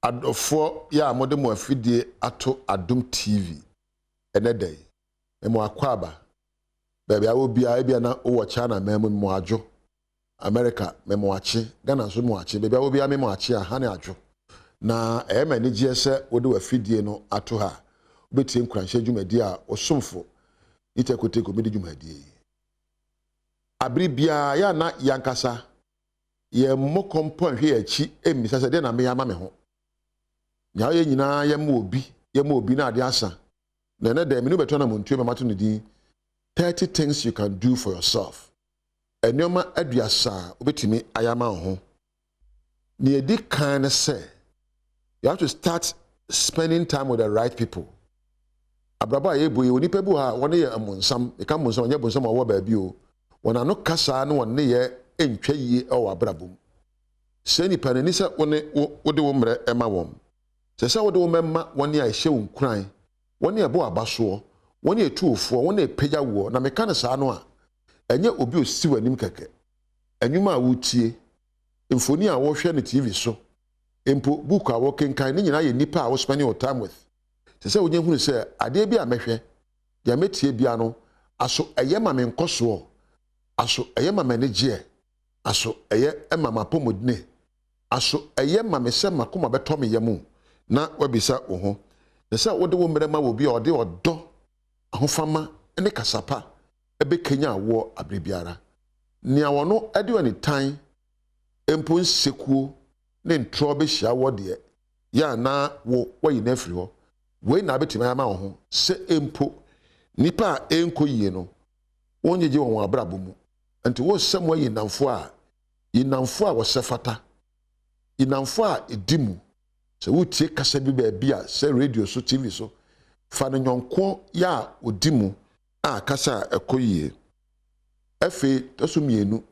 adofo ya amode mo afidie ato Adom TV enedey emo akwaba baby awo bia bia na wo China memu mo ajo America memo achi Ghana so mo achi baby awo bia memo achi a ha ne ajo na mani gye se wode wafidie no ato ha obetie nkranhye dwumadi a osomfo itekoteko medi dwumadi abri bia ya na yankasa ye mokompon hwe achi emisa se de na me ya ma me ho nya ye nyina ye ma obi na ade asa na na de me no beto na montuo me mato ne din 30 things you can do for yourself enyoma aduasa obetimi ayama ho ne edi kan na say you have to start spending time with the right people abraba ye boye oni pebu ha woni ye amonsam e ka monsam onye bonsam owo ba bi o wona no kasa no woni ye entwa yie o abrabom se ni panani se wode wo mre ema wom se wode wo memma woni a hye wonkuran woni ebo abaso woni etuofo woni epagya wo na meka ne saa no a enye obi osi wanim keke enwuma a wotie mfoni a wo hwe ne TV so empo book a wo kenkan ne nyina ye nipa a wo spend your time with se wonye hunu se ade bi a mehwe ya metie bia no aso eye ma me nkoso aso eye ma me ne gye aso eye ema mapomodne aso eye ma me se makoma beto me yemu na wabisa wo ho se wode wo mrema wo bi ode odo ahofama ne kasapa ebe kenya wo abrebiara nia wono ade woni tan empo nsekuo ne ntro be hia wo de ya na wo wayi na afiri ho we na betima ma wo ho se empo nipa enko yie no wonyeje won abrabo mu enti wo sem wayi namfo a inamfo a wo sefata inamfo a edimu se wotie kasa bi ba bia se radio so TV so fa no nyonko ya odimu a kasa ekoyie efe tosumienu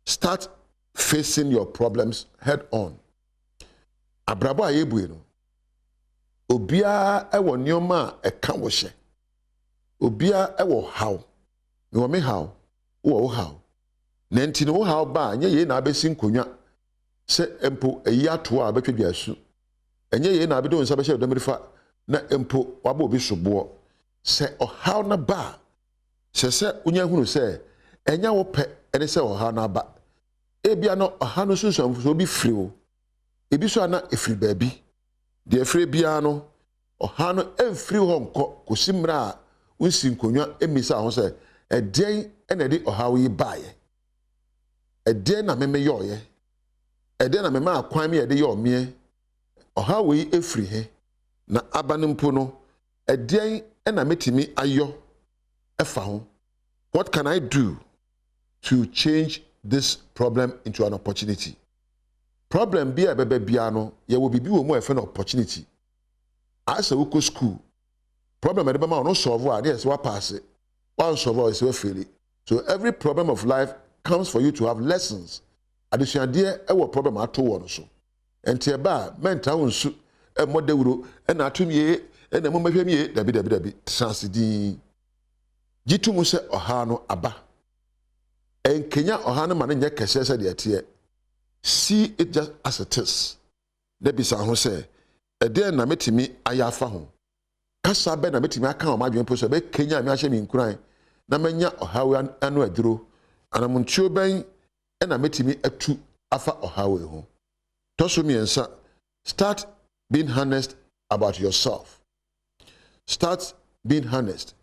start facing your problems head on abrabo ayebue no obia ewo nioma eka wo hye obia ewo haw no me haw wo haw na enti no haw ba anye ye na abesi nkonwa se empo eyi ato a betwa asu enye ye na abedo nsa be hye domirifa na empo wabo obi sobo se ohaw na ba se unya hunu se enya wo pe ene se ohaw na ba ebia no ohaw no sunsun so bi firi o ebi so ana efiri baabi de efiri bia no ohaw no emfiri ho nko kosimra unsi nkonwa emisa ho se eden ene de ohaw yi baaye eden na meme yoye eden na meme akwan me de yo me ohaw yi efiri he na abanimpo no eden ena metimi ayo efa ho. What can I do to change this problem into an opportunity? Problem be a bebe biano ye will be more an opportunity. As a woko school problem e de ma no solve wa yes wa pass it one solve is we fail it. So every problem of life comes for you to have lessons. Addition dear e wo problem ato wo no so enti e ba mental unsu e modewuro e na atum ye e na momahwem ye dabi chance din gitumu se oha no aba enkenya oha no ma ne nye kese de ate see it just as it is de bisa ho se e de na metimi ayafa ho kasa be na metimi aka o madwen po so be kenya mi ahye mi nkuran na manya oha anu aduro anamuntuo ben e na metimi atu afa oha we ho toso miensa start being honest about yourself. Start being honest.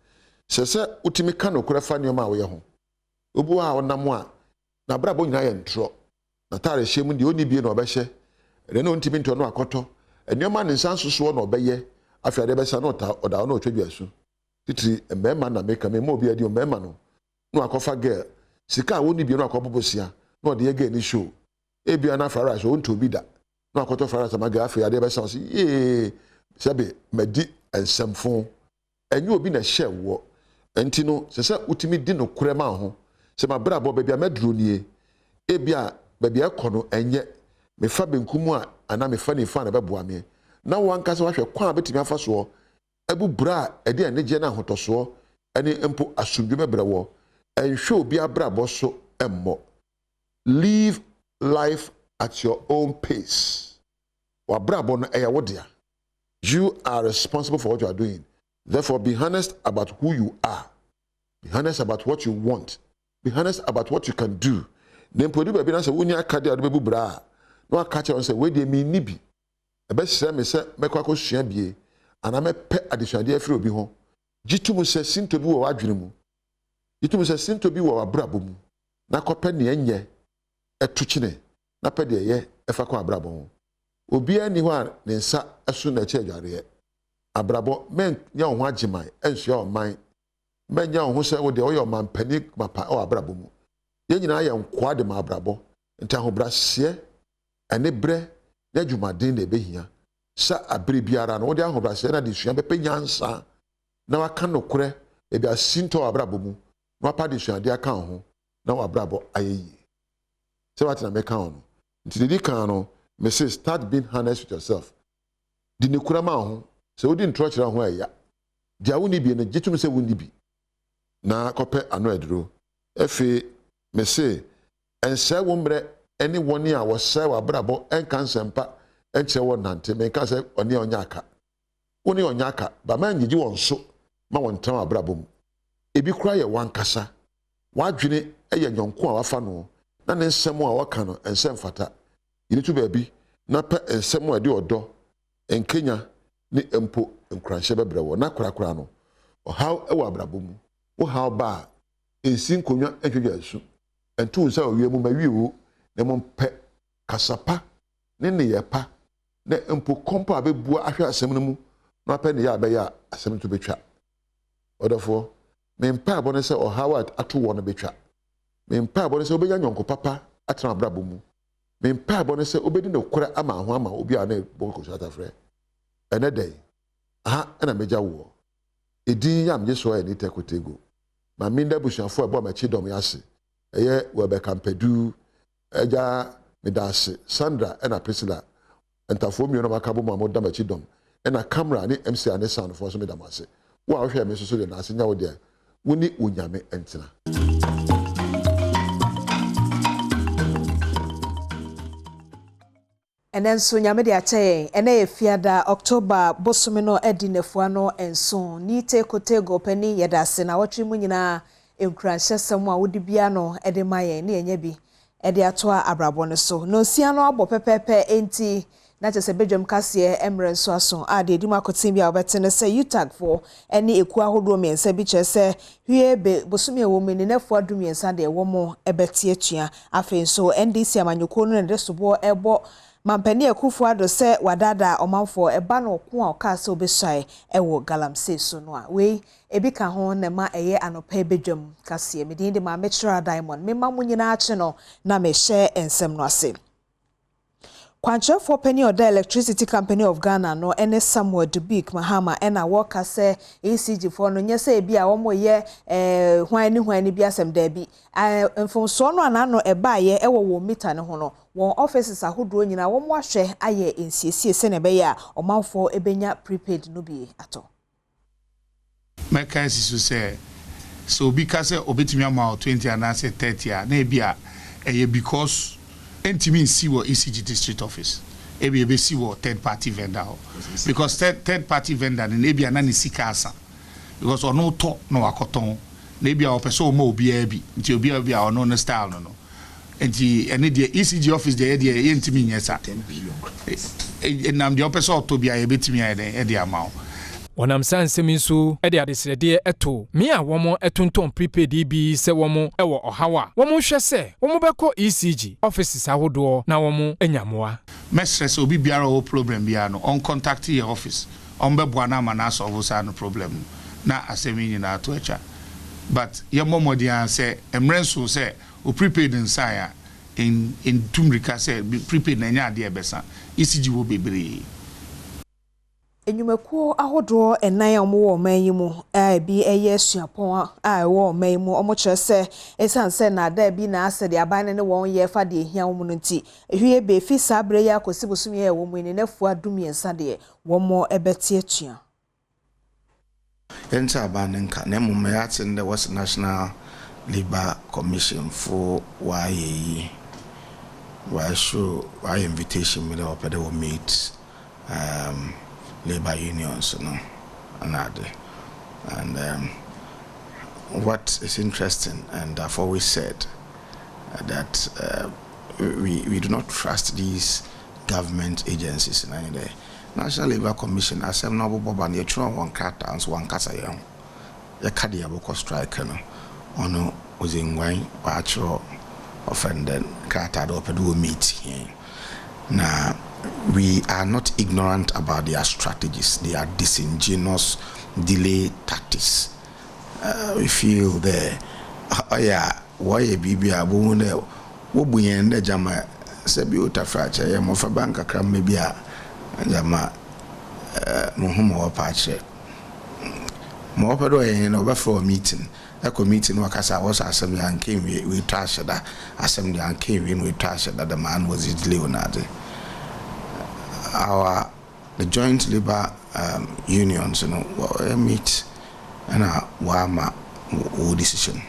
Se utimi ka no kura fa nyoma wo ye ho. Obu a onam a na brabo nyina ye ntro. Na tare hyem de oni bie na obehye. Ere na ontimi nto no akoto. Enyoma ne nsanso so na obeye. Afia de besa no ta oda no otwa biasu. Titiri emema na meka me mo obi adi o mema no. No akofa girl. Sika a oni bie no akobobosia. Na ode ye girl ni show. Ebia na fara so onto bi da. No akoto fara sama ga afia de besa so sebe medi ensemfo enye obi na hye wo enti no se utimi di no kurema ho se mabra bo bebia meduro nie ebia bebia ekono enye me fa benkumu a ana me fa ni fa na beboa me na wanka se wahwe kwa betimi afa so ebubra ede enege na hotoso ene empo asumdwe mebra wo enhwe obi abra bo so emmo live life at your own pace wabrabo no eya wodia. You are responsible for what you are doing. Therefore, be honest about who you are. Be honest about what you want. Be honest about what you can do. Then podi baby na say wonya akade adobebu bra. No akache on say we dey me ni bi. Ebe sire me say mekwa ko sua bie. Ana me pe adisuade afiri obi ho. Jitu se sinto bi wo adwene mu. Jitu se sinto bi wo wabrabo mu. Na kope ne enye etuchine. Na pe de ye efa ko abrabo ho. Obi ani ho a ne nsa aso na che adware. Abrabo men nya ho agiman ensua o man. Men nya ho se wo de o man pani mapa o abrabo mu. Ye nyina ye nkwa de ma abrabo. Nti ahobrase ene bre na dwumaden na ebehia. Sa abere biara no wo de ahobrase na de sua bepe nyansa. Na waka nokore ebi asinto abrabo mu. Na wapa de sua de aka ho na wo abrabo ayeyi. Se wat na meka ho. Nti de kan no me say start being honest with yourself. Di ne kura ma ho. Se wo di ntro kira ho eya. Dia wo ni bi na gitum se wo ni bi. Na kope ano eduro. Efe me say ense wo mre eni woni a wo se wa brabo enka nsempa enche wo nante me ka se oni onyaka. Woni onyaka ba ma nyigi won so ma won tan abrabo mu. Ebi kura ye wankasa. Wadwene eye nyonko a wafa no na ne nsem a waka no ensem fata. Yini tu baabi na pa ensem a de odo enkenya ni empo nkranhye bebrɛ na korakora no ohaw ewa abrabo mu wo haw ba ensin konwa atwedwa asu entu nsa owie mu mawie wo na mo pɛ kasapa ne yepa na empo kompo abebua ahwe asɛm no mu na pɛ ne ya abɛya asɛm to betwa odofo me mpa abone sɛ ohaw ato wo no betwa me mpa abone sɛ obenya nyonko papa atra abrabo mu me mpa abone sɛ obedi ne kora ama ho ama obi a na boko shata frɛ ene day aha ena meja wo edin yam yeso e ni tekotego ma minda busuafo ebo ma chidom yase eye we be kampedu eja medase Sandra ena Priscilla entafo mi no makabo ma moda ma chidom ena camera ni MC ane sound for so medamase wo a hwe me so de na asenya wo de woni onyame entina. And then so nyame de ache ene efiada October bosome no edinefua no enso ni tekotego pani yedase na wotwe mu nyina enkuranhyesem a wodi bia no ede maye ne enye bi ede ato abrabo no so no sia no abo pepepe enti na chese bedwam kase emre nso aso a de edima kotin bia obete ne say utag for ene eku ahodo miensa bi chese hwie be bosome wo meni nefua du miensa de wo mo ebete atua afen so NDC amanyoko no ne de sobo ebo Mampani akufu ado se wadada omanfo eba no ko a oka se obesai ewo galamsey so no a we ebi ka ho na ma eye anopa bedwam kase medin de ma metra diamond me ma munyina ache no na me share ensem no ase Kwanche for penny or the Electricity Company of Ghana no ene Samuel Dubik Mahama ena worker se ECG for no nyese ebi a womo ye hwan ni bi asem da bi mfonso no anano eba ye ewo wo meter ne ho no won offices ahodro nyina womo ahwe aye ensiesie se ne be ya omanfo ebenya prepaid no bi ato meka sisu se so because obetumi ama 20 and 30 na ebia because Entimi see what ECG district office. Ebi see what third party vendor. Because third party vendor in ebi anani sikasa. Because ono to no akoton. Ebi a person mo obi ebi. Nti obi a ono no style no. Nti ene the ECG office there entimi nyesa. 10 billion. Nam the person to be a betimi e de amount. Onam sansem nso e de adesrede eto me a womo etonton prepaid bi se womo ewo ohawa womo hwe se womo beko ECG offices ahodo na womo enyamoa mesres obi biara o problem bia no on contact your office on beboa na ma na solve sa no problem na asemi nyina to echa but ye momodian se emrenso se o prepaid nsa in tumrika se prepaid na nya de ebesa ECG wo bebre enyumakuo ahodo enan omo manyimu bi eye suapon a wo manyimu omo kyerese esanse na da bi na ase de aban ne won ye fa de ehia wo nti ehwie be fi sabre ya kosibosum ye wo mu ni nafu adum yensa de wo mo ebeti atua enta aban nka na mmom ya tin the West National Labour Commission for why show why invitation me the opede wo meet labor unions, and what is interesting, and I've always said that we do not trust these government agencies. The National Labour Commission, as I'm not Boban, you try one cat and one casa young. The Kadiaboko strike, on was in wine, actual offended, Kata open meet here. Now, we are not ignorant about their strategies, their disingenuous delay tactics. We feel there, why a BBA woman, what we end the Jama, Sabuta fracture, Mofa Banka cram maybe a Jama Muhammad Pache. More in over for a meeting. A meeting Wakasa was assembly and came we trashed that assembly and came in we trashed that the man was it Leonardo. The joint labor unions, meet and wama decision.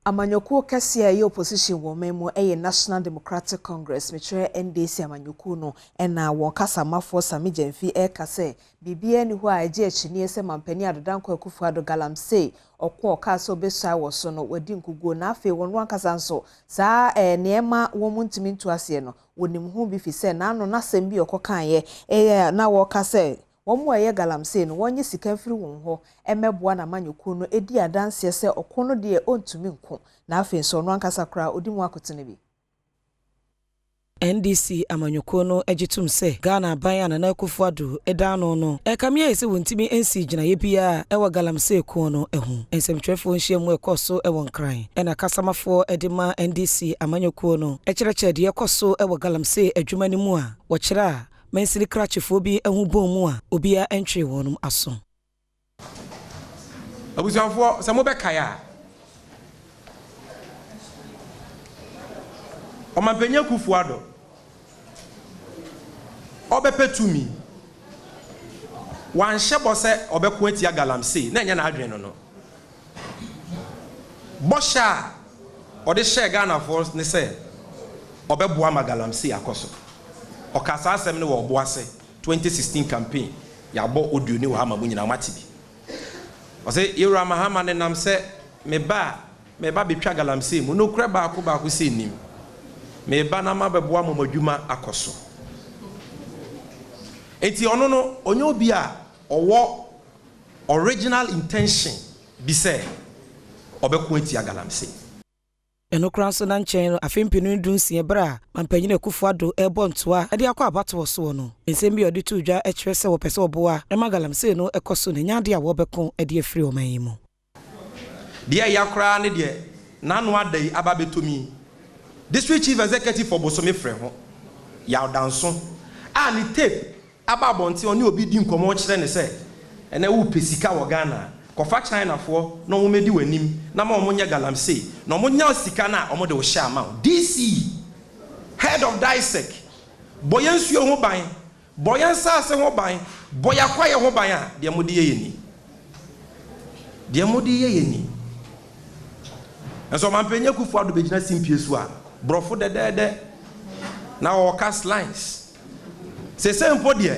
Amanyokuo kɛseɛ ɛyɛ opposition wɔ mɛmo ɛyɛ National Democratic Congress mekyerɛ NDC amanyokuo no ɛna wɔn kasamafoɔ Sami Gyamfi ɛka sɛ bibia ni hɔ a ɛgye akyini sɛ mampani Adodankwa Akufo-Addo Galamsey ɔkɔ ɔka sɛ ɔbɛsua wɔ so no wadi nkuguo na afei wɔn ankasa nso saa nneɛma wɔn ntumi nto aseɛ no wɔnim ho bi fi sɛ naano nasɛm bi ɔkɔkaeɛ ɛyɛ na wɔka sɛ wɔn a ɛyɛ Galamsey no wɔn nye sika mfiri wɔn hɔ ɛmɛboa na amanyokuo no edi adanseɛ sɛ ɔkɔ no deɛ ɔntumi nko na afei nso ɔno ankasa koraa odi mu akotene bi. NDC amanyokuo no ejitum se Ghana ban Nana Akufo-Addo edano no ekamia ese wontimi ensi gyinaye bia ewa Galamsey ko no ehu ensemtwefo nhyiamu ekoso ewon kran ena kasamafo edema NDC amanyokuo no ekyerɛkyerɛ de ekoso ewa Galamsey adwuma ni mu a wo kyerɛ mensiri krachefo bi ehu bom mu a obia entwe wonum aso abusuafo sɛ mobɛkae a ɔmampanya Akufo-Addo ɔbɛpɛtumi wanhyɛ bɔ sɛ ɔbɛko atia Galamsey na ɛnyɛ na adwene no bɔhyɛ a ɔde hyɛ Ghanafoɔ ne sɛ ɔbɛboa ma Galamsey akɔso ɔkasa asɛm ne wɔ ɔboase 2016 campaign yɛabɔ audio ne wɔ ha ma mu nyina mate bi ɔsɛ Yewura Mahama ne nam sɛ meba betwa Galamsey mu no kura baako sɛ nim meba na ma bɛboa mo madwuma akɔso enti ɔno no onye obi a ɔwɔ original intention bi sɛ ɔbɛko atia Galamsey eno kranso na nkyɛn no afempinu dunsie bra mampanyina Akufo-Addo ɛbɔ ntoa ɛde akɔ abato so no nsɛm bi ɔde to dwa ɛkyerɛ sɛ wɔpɛ sɛ ɔboa ɛma Galamsey no ɛkɔso ne nyade a wɔbɛko ɛde afiri ɔman yi mu deɛ yakora ne deɛ nano adai aba betomi district chief executive for Bosome frɛ ho ya danso a ne tape aba bonte oni obi di nkomo kyerɛ ne sɛ ɛna wo pesika wɔ Ghana kɔfa China fo na wo medi w'anim na ma ɔmo nya Galamsey na ɔmo nya sika na ɔmo de wo hyɛ ama DC head of DISEC boyan suo ho ban boyan sase ho ban boya kwaye ho ban a de mo de yɛ ni enso mampanya Akufo-Addo begina simpie so a brofo de na o cast lines se sempo de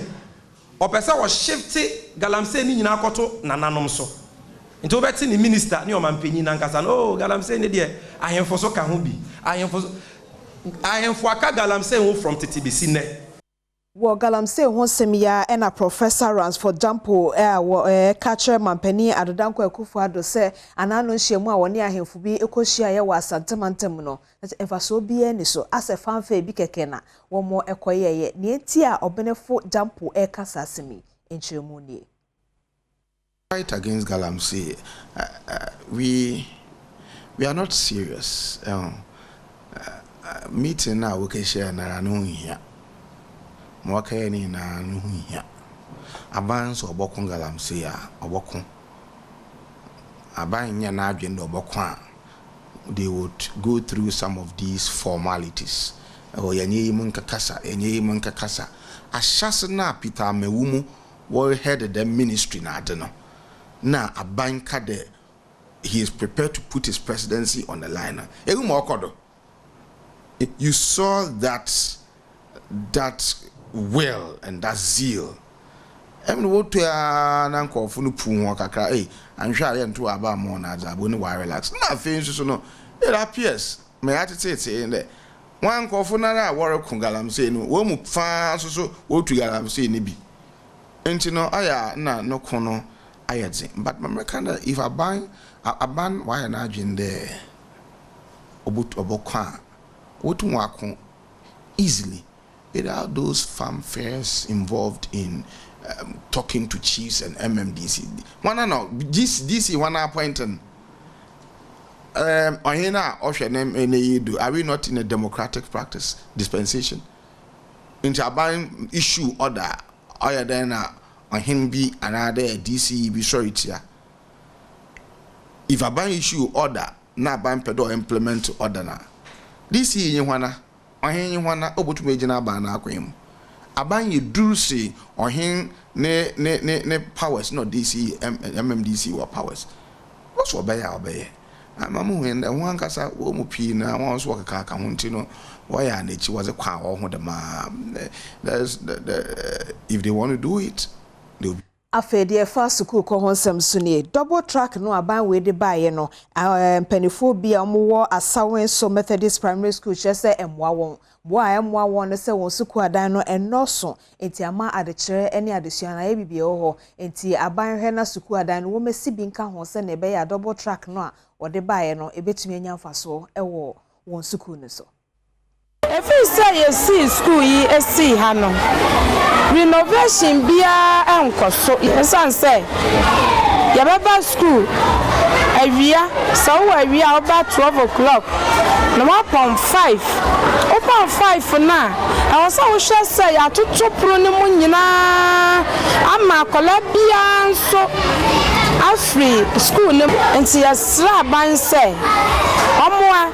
opesa wo shift Galamsey ni nyina akoto nananom so nti obeti ni minister ni o mampanyi na nkasa no Galamsey ni de ahemfo so ka ho bi ahemfo aka Galamsey ho from TTBC ne wo Galamsey ho semia ena Professor Ransford Jampo catcher mampani Adodankwa Akufo-Addo se anano nhyiamu a woni ahemfo bi ekohyia ye wa asantemantam no emfaso bi ani so ase fanfa bi keke na wo mo ekoyeye ne enti a obenefo Jampo kasa asemi enkyeremu nie fight against Galamsey we are not serious meeting now we can share na no hia mwaka ni na no hia aban so obokon Galamsey a obokon aban nya na adwende obokon a they would go through some of these formalities o yenye yimun kakasa ahyase na Peter Mewumu wo head the ministry na ade no na aban ka de he is prepared to put his presidency on the line you saw that will and that zeal. What to an for no poon or kakra, I'm sure to about more as I wouldn't relax. Nothing, so no. It appears, may I say in there. One call for another warrior congalam saying, Womu far so, what to galam say, Nibi. And you know, no corner, I had seen. But my American, if I ban, why an agent there? Oboka, what to work easily without those fanfares involved in talking to chiefs and MMDC. One no, DC one appointing. Are we not in a democratic practice dispensation? Into a buying issue order, or then on him be another DC be sorry here. If a buying issue order, na buying pedo implement order na. DC you wanna, on him you wanna over to major na ban aquim. A buying you do see on him ne powers, not DC MMDC or powers. What's what by our bay? I'm moving and one cassa woman pina once walk a car countino. Why are nature was a cow or the man? There's if they want to do it, they'll be. Afe de first school ko honsem suni double track no aban we de baye no penifobia omo asawen so Methodist primary school chese emwa won bo a emwa won ne se won suku adan no enoso enti ama adekere ene adesua na ebibie ho enti aban hwe na suku adan no wo mesi bi nka ho se ne be ya double track no a ode baye no ebetumi anya mfaso ewo won suku ne so. If you say you see school, you see Hano renovation bia enko so esan say ya baba school awia so awia about 12 o'clock no 1.5 upon 5 na I was so sure say ya tutu pro ni mu nyina ama kola bia so afri school ni enti ya sra ban say omoa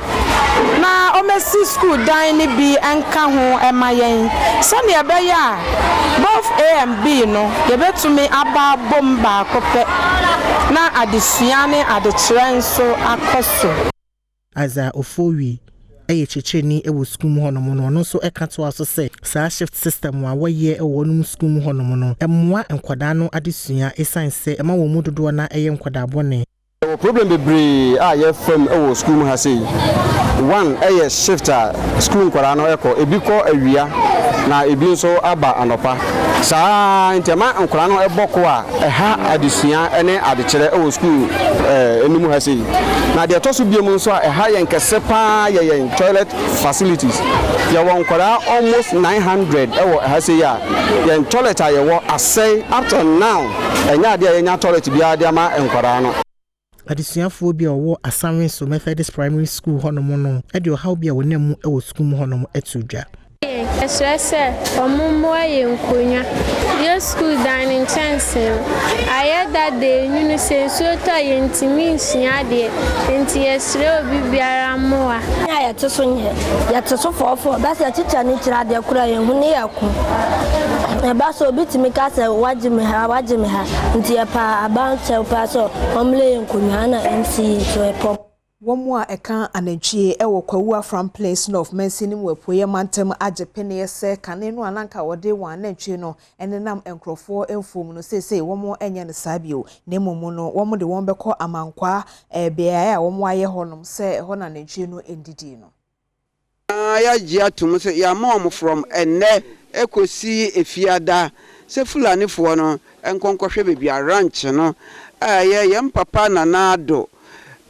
na omesi school dan ni bi enka ho emayen sane ebeya both A and B no ye betumi aba bomba kope na adesua ne adekere nso akoso aza ofowi eye checheni ewo school mu honom no no so eka to aso say sa shift system wa waye ewo no school mu honom no emwa enkwada no adesua esanse ema wo mu dodo na eye enkwada bone. The problem be bri ye from our school has say one shifter school kwara no eko ebi ko awia na ebi nso aba anopa saa ntema nkwara no eboko a eha adesua ene adekere our school enimu has say na de toso biem nso a eha yen kese pa ye toilet facilities ye won kwara almost 900 ewo has say ya yen toilet a ye wo asay up to now enya de enya toilet bia de ama nkwara no adisuafo bi owo Asanwen so Methodist primary school honom no e de ohaw bi a wonam e wo school mu honom etudwa Eswese omumo yenkonya ye school dining chance aye that day nyunu senso to yentimi nsia de enti yesre obi biara moa ya teso nye ya teso fofo ba se teacher ni kira de kura yen hu ne yaku e ba so obi timi ka se wajime ha enti ya pa about pa so omle yenkonya na MC so e pop Womwa eka anantwie ewo kwawu from place north mensinim wepoye mantem agepene yese kane no ananka wode wan anantwie no enenam enkrofo enfom no sese womo enye ne sabio nemomu no womo de won beko amankwa bea a womo aye honom se ho na anantwie no endidi no ya gia tum se ya mom from enne ekosi efiada se fulani fo no enkonkohwe bebia ranch no aye yem papa nanado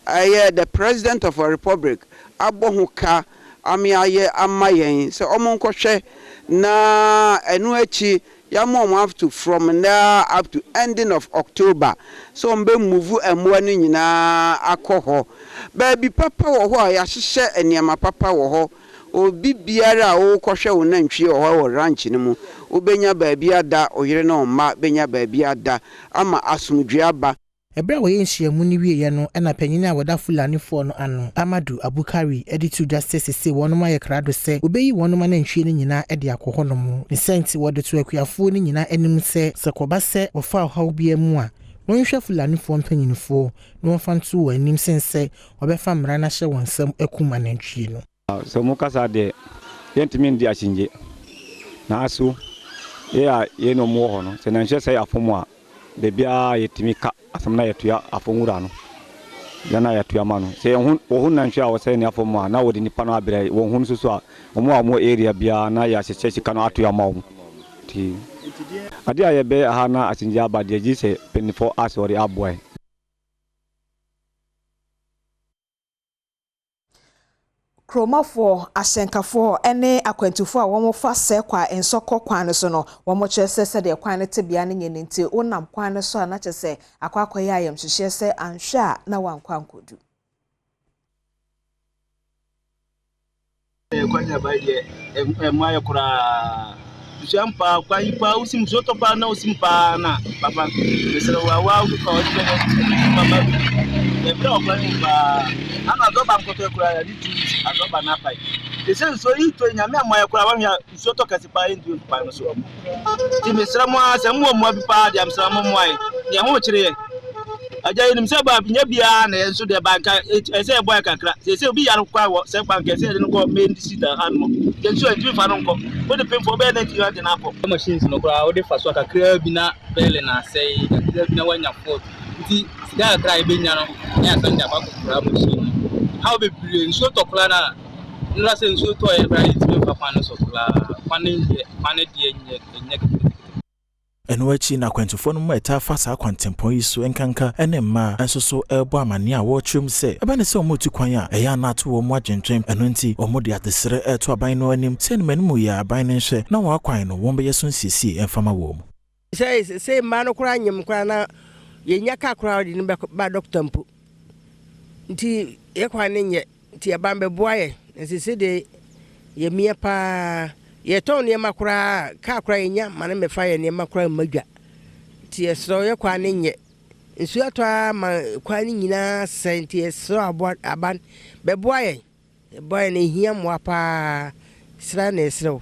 the president of our republic abohuka amiaye amayen se omonkohwe na enu achi ya mom have to from now up to ending of October so mbe move emwa no nyina akoho baby papa wo ho ya hyehye eniema papa wo ho obi biara wo kohwe wo nantwie wo ranch ni mu obenya baby ada oyire na omma benya baby ada ama asumdwe aba Ebra we nhyiamu ni wie ye no na panyini a woda fulani fo no ano Amadu Abukari editor justice say wonoma ye krado se obeyi wonoma na nhwie ni nyina e de akoho no mu ne senti wode to akuafo ni nyina anim se sekoba se ofa haw bia mu a wonhwe fulani fo mpanyini fo no fantu wa anim sense obefa mra na hye wonsam akuma na nhwie no so mukasa de yentimi ndi achinje na aso Yeah, you know more no. Se na nche say afomu a be bia yetimi ka asam na yetua afomura no. Ya na yetua ma no. Se ohun na nhwe a wo say ne afomu a na wo de nipa no abre wo hun so a omo area bia na ya hyehyɛ sika no atoya ma wo. Ti. Ade a ye be ha na asinja ba de gi se penifo as ori aboy. Kromafo asenkafo ene akwantufo a wɔn fa sɛ kwa ensɔkɔ kwan no so no wɔn kyerɛ sɛ de kwan no tebea ne nyene nti wonam kwan no so a na kyerɛ sɛ akwakoyɛ ayam hyehyɛ sɛ anhwɛ a na wankwankodu kwanya ba de emaye kura jampa kwa ipa usim zoto pa na usim pa na papa mesere wa ko ko de mama e bra okwa ni ba ana do ba nkoto kura ya di tu adoba na pai de sen so ito nyame amaye kura wa hia zoto kase pa ndu pa no so ti mesere mo asem mo mo bi pa de amsere mo mo ai ne ho kire aja yinim se ba nya bia na enso de banka ese boy kakra se obi yar kwa wo se banka se de no mendi sita hanmo kenso enti fa no nko wo de pemfo be na ti ya de na po machines no kra wo de fa so kakra bi na bele na sei kakra bi na wanya fort nti siga kakra e be nya no ya san da ba ko kra machine how be bri nso to kra na nra se nso to e bra ti me fa fa no so kra pane de nya eno achi na kwantufo no ma eta fa sa kwantempon yi so enkanka ene ma enso so ebo amane a wo twem se eba ne se o motu kwan a eya na to wo mo agentwem eno nti o mo de atesere eto aban no anim se ne manimu ya aban ne hwe na wa kwan no wo be yeso nsisi enfama wo mu se ma no kura nyem kura na ye nya ka kura de ne ba doctor mpo nti ye kwan ne nye nti ya ban be boa ye nsisi de ye mia pa ye ton ne makura ka kura nya mane me fa ye ne makura madwa ti eso ye kwa ne nye nsu atwa ma kwa ne nyina senti eso aban be boy ne hia mo apa sra na esro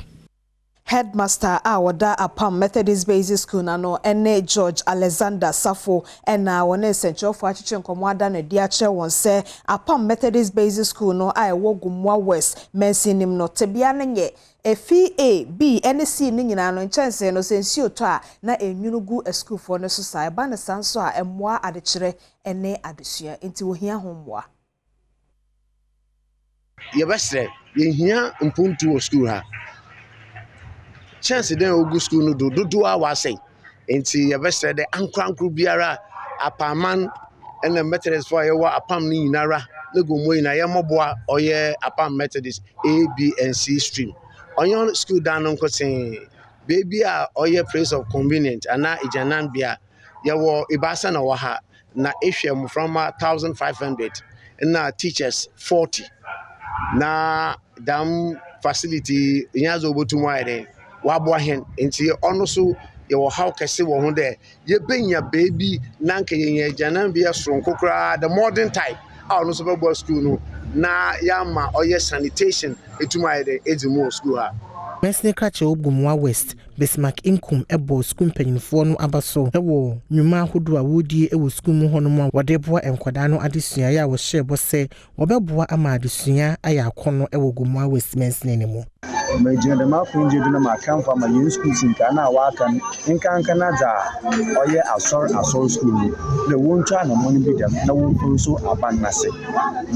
Headmaster Awoda Apam Methodist Basic School no ene George Alexander Safo ena wona central for achiche nkomoada na dia che won se Apam Methodist Basic School no ai wogumwa West mensinim no tebia ne nye efi A B NC ni nyina no nchense no sensi oto a na enwunugu school for no so sai ba ne sanso a emmoa adekire ene adesua enti wo hia hommoa ye besre ye hia mpuntu school ha chance den ogu school no do awa say enti ye besre de ankrankru biara apaman ene Methodist for ye wa apam ni nyinara le gomo ina ye moboa oye Apam Methodist A B and C stream onyon school down nko tin baby a oye place of convenient ana ijanan bia ye wo ibasa na wo ha na ehwem from 1500 na teachers 40 na dam facility nyazo botumu ayde wabo hen enti ono so ye wo how kese wo ho de ye benya baby nanka ye janan bia soronko kra the modern type ono so bebo school no na yama oye sanitation etumu ayde edimo school ha Mesne Krache Ogumwa West Bismarck Inkum ebo school mpanyinfo no abaso ewo nwuma ahodo a wodi ewo school mu hono mu wode boa enkwada no adesua ya wo hyebo se wobeboa ama adesua aya akono ewo Ogumwa West Mesne ne mu Major the Makunje do na makamfa ma yin school sinka na waka nkanka na da oye asor school le wontwa na money bi dem na won so abannase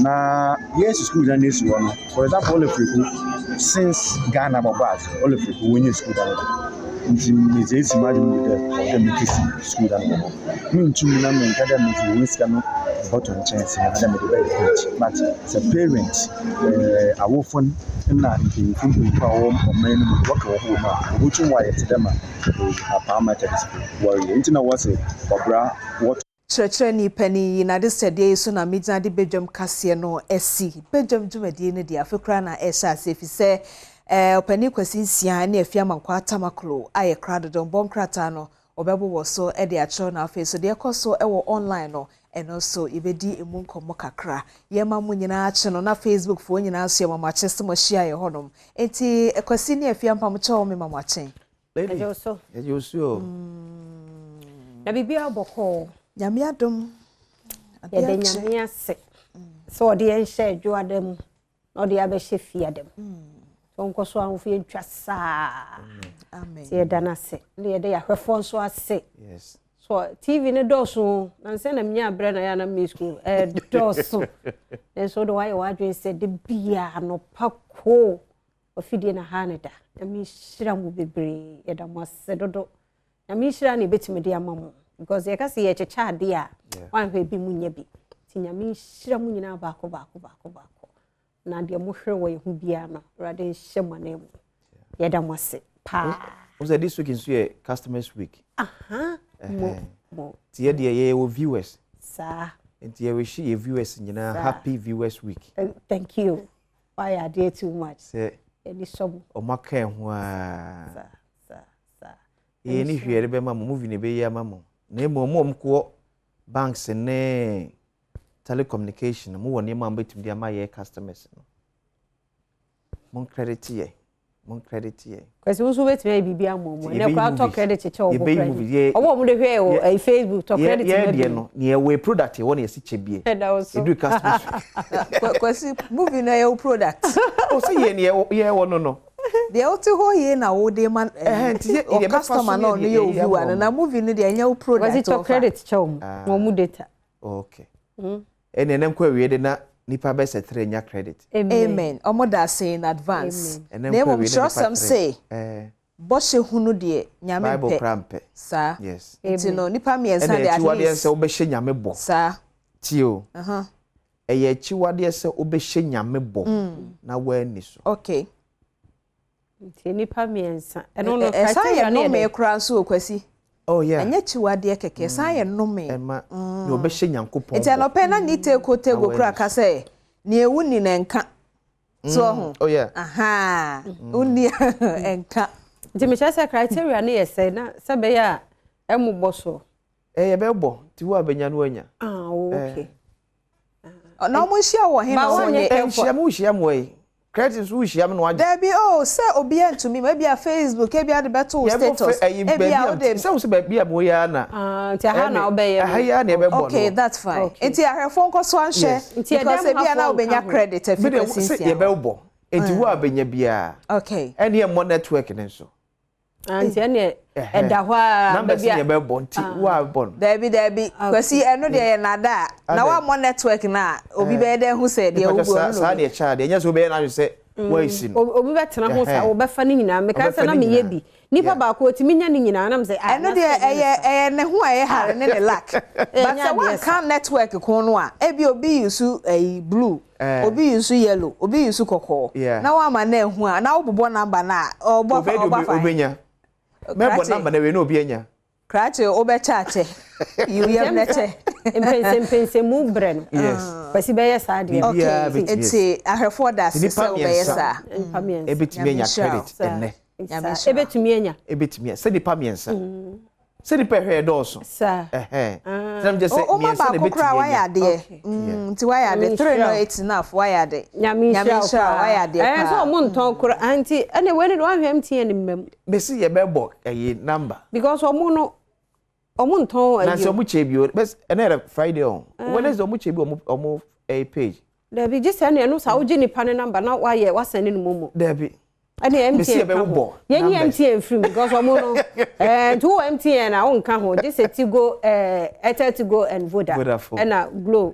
na yes school na nesu wono for example le freku since Ghana babas ole freku wonye school da nti mezesi madu de mikisi school da no ntum na men kada mezi wiska no bottom chance na da me de but as a parent awofon na nti kumpa wo omen mu waka wo ma obutum wa yete dema Apam Methodist warrior nti na wose obra what Church ni pani na de sede so na midna de bedwam kase no esi bedwam dwumadi ne de afekra na esha sefi se opani kwasinsia na afia mankwa tamaklo aye crowd don bon krata no obebo wo so e de acho na afi so de ekoso e wo online no eno so ibedi emu nkomo kakra yema mu nyina ache no na Facebook fo nyina so yema mache se mo share ye honom enti kwasi ne afia mpam cho me mamache ejoso na bibia boko nyame adom ya de nyame ase so de en share jo adam no de abehye fie adam so nko so anfie ntwa saa amen tie dana se le de ya hwefo nso ase yes so TV ne doso na se na mnya abre na ya na me school doso so do why wadwen se de bia no pako ofidie na haneda na me hira mu bebre ya da mo ase dodo na me hira na betime de amamu because ye ka se ye checha ade a wan hwe bi munya bi tinya me hira mu nyina baako na de mo hwe wo ye hu bia no rade hyema na mu ya da mo ase pa was this week in so customers week mo tie de ye wo viewers sa nti ye wish ye viewers nyina happy viewers week thank you why are there too much say any sobo o maka ho a sa ye ni hwere be ma movie ne be ya ma mo na mo ko banks ne telecommunication mo woni ma betim dia ma ye customers no mon credit ye kwesi unso betime bibia momo ne kwa to credit che obo credit obo mo de hwe o Facebook to credit me de no ne we product ye wona ye si chebie edu customers kwesi movie na ye product o se ye ne ye wono no de o ti ho ye na wo de man o customer no ye o viewer na movie ne de enya o product kwesi to credit che mo mu data okay ene nem kwa we de na nipa be se 3 nya credit amen omoda say in advance name we sure some say bo she hunu de nyame pe bible prampe sa yes enti no nipa me ensa de at least se obehye nyame bo sa tio eye chiwade se obehye nyame bo na wani so okay enti nipa me ensa eno no criteria no me kra so okwasi oh yeah anya chiwade keke sa ye nnome ema ni obehye nyankopon enti no pe na ni tego kra ka say ni ewu ni na nka so ho oh yeah uni enka enti me chese criteria na ye say na se be ya emu boso ye be bo ti wo abenya no anya okay na mo hia wo he na wo nye hia mo credit so hia me no age there be say obi antumi ma bia Facebook e bia de beto status e bia o de se be bia mo ya na ti ha na obeye ya na e be bo okay that's fine enti ahwefo nko so anhwe because e bia na obenya credit efficiency ye be bo enti wo abenya bia okay ene e mo network ne so anti ene eda ho a bia be bo nti wo abon there be kwasi eno de ye nada na wa mo network na obi be de hu se de obo no sa de cha de enya so be na se wo isi no obi be tena ho sa wo be fa ni nyina me ka se na me ye bi nipa ba ko otimi nya ni nyina na me se eno de eye ne ho aye hare ne ne lack but se one can network ko no a e bi obi use blue obi use yellow obi use kokko na wa ma na hu a na wo bobo number na obo fa obenya mebo number na we no obi anya krache obechache you neche empense mu breno kwasi be yes ade okay it's ahwefo da se be yes a ebetimi anya credit enne ebetimi se di pamiensa se di pehwe doso sa sam je se mi se de betimi why de nti why de 3 no it's enough why de nyamisha why de so mo nton kura anti ene we ni do ahwe MTN mmem be si ye be bo number because omo nton na so mu chebi bes ene Friday on Wednesday omo chebi omo page there be just ene no sa oji ni pan number na why wa send ni momo there be ane MTN yenye MTN free because omo no to MTN na won ka ho just Tigo Tigo and Voda na Glow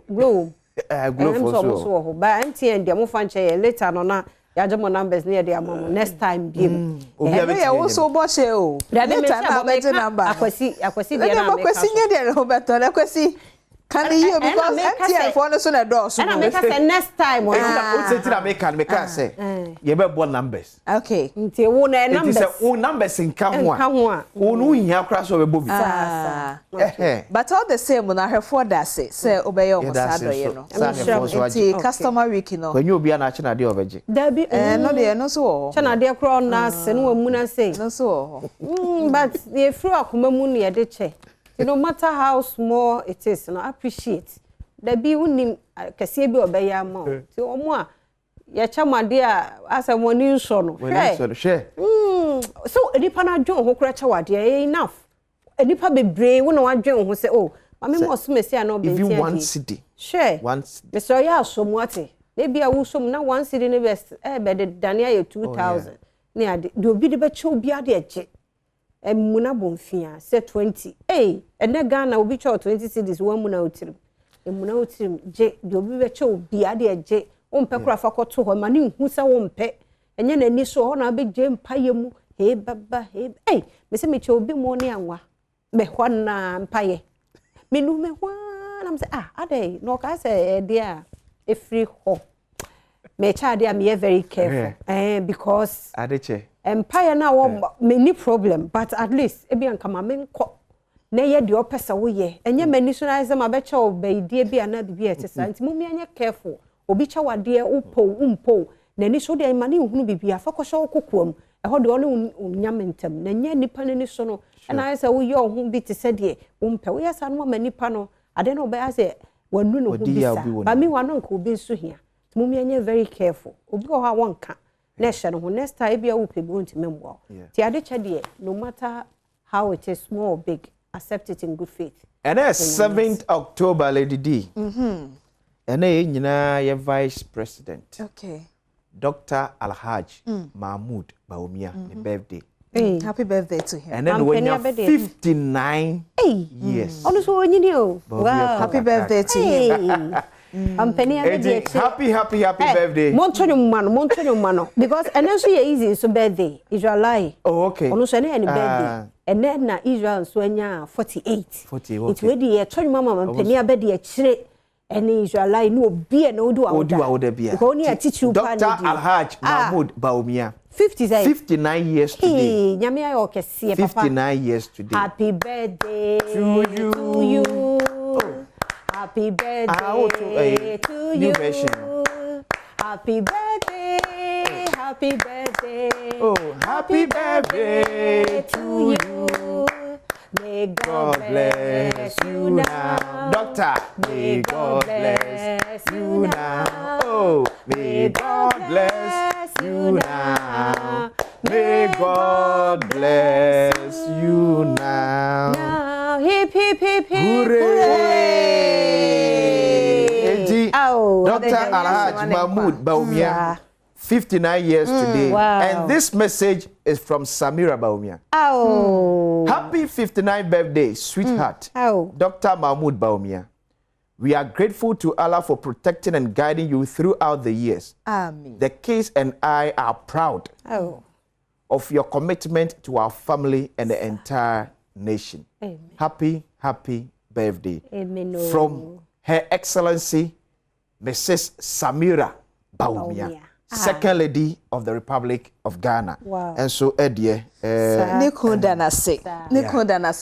for so ba MTN dia mo fan che later no na ya jamo numbers near the amount next time game e wo so bo she o later na be number akwasi dia na akwasi nye dia Roberto na akwasi can you because MTN for no so na door so na make say next time o say na make can say ye be born numbers okay nti wo na numbers it is numbers in kamwa wo no hia kra so be bobi but all the same na herefore that say obey o sado ye no nti customer week no when you obi na achi na de obeje there be no de no so cha na de kro na se no mu na say no so but the free akoma mu na ye de che no matter how small it is, no appreciate. There be unim kase bi obeya ma. Ti omo a ye chamade a asa money so no. Share. So enipa na dwon ho kura chawade enough. Enipa bebre wo na wadwon ho say oh, mama mo so mesi a no be if you one city. Share. One city. Mr. Ya so muate. Maybe a wo so na one city ne best be the Dania 2000. ne ade de obi de be che obi ade eje emuna bonfia say 20 ene Ghana obi che 20 cedis wamuna otirim emuna otirim je de obi be che obi ade eje ompe kura fa koto ho ma ne hu se wompe enye na ni so ho na be je mpaye mu he baba he me se me che obi mo ne anwa me ho na mpaye me nu me ho na me say ade no ka say dia e free ho me cha ade am very careful because adeche empire na wo many problem but at least e bia nkama me nko na ye de opesa wo ye enye mani so na ma be cha obaidie bia na bibia etesa nti mumia anye careful obi cha wade umpo na ni so de mani hunu bibia fakosho kokoam e ho de ole unyamentem na nya nipa ni so no na ase wo ye ohun bi te se de umpe wo ye sa no ma nipa no ade no be ase wanu no hu bi sa ba mi wano nka obi nso hia mumia anye very careful obi ho ha wonka next time be will be going to memoir. The other no matter how it is small or big, accept it in good faith. And then 7th October, Lady D. And then your Vice President. Okay. Dr. Alhaj Mahmoud Baumia, the birthday. Happy birthday to him. And then when you're 59 years. Also, you know. Wow. Happy birthday to him. Happy birthday. Montonyo mano. Because and also easy so birthday. Israel. Oh, okay. Ono so any birthday. And then na Israel so anya 48. 40, okay. It wedi e tonyo mama mpeni abedi e chire. Eni Israel no obi e na odu awda. Because oni atichi upa Dr. Alhaj Mahmoud Baumia. 59 years today. Nyame ayo kese papa. 59 years today. Happy birthday to you. Happy birthday to you. Happy birthday, happy birthday. Oh, happy birthday to you. May God bless you now. Doctor, may God bless you now. Oh, may God bless you now. May God bless you now. Now, hip, hip, hip, hip. Hooray! Dr. Alhaj Mahmoud Baumia, 59 years today. Wow. And this message is from Samira Baumia. Happy 59th birthday, sweetheart. Dr. Mahmoud Baumia. We are grateful to Allah for protecting and guiding you throughout the years. Amen. The kids and I are proud of your commitment to our family and the entire nation. Amen. Happy birthday. Amen. From Her Excellency Mrs. Samira Baumia, Second Lady of the Republic of Ghana. Wow. And so, Edie, Nikunda na se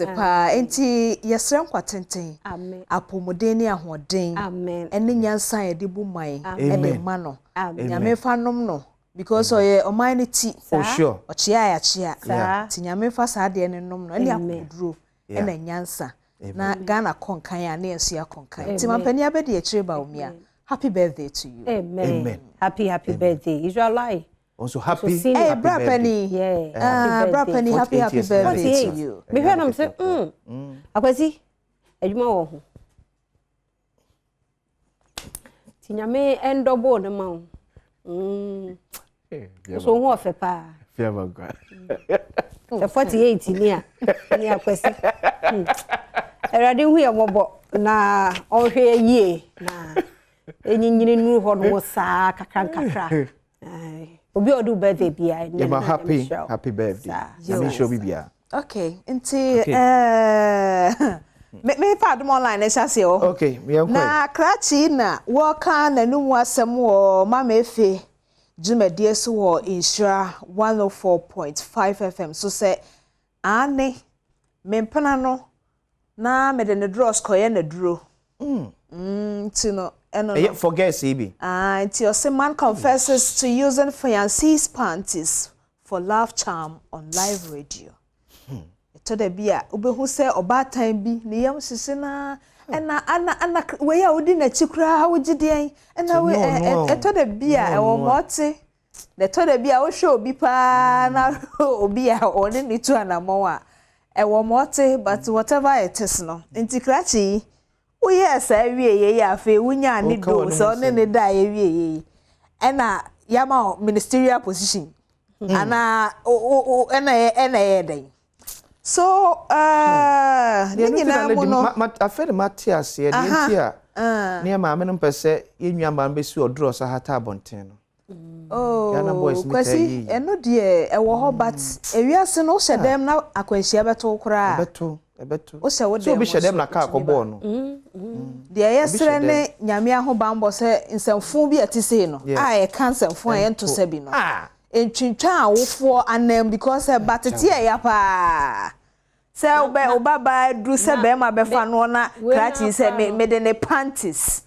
pa enti yesrem kwatenten. Amen. Apomodeni ahoden. Amen. Ene nyansa ye de bu mai. Ene ma no. Amen. Nyame fa nom no. Because oye omanity for sure. Ochia ya chia. Ti nyame fa sa de ne nom no. Ene akoduro. Ene nyansa. Na Ghana konkan ya na ensu ya konkan. Ti mampani abedi e chire Baumia. Happy birthday to you. Amen. Happy birthday. Israel. Also happy Bra Penny. Yeah. Bra Penny, happy birthday to you. Me hear am say, akwasi, adwuma wo ho. Ti nyame endobo ne ma wo. So ho ofe pa. Fear my God. The 48 ni akwasi. Erade hu ye mobo na ohwe yie na enyinyini nu ho no saa kakra. Obi odu birthday bia. Yeah, happy birthday. Let show bibia. Okay, nti me fa Adom online e chase o. Okay, me am na krachi na wo ka na nu asem wo mama efe Jumedie so wo Insura 104.5 FM so say ane mempana no na me de ne draws koye na duro. Tino eno forget CB. Until your man confesses to using fiancé's panties for love charm on live radio. To the beer, Ubehu say oba time bi ni yam sisina ana we ya odi na chikura how gide na we to the beer e wo mote the to the beer wo show bi pa na obi a oni ni tu anamo a e wo mote but whatever it is no ntikrachi wo yes awie ye afa wunya ni do so ne da ye wie ye na yama ministerial position ana ena den so nyina mu no afere matias ye ntia ne ma me no pese yenwa ma be si odro so hata abonten no kwasi eno de ewo ho but ewiase no hyedem na akwanhia beto kora ebeto o se wo de so bi hyedem na ka akobọ no de yesre ne nyame ahobambo se nsamfu bi atise no a e kansamfu a yento se bi no entwintwa awofo anam because batete ya pa se obaba dru se be ma be fa no na krachi se me de ne panties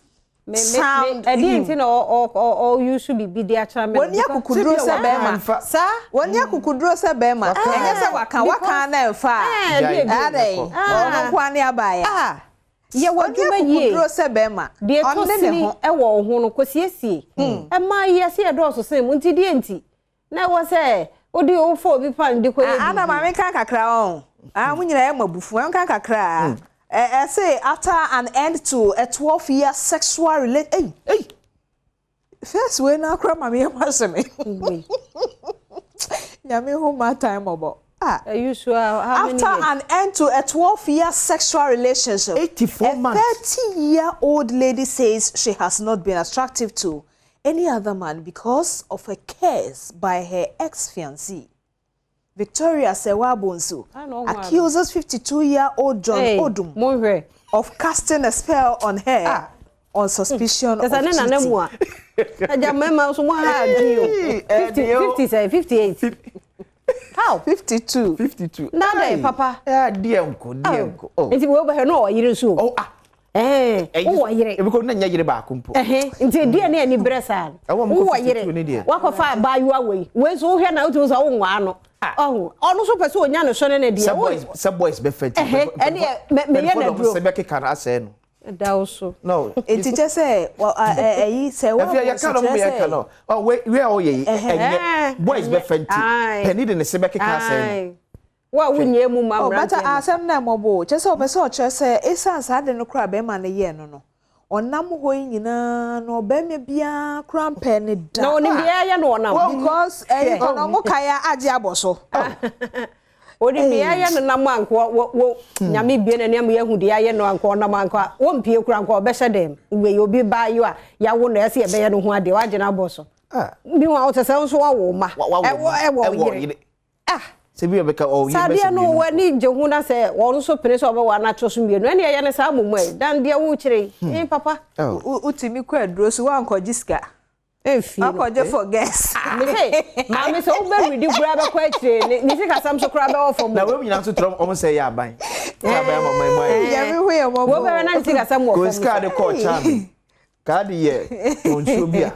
Edi no you should be there chairman. Woni akukudro se be ma sa woni akukudro se be ma enye se waka na emfa adai ono kwa ne abaya ye waduma ye akukudro se be ma de tosini e wo ho no kosiesie e ma ye se e do so se mu nti de nti na wo se odi o fo bi pan de ko ye ana ma me kan kakra on munyina ye mabufu en kan kakra say after an end to a 12-year sexual relation. Hey. First way na kra mama maseme. Nyame ho my time obo. You sure how many after an end to a 12-year sexual relationship. 84 months. A 30-year-old lady says she has not been attractive to any other man because of her cares by her ex-fiancé. Victoria Sewabonsu accuses 52-year-old John Odum of casting a spell on her on suspicion of cheating. 58. How? 52. 52. Nada, Papa. Dear uncle. It's over no, you so. Oh, yire. Because na nyagire ba kumpo. Nti dia na ni bresa. Wo yire. Wakofa ba you away. We so hwe na utu so wo nwa no. Onu so pese onya no so ne dia. Some boys be feti. Me ye na duro. Se be keka ase no. Da also. No. It just say say wa. If you can no be no. Oh we all ye. Boys be feti. Penny de se be keka ase no. Wa wunye mu ma brand. But asem na mobo. Just so pese o che say esan sa de no kra be ma ne ye no no. Onam ho nyina no be me bia krampe ne da. No ni bia ya no onam because ono mo kaya age aboso. Odi bia ya no nam anko wo nyame bia na nem ya hu dia ya no anko onam anko wo mpie kura anko be hyedem we obi ba yo a ya wo na ese ye be ya no hu ade wa age na aboso. Bi wa o tese nso wa wo ma. Ewo yire. Se bi obeka o yi Sadia no wani jehu na se won so pene so oba wa na choso mienu ene ye ne sa momu e dan dia wo kire papa utimi kwa aduro so wa nkoji sika enfi akoje for guess me say ma me so be ready bra be kwa kire ni sika sam so kra be ofo mo na we nyina so trom omo say ya ban ya ba mama mai ya me ho ya mo wo be na ni sika sam wo ko sika de ko cham kadi ye oncho bia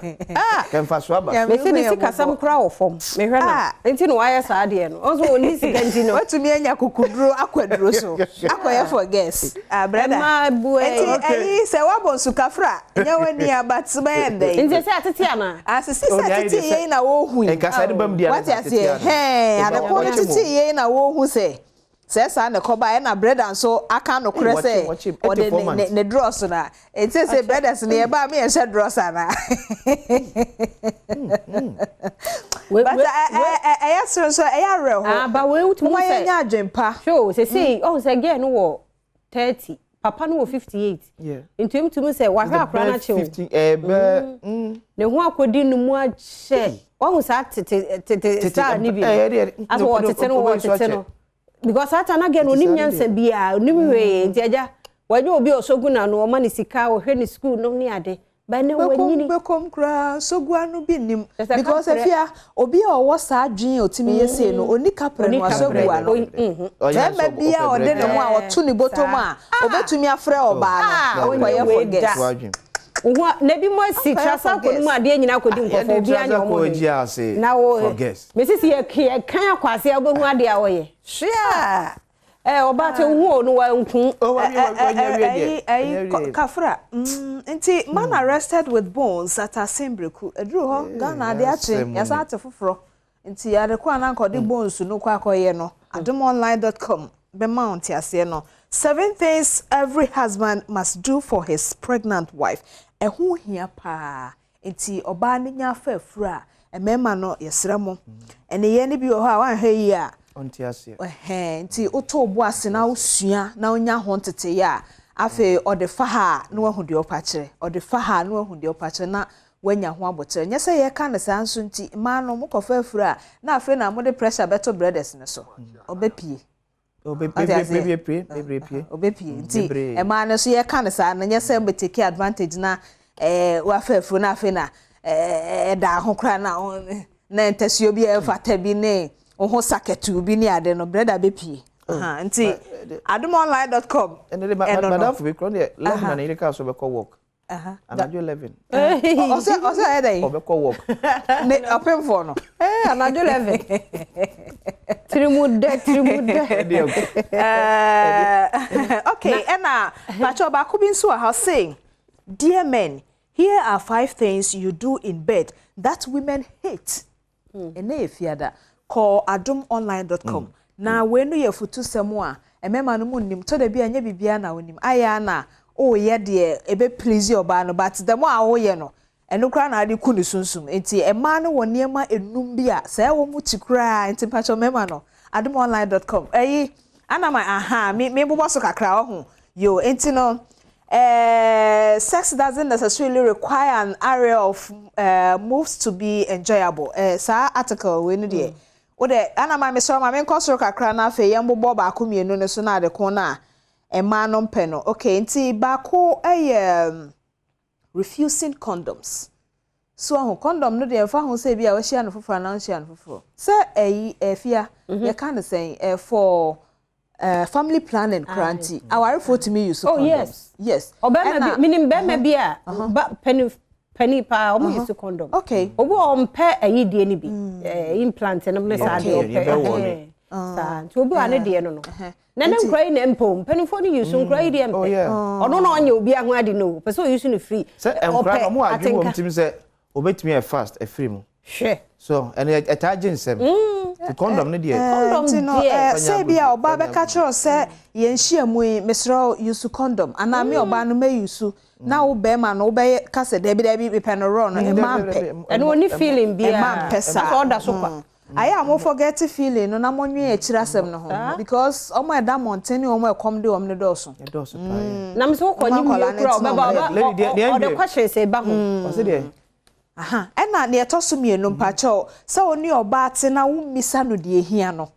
kan fa so aba me se ni sika sam kra ofom me hwe na enti no waya sa de no onzo oni sika enti no watumi anya kokuduro akwaduro so akoye for guess brother ma bu enti se wabonsu kafra nya wani abatba ende enti se atete ana asisi se atete ye na wo hu en kasa de bam dia what you say ade ko atete ye na wo hu se sa na koba na brother so aka no kure say o de ne draws na it say brothers na e ba me e share draws na but so ya real ho ba we utmu say nya adwempa sure say oh say girl no wo 30 papa no wo 58 intumu say wa hwa akra na chewo 50 ne ho akodi no mu a che wa hu sa tete star ni bi aso wo tete no because ata na gen onim nyansa bia onim we ntiaja waje obi osoguna no o mani sika o hwe ni school no ni ade ba ne wanyini bekom kra sogua no bi nim because afia obi a wo sa adwen otimi yese no onika pre no sogua no ma bia o de no mu a oto ni botom a obetumi afre oba no koye forget na bi mo si trasa ko mu ade nyina ko di nkofo bi anya o mo na wo mesisi ye kan akwase abohu ade a wo ye hwea oba te hu onu wa nku kafra nti man arrested with bones at Asembreku edru ho Ghana ade ache yasa ate foforo nti yade kwa na nkodi bones no kwa akoye no adomonline.com be mount ase no 7 things every husband must do for his pregnant wife ehu hia pa nti oba ne nya fa afura emema no yesra mo ene ye ne bi ho a wan hwe yi a onti ase nti oto bo ase na usua na onya ho ntete ya afi ode fa ha na wahu de opakire ode fa ha na wahu de opakire na wanya ho abotere nya se ye ka ne sanso nti ma no mo kofa afura na afi na mo de pressure beto brothers ne so obepie obepie nti e ma ne so ye ka ne sa na nya se mbe take advantage na wa fa afura na afi na da ho kra na entasuo bi e fata bi ne oho saketu bi ni ade no brother bepie nti adomonline.com madam for because 11 na ile ka so be call work anajo 11 also ede o be call work ne open for no anajo 11 trimude okay ena pacho ba ku bi nso ha saying dear men, here are 5 things you do in bed that women hate ene efiada call adomonline.com na wenu ye futu semu a emema no munnim to da bia nya bibia na wonim aya na o ye de ebe please oba no but the mo a wo ye no enu kra na ade ku ni sunsum enti ema no woniema enum bia sa wo mu tikra enti pacho mema no adomonline.com ana my me bobo so kakra ho yo enti no sex doesn't necessarily require an area of moves to be enjoyable sa article we no de ode ana ma me so ma me nkosoro kakra na afa ye mbobọ ba ko mienu ne so na ade ko na ema no mpe no okay nti ba ko refusing condoms so condom no de fa ho se bia wo hia no foforo na hia no foforo se efia ye kan say for family planning granty our for to me use condoms yes obema minim bema bia penny pa o use condom okay obo o mpe ayidie ni bi implant na mle sa de o pe sa nti obi ane de no na na nkrai na mpo penny for ni use nkrai de mpe ono na onye obi aho ade no pe so use no free o pe mo adwo mo tim se obetimi e fast e free mo she so and attaching sem the condom ne de condom no say bia oba be ka chiro se ye nhia mu mesro use condom ana me oba no me use na wo be ma no be ka se de bi pe no ro no e ma pe and oni feeling bia e ma pe sa so da so kwa I am forget feeling no na monwe e chira sem no ho because omo e da mountain omo e kom de omo ne do so pa na me so ko ni mi kura oba o de question say ba ho o se de ena ne etoso mienu mpacho se oni oba ate na wo misa no de ehia no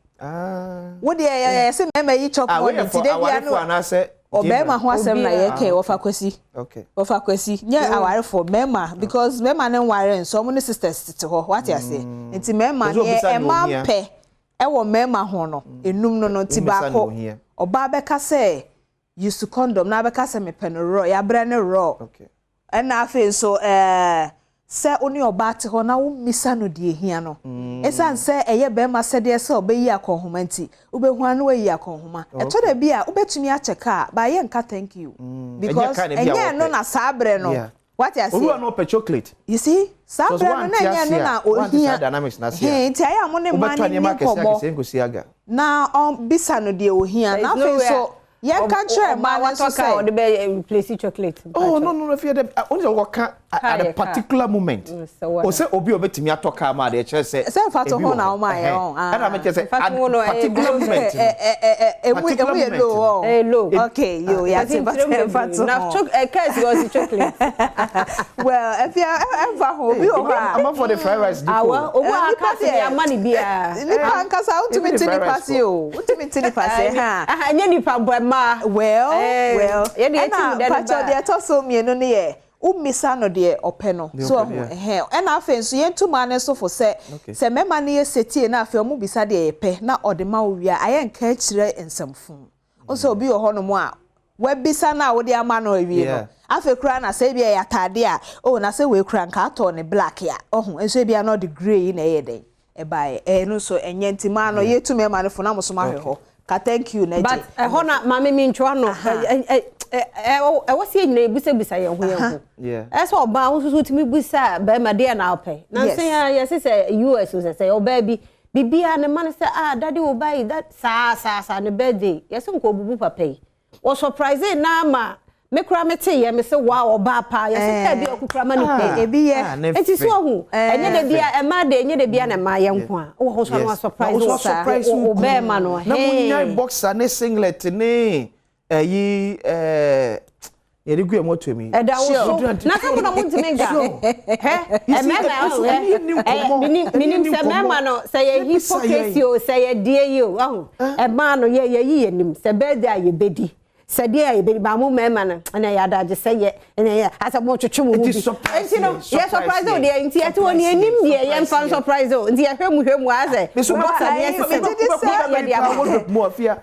wo de se mema yi chop money ti de bia no obema ho asem na ye ke wo fa kwasi okay wo fa kwasi nya aware for mema because mema ne ware nso mo ne sisters tete ho what you say enti mema ne e ma pe e wo mema ho no enum no ti ba ko oba be ka se use condom na be ka se me pen ro ya bra ne ro okay ena afi so se oni oba te ho na wo misa no de ehia no esan se eye be ma se de se obeyi akonhoma nti obehu anu weyi akonhoma eto da bia obetumi a cheka ba ye nka thank you because enye no na sabre no what you say oru no pe chocolate you see sabre no na enye no na ohia dynamics na sia nti aya mo ne man ni komo na bisa no de ohia na fe so ye ka chere ma wa to ka o de be replace chocolate no fear them only work at a particular moment o say obi obetimi atoka ma de chere say say fa to ho na o ma ye on and I say at particular moment low okay you ya say fa to na case was chocolate well if you ever ho bi o ha I'm for the fried rice awa obo aka se ya mani bia ni pan kasa ultimate ni pasi o ultimate ni pasi ha anya ni pa well pacho de to so mienu ne ye umisa no de ope no so na afen so yentuma ne so for se mema ne ye setie na afen mu bisa de ye pe na odema owia ayen ka kire ensamfu so obi ho no mo a wabisa na wo de ama no awie no afe kura na se bia ya tade a na se we kura nka ato ne black ya enso bia no de grey na ye den e bai no so enyentima no yetuma ema ne fo na mo so ma hwe ka thank you na but hona mama mi ntwa no was ye na busa ye ho ye ho eso oba wo so timi busa ba ma de na ope na say yes say US so say oba bi bibia ne man say daddy wo buy that sa ne birthday yes nko bubu papa yi wo surprise na ma me kura me te ye me se wow oba pa ye se ka bi okukura ma ni pe ebi ye enti so hu enye de bia e ma de enye de bia na ma ye nko a wo ho so no surprise o be ma no na munya boxer ne singlet ne yi yeri gu emoto mi e da wo so na ka ko na mo ntime ga e me ma minim se me ma no se ye hypocrisy o se ye die yi o e ma no ye yi nim se be da ye bedi se die ye bedi ba mo me ma na na ya da je se ye na ye asa mo twetwe mo bi enti no ye surprise o de enti ati woni enim de ye mfa surprise o enti ye hwemu ase so boxer ne se de mo afia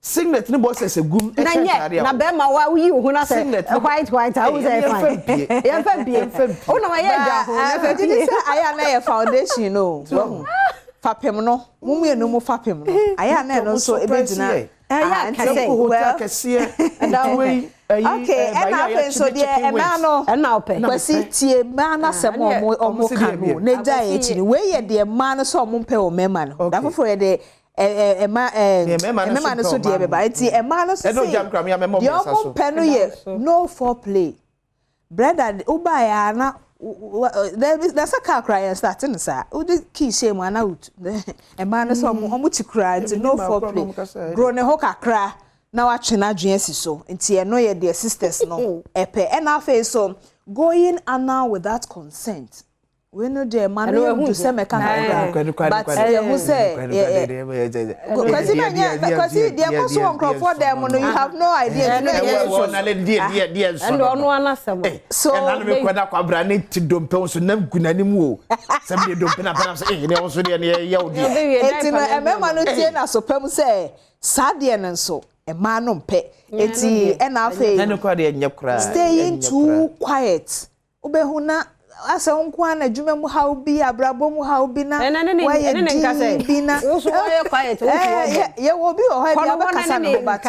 singlet ni boxers egum e check na be ma wa yi hu na say white how say fine ya fa bie o na wa ye ja ho na fa bie aya na ye foundation no fapem no mumu enu mu fapem no aya na no so ebedina ya kase okay and happen so de e ma no na ope kwasi tie ma na se mo ka no na ja e chi we ye de ma no so mo mpe o mema no da fofo ye de Emma no so dey be enti Emma no so say your penu ye no foreplay brother uba ya na there's a car cry starting sa u di ki shame ana out Emma no so omo tikura enti no foreplay grow ne ho kakra na wa twe na dwen si so enti e no ye their sisters no epe and afa so going anal without consent. We know the man who say me can but who say because they go so on for them you have no idea and no anasem so and me kwada kwabra ne ti dompe so nam gunanim o sem de dompe na pam say ne wo so de ne ya odi eti no emema no tie na so pam say sade ne so e ma no mpe eti e na afa na no kwada nye kra staying too quiet obehu na asa nkwa na dwuma mu ha obi abrabo mu ha obi na waye nka say bina wo so waye quiet ye wo bi o ha bi abakasa no but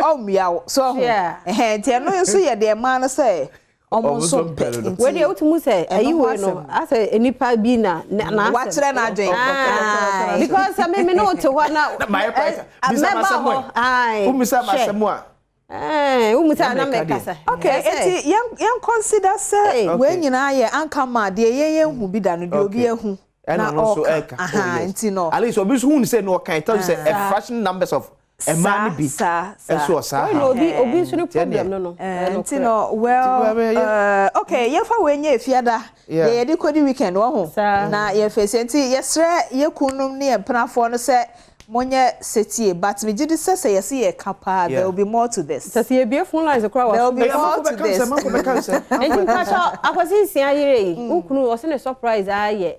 o miawo so tie no so ye de ma no say omo so we de otumu say ayi we no asa enipa bi na wa kire na adwen because me no to ho na umisa masemu a umuta na mekasa okay eti yan consider say we nyina ye anka ma de ye hu bi da no de obi ehu na no so eka enti no at least obi so hu say no kan tell you say a fraction numbers of a man be so sa obi so no problem no enti no well okay ye fa we nya efiada ye de kodi weekend wo ho na ye face enti ye sre ye kunum ne ye prafo no say Monye setie but me jidi say yes ye kapa there will be more to this. Say ye be phone lines across. There will be more to this. And you catch akwasi sia yire ukunu o se ne surprise aye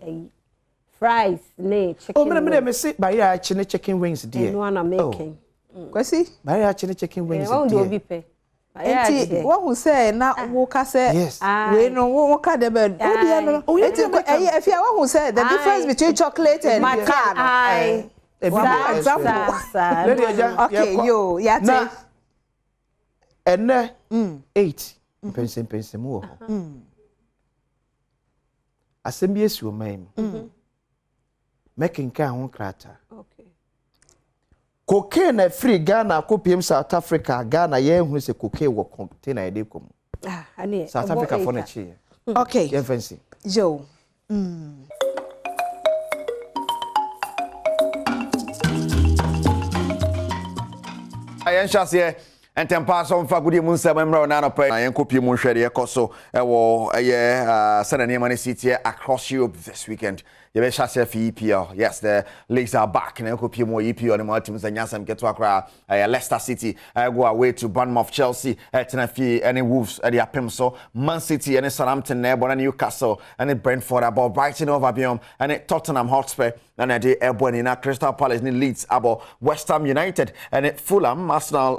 fries ne chicken. Oh me say ba ya chine chicken wings there. No one making. Kwasi ba ya chine chicken wings there. Won do obi pe. Enti won say na wo ka say we no wo ka de be obi no. Enti if you won say the difference between chocolate and can. Okay, yo, yate. Ene 8. Pense mu ho. Asem bi esi o man. Making ka ho krata. Okay. Cocaine na free Ghana ko PM South Africa. Ghana ye hu se cocaine wo container de kom. Ani South Africa for na chi. Okay. Ye fancy. Yo. Ayen chase entempa so mfa gudi mu nsem mra na no pa ayen kopie mu hwede yekoso ewo senane mane city across Europe this weekend. Yebe chase for EPL. Yes, the leagues are back na kopie mu EPL ni teams anyasam get to akra Leicester City go away to Badwam Chelsea Tenafi any Wolves at the apem so Man City and Southampton and Newcastle and Brentford about Brighton over Badwam and Tottenham Hotspur and the Airborne in Crystal Palace in Leeds about West Ham United and Fulham, Arsenal,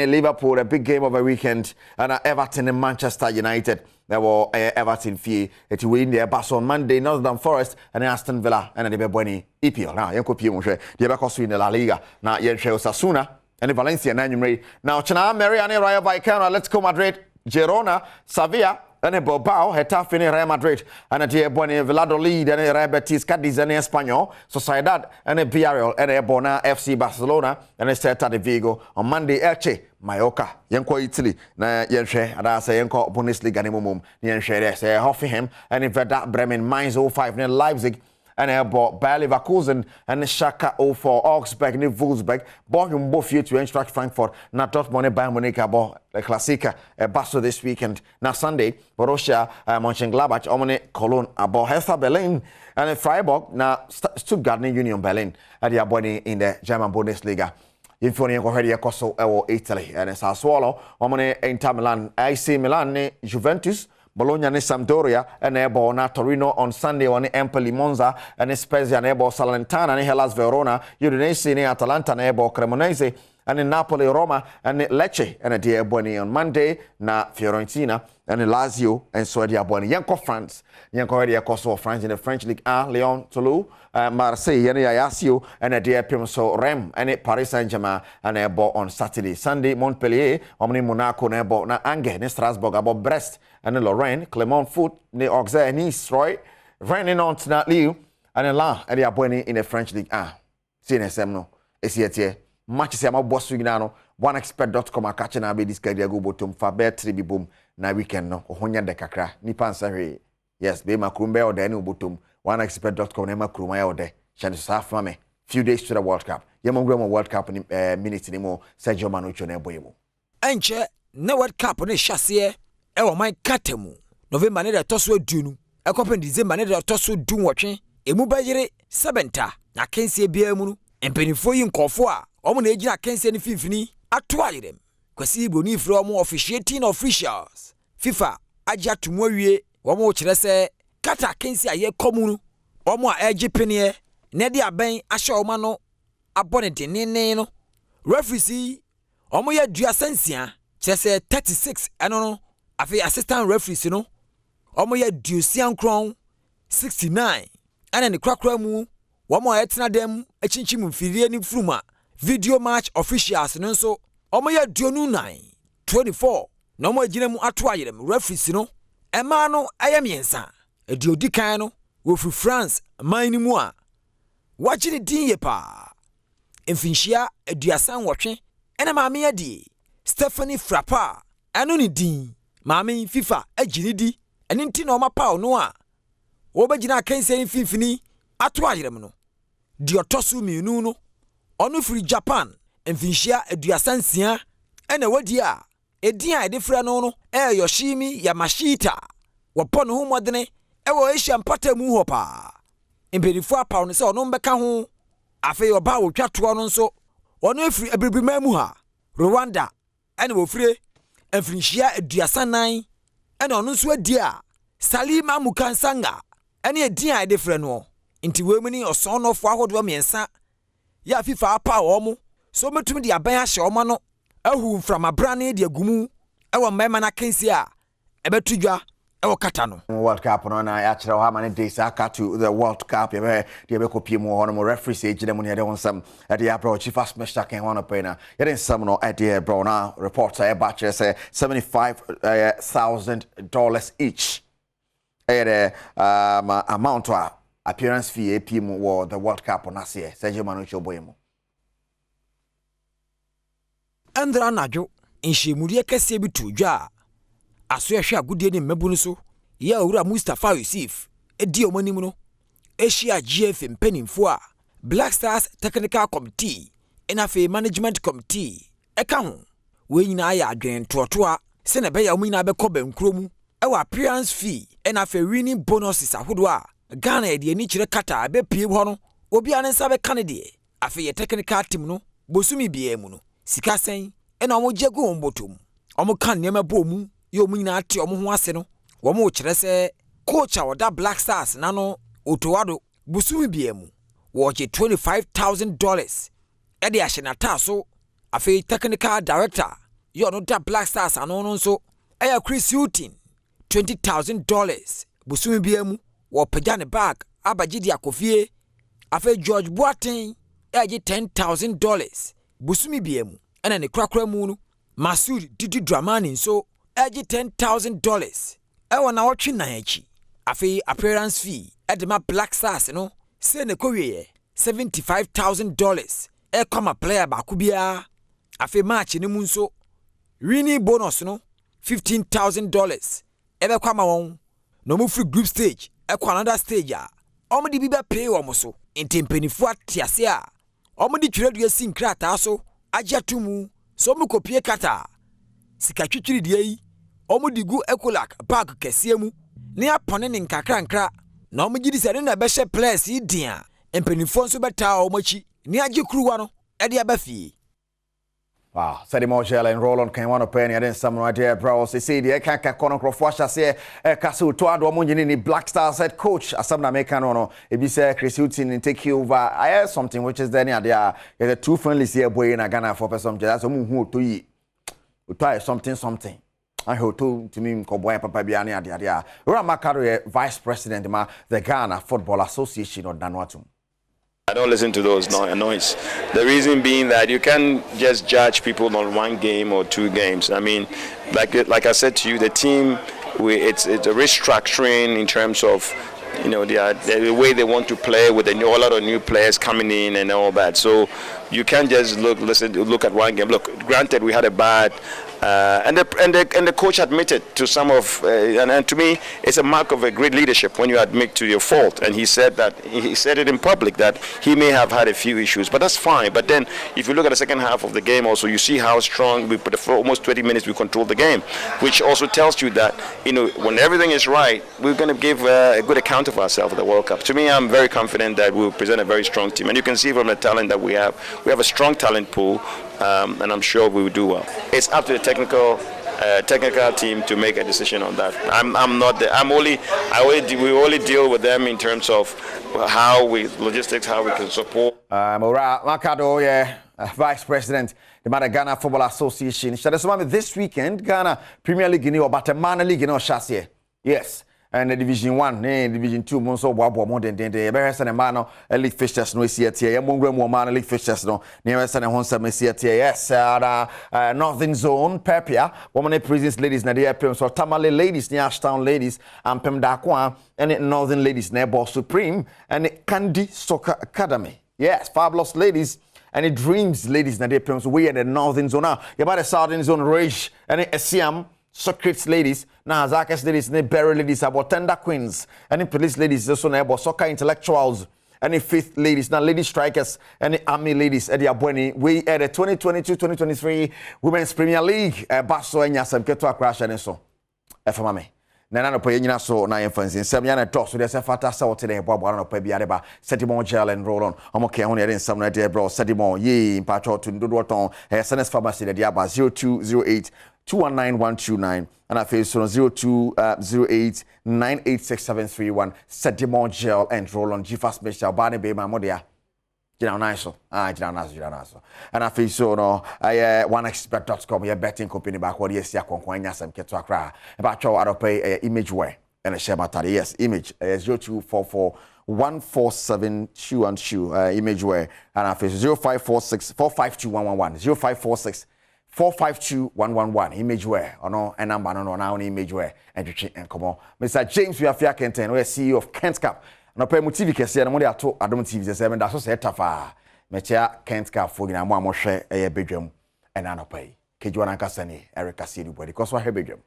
Liverpool, a big game of a weekend, and Everton and Manchester United. There were Everton fee it win their bus on Monday, Nottingham Forest and Aston Villa and the Beboni EPL. Now, you could the Abacosu in the La Liga. Now, Yenche Osasuna and Valencia. Now, Chana, Mariani, Rayo Vallecano, Atletico Madrid, Girona, Sevilla, ene Bilbao, Hetafe ne Real Madrid, ene die boni Valladolid, ene Real Betis, Cadiz ene Espanyol, Sociedad ene Villarreal, ene Bona FC Barcelona, ene Celta de Vigo. On Monday Elche, Mallorca, yenko Italy, na yenhwe adase yenko Bundesliga ne mumum, yenhwe de say Hoffenheim, ene Werder Bremen, Mainz 05 ne Leipzig. And about Bayer Leverkusen and Schalke 04, Augsburg, and Wolfsburg, Bochum, both to Eintracht Frankfurt, not Dortmund, Bayern Munich, about the Klassiker, Basel this weekend. Now Sunday, Borussia, Mönchengladbach, Omane, Cologne, about Hertha Berlin, and Freiburg, now Stuttgart, Union Berlin, at the Aboni in the German Bundesliga. Infoni already a coso Italy, and it's a swallow, Omane, Inter Milan, AC Milan, Juventus. Bologna ne Sampdoria and ebo na Torino on Sunday on Empoli Monza and Spezia ne ebo Salernitana ne Hellas Verona Udinese ne Atalanta ne ebo Cremonese and Napoli Roma and Lecce and the Ebony on Monday na Fiorentina and Lazio and so the Ebony Yanko France Yanko already a course of France in the French League 1 Lyon Toulouse Marseille and Ajaccio and the Pirmso Rennes and Paris Saint-Germain and ebo on Saturday Sunday Montpellier Omni Monaco ne ebo na Angers ne Strasbourg about Brest and Lorraine, Clermont Foot, ne Auxerre, Nice, Troyes, Rennes, Nantes, Lille, and Lan, and the Abweni in the French League 1. CNSM no, ECT, matches am boss Suginano, oneexpert.com, catching a bit this guy, go bottom, Faber, Tribi Boom, na weekend no, Ohonya de Kakra, Nipan Sari. Yes, be Makrumbe or the new bottom, oneexpert.com, Nema Kruma or de, Shannon South Mame, few days to the World Cup. Yamon World Cup in minutes anymore, Sergio Manucho Neboyemo. Enche, no World Cup on a chassis. Ewa my katemu November ne da toso adunu ekopen December ne da toso dun wotwe emu bayire 7ta na kensie bia mu no empenifo yi nkofo a omo na ejina kensie ne fifini ato ayirem kwasi iboni fro omo officiating officials FIFA aja tumu awie omo kire se kata kensie aye komu no omo a ejipene ne de aben ahye omo no abone denene no referee omo ya dua sensia kire se 36 eno no afi assistant referees no omo ya dusian kron 69 ana ne krakra mu womo ayetena dem achinchi mu firie ni fruma video match officials no so omo ya duonu 9 24 no mo agina mu ato ayerem referees no ema no ayemiensa ediodi kan no wo fri France man mu a wagine din ye pa emfinhia aduasan wotwe ena maame ya di Stephanie Frappa anu ni din Mami FIFA ejinidi eni nti na oma paw no a wo begina kense fifini ato ayerem no di otosu mienu no onu free Japan enfinhia aduasansia ena wadi a edin a edefra no Yoshimi Yamashita wopo no ho modene ewo Asia mpata mu ho pa empedifo apaw no se ono mbeka ho afi oba wo twato no nso ono afiri abribima mu ha Rwanda ena wo free Enfrinshia eduasanan ena ono nso adi a Salima Mukansanga ene edin a edefre no nti wemuni osonofo ahodo miensa ya FIFA apa omo so metumi di aban ahye omo no ahu from abrane di agumu ewo mema na kensi a ebetudwa ewo kata no World Cup no na ya kire ha many days aka to the World Cup ye be kopie mu hono referee say gide mu ne de wonsam e de abro chief special kan hono pe na ye den sam no e de bro na reporter e ba kire say $75,000 each e amount to appearance fee AP mu wo the World Cup on asie Sergio Manucho boyemo Andra najo nhyemurie kese bi tudwa aso ehwe agudie ni mmabunu so ya owura Mustafa Yusuf edi omanim no Asia GF mpanimfo a Black Stars Technical Committee enafe Management Committee eka ho we nyina ya adwen totoa se na be ya omina be ko bankromu ewa appearance fee enafe winning bonuses ahodo a Ghana edi ani kire kata be pie ho no obi anensa be kanede afe ye technical team no bosumi bia mu no sika sen ena omo jego mbotom omo kan nema bomu yo munyina ate omo ho ase no wo mo kire se coach a oda Black Stars na no otowado busumi biemu wo je $25,000 e de ahye nata so afi technical director yo no da Black Stars ano no so e Chris Houghton $20,000 busumi biemu wo pagya ne bag abaji di akofie afi George Boateng e je $10,000 busumi biemu ena ne krakra mu no Masud Didi Dramani so eji $10,000 ewa na wotwe nan achi afi appearance fee edema Black Stars no say ne kowie $75,000 e koma player ba kubia afi match ni mu nso winning bonus no $15,000 ebe kwa ma won no mu free group stage e kwa another stage a omo di biba pay wo mo so ntempenifu atiase a omo di twerɛdua si nkrata so agya tumu so mu kopie kata sika twitwiri die yi omo di gu ekolak bag kɛseɛ mu ne apɔne ne nkakra na omo gidi sɛ ne na bɛhyɛ players yi dia mpenifu nso bɛta omo akyi ne agye kruwa no ɛde abafie. Wow, Sadi Mojela and Roland can one penny and then some idea, bro. Say the Kaka Conocrofosh, say Castle to Adomuni Black Stars head coach, as some American, if you say Chris Houghton and take you over. I heard something which is then idea. There's a two friendly here boy in a Ghana for some jazz, who to eat. We try something. I hope to me, Cowboy Papa Biani, idea. Ramakaro, Vice President, the Ghana Football Association or Danwatum. I don't listen to those noise. The reason being that you can't just judge people on one game or two games. I mean, like I said to you, the team, it's a restructuring in terms of, you know, the way they want to play with a lot of new players coming in and all that. So you can't just look at one game. Look, granted, we had a bad. And the coach admitted to some of, and to me, it's a mark of a great leadership when you admit to your fault. And he said it in public that he may have had a few issues, but that's fine. But then, if you look at the second half of the game, also you see how strong we put for almost 20 minutes we controlled the game, which also tells you that, you know, when everything is right, we're going to give a good account of ourselves at the World Cup. To me, I'm very confident that we'll present a very strong team, and you can see from the talent that we have a strong talent pool. And I'm sure we will do well. It's up to the technical team to make a decision on that. We only deal with them in terms of how we can support. Mora Makado, Vice President, the Ghana Football Association. This weekend, Ghana Premier League, but a Man League, Shasie. Yes. And the Division 1, Division 2, Monso, Wabo, more than the American and Mano, League Fishers, no CTA, Mongremo Man, League Fishers, no, near Western and Honsa, yes, Northern Zone, Pepia, Woman Prisons Ladies, Nadia Pim, so Tamale Ladies, near Ashtown Ladies, and Pem Dakwa, and Northern Ladies, Nebo Supreme, and Candy Soccer Academy. Yes, Fabulous Ladies. And it Dreams Ladies, Nadia Pim, so we are the Northern Zone now. You're about the Southern Zone Rage, and Siam. Socrates ladies, now Zakas ladies, ne Berry ladies, about Tender Queens, and in Police ladies, also about soccer intellectuals, and in Faith ladies, now Lady Strikers, and the Army ladies, Eddie Abweni. We at the 2022-2023 Women's Premier League, Basso and Yasam Ketua Crash and so. Efamame. Nana no payina so na infancy. Semiana talk so there's a fata so today, Bob no pay biareba, Sedimon Gel and roll on. Omoke on in some idea, bro. Sedimon, ye, Pacho to Dudoton, SNS Pharmacy, the Diaba 0208. 219129 and I face on 0208 986731 Sedimon Gel and roll on G-Fast Special Barney Bay Mamodia. And I feel so no oneexpert.com your betting company back what yes ya konkwanya sam keto akra about your out pay image wear and a share battery yes image 0244 147 shoe and shoe image wear and I feel 0546 452 111 0546 452-111 image wear or no and number no now image wear and come on Mr. James we are fair Kenton we are CEO of Kent Cap no pay mu TV kese na mo de ato Adom TV 7 da so se tafa me chia Kent Cap fo gina mo amhwe e bedwam and na no pay kejuwa na nkasa ni Eric Asiedu body cause wa he bedwam.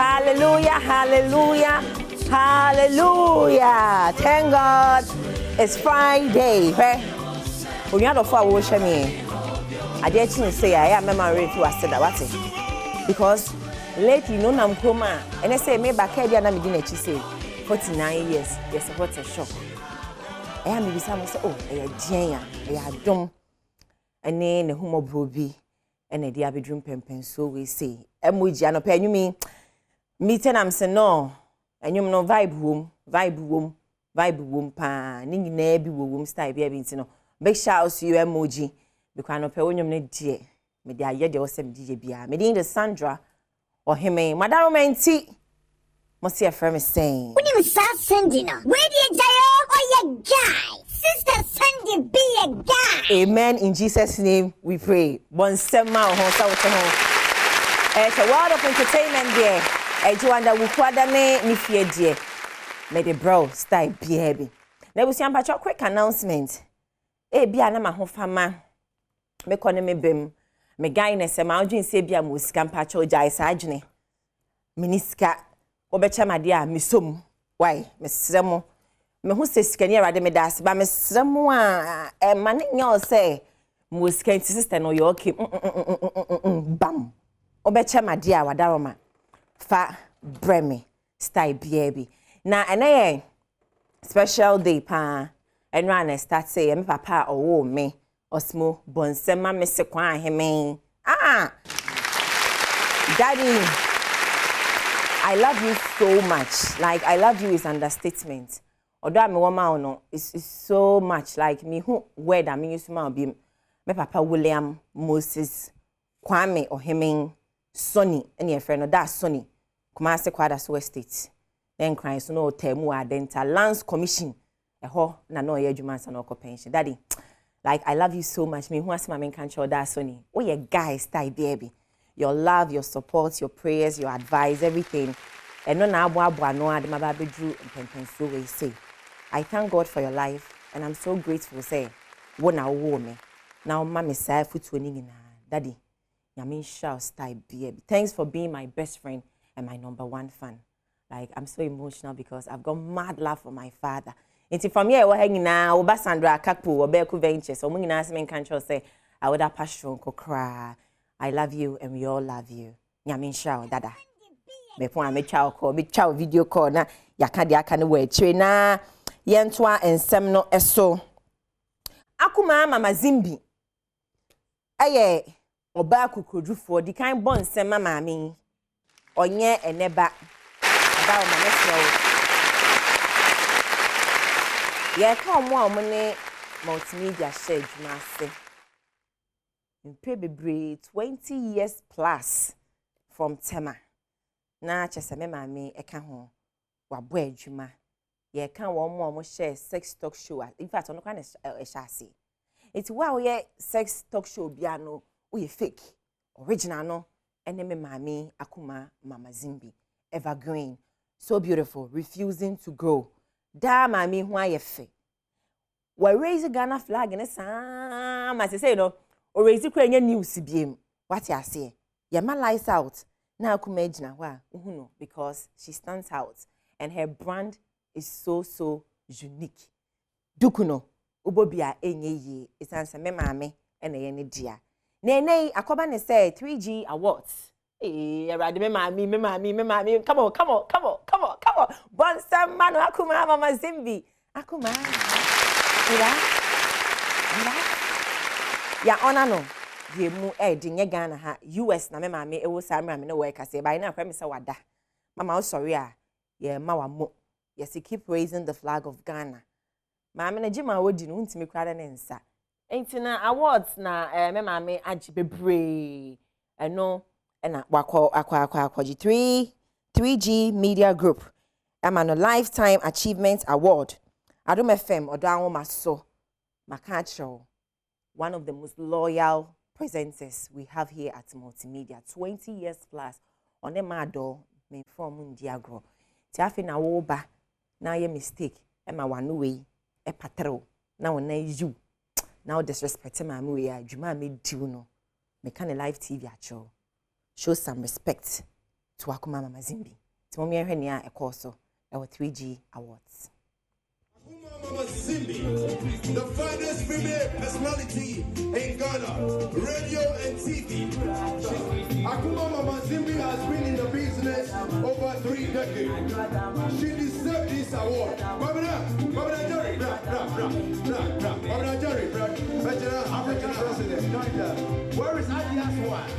Hallelujah, hallelujah. Thank God it's Friday. When you have to watch me, I didn't say I am ready to say that because lately no nam koma and I say me back here na me didn't say 49 years. Yes, what a shock. I am maybe some say oh, I Adom and then the homo brobi and the bedroom pempen so we say emoji and open you mean meeting am say no enyum no vibe wom pa ni nyina bi wom style bi abi no big shout to you emoji because no pe wonyum ne die me de aye de wosem die bia me de Sandra or hime madam menti Must your friend is saying. When you start sending, where the oh guy, sister Sandy be a guy. Amen. In Jesus' name we pray. Bon sema hon. It's a world of entertainment there. Ejuanda wukwada ni fie die. Me the bro style baby. Na we see am patch quick announcement. Bia na ma ho fama. Me kone me bem. Me guy na se ma odwin se bia mo sika patch ojai sa adwene. Miniska obecha made a misom. Why? Me sremo. Me hu se sika ni arade me das ba me sremo a ma ne nya say mo sika sister no yo okay. Bam. Obecha made a wadaroma. Fa bremi style baby. Na ene special day pa enra start say me papa owo me osmo bonsema me se kwa heme. Daddy, I love you so much. Like I love you is understatement. Odo me woma no is so much like me who word I mean use ma obi me papa William Moses Kwame Ohemeng Sonny any your friend no that Sonny Kumasi Kwada so estate. Then crying so no temu adenta Lands Commission eho na no ye adwuma sa no pension. Daddy, like I love you so much. Me who as my main control that Sonny. Oh yeah guys style baby. Your love, your support, your prayers, your advice, everything. And no na abwa no ade mababe drew so we say. I thank God for your life and I'm so grateful say wo na wo me. Now mama say futu ni na. Daddy, Yamin Shao style baby. Thanks for being my best friend and my #1 fan. Like I'm so emotional because I've got mad love for my father. Into from here, we're hanging now. Oba Sandra Kakpu, Obeku Ventures. So, mungina asking control say, I would have passion ko cry. I love you and we all love you. Nyamin Shao, dada. Before me chow call, me chow video call na. Yakadi akane we trainer. Yentwa and semno eso. Akuma mama Zimbi. Aye, Oba kukudu for the kind bon sema mami. Onye eneba. Badwam neso. Yeah, come on, money multimedia share jumase. In Pebble 20 years plus from Tema. Na chese me mami eka ho wabo adwuma. Ye kan one more share sex talk show. In fact, ono kan e shase. It's why we sex talk show bia no we fake. Original no ene me mami akuma mama Zimbi. Evergreen. So beautiful, refusing to grow. Da mami hu ayefe. We raise Ghana flag in a as I say no, or raise the Ukrainian news CBM. What you say? Your man lies out. Now come imagine why because she stands out and her brand is so unique. Dukuno ubobia enye ye isanse me mame ene ye ne dia. Nene akoba ne say 3G awards. Erade me mami. Come on. Bonsa manu akuma mama Zimbi. Akuma. Ira. Ya ona no. Ye mu dinye Ghana ha US na me mami ewo samra me no work ase ba na kwa me se wada. Mama o sorry a ye ma wa mo. Yes, keep raising the flag of Ghana. Mami na jima wodi no ntimi kwara ne nsa. Enti na awards na me mami agi bebre. Eno na wakwa 3G Media Group. I'm on a Lifetime Achievement Award. Adom FM Odanwo Maso Makacho, one of the most loyal presenters we have here at Multimedia. 20 years plus on the mado me from Diagro. Tiafi na woba na ye mistake e ma wanu we e patro na wona you now disrespect ma me we adwuma me diu no me kan live TV acho. Show some respect to Akuma Mama Zimbi. Timomi ehwenia e course our 3G Awards. Mama Zimbi, the finest female personality in Ghana, radio and TV. Akuma Mama Zimbi has been in the business over 3 decades. She deserves this award. Babana Jerry, Babana Jerry, African president. Where is Adia's wife?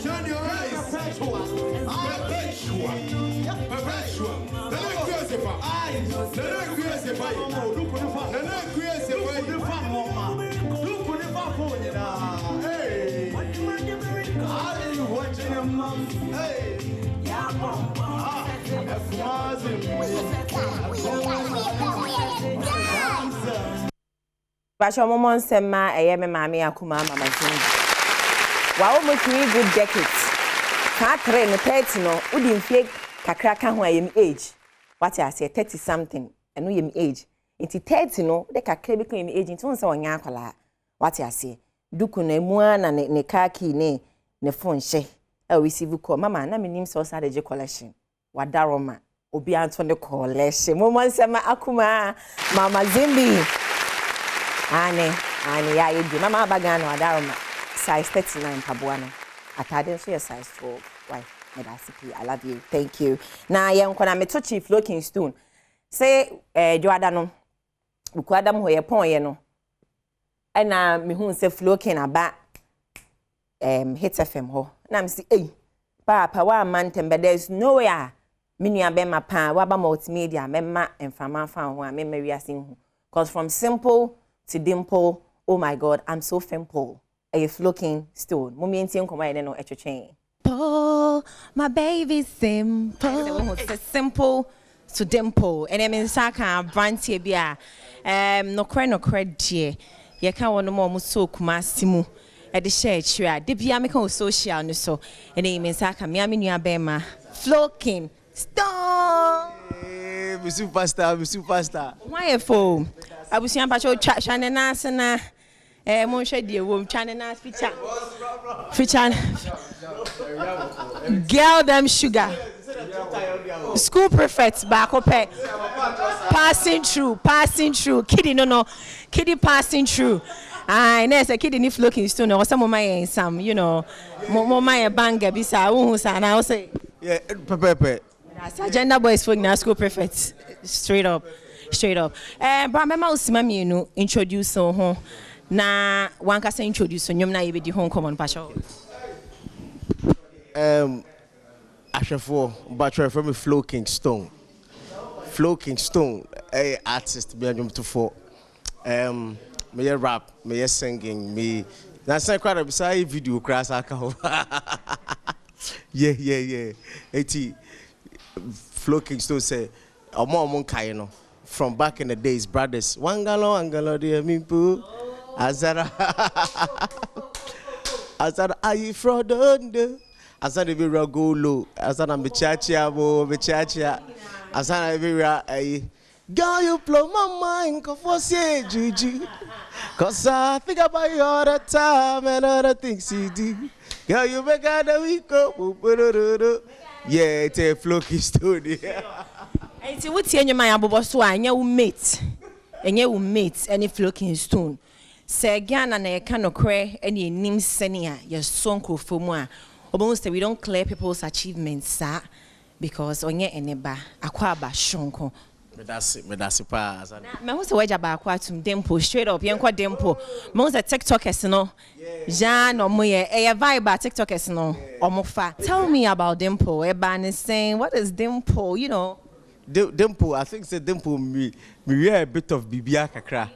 Shine your eyes. Basho mo nsema eye me maame akuma mama Zimbi. Wa wo mo 3 good decades. Ka 3 no 30 no udi mfie kakra ka ho ayem age. What I say 30 something eno yem age. Inti 30 no de kakra bi ka yem age inti won se wonya akwala. What I say duku na emu na ne car key ne phone hye. E receive call mama na me nim so sa de collection. Wadaroma obi anto ne collection. Mo nsema akuma mama Zimbi. Ane ya yedu mama abaga no adaroma size 39 pabuano atade so your size 12 why medasipi I love you thank you na ye nkona meto chief looking stone say joada no bukwada mo ye pon ye no na me hu se flowking aba hit FM ho na me say papa wa man tembe there's nowhere minua be ma pa wa ba multimedia memma enfama fa ho a me wiase hu cause from simple to dimple, oh my God, I'm so simple. A looking stone. Mummy and Tim come right no chain. Oh, my baby simple. Simple to dimple. And I mean saka branty bia. No credit dear. You can't want no more so kumasimu. At the share tria. The biamico social no so. And I mean saka miaminia bema. Flocking stone. Be superstar. Why a fool? I was saying about your channel na mon shady womb channel feature girl them sugar school prefect back up passing through kiddie no kiddie passing through there's a kid in if looking stone or some of my some you know more my banger bisa and I say yeah pepe that's agenda boys for now school prefect straight up but mama usimami no introduce ho na wanka say introduce nyom na yebedi ho common passion Ashafo bachelor from Flo Kingston a artist be anyum to for me rap me singing me na say kwara beside video class aka ho yeah eti Flo Kingston say omo kai no from back in the days, brothers. Wangalo, dear Mimpu. Azara, ayi fraudonde. Azara be ragolo. Azara mechachia. Azara be ayi. Girl, you blow my mind, cause juju. Cause I think about you all the time and other things you do. Girl, you make out the week up. Yeah, it's a flocky story. Enti wuti enye man abobo so anya wo mate any flocking stone se Ghana na ye ka nokre ene enim sene a ye so nkrofo mu a obon say we don't clear people's achievements sir because onye eneba akwa aba shonko medasi pa me hu se waja ba akwa tum dempo straight up yenkwa dempo me hu se tiktokers no ja no mo ye vibe tiktokers no omofa tell me about dimple eba saying what is dimple you know Dimple, I think say Dimple me a bit of bibia kakra.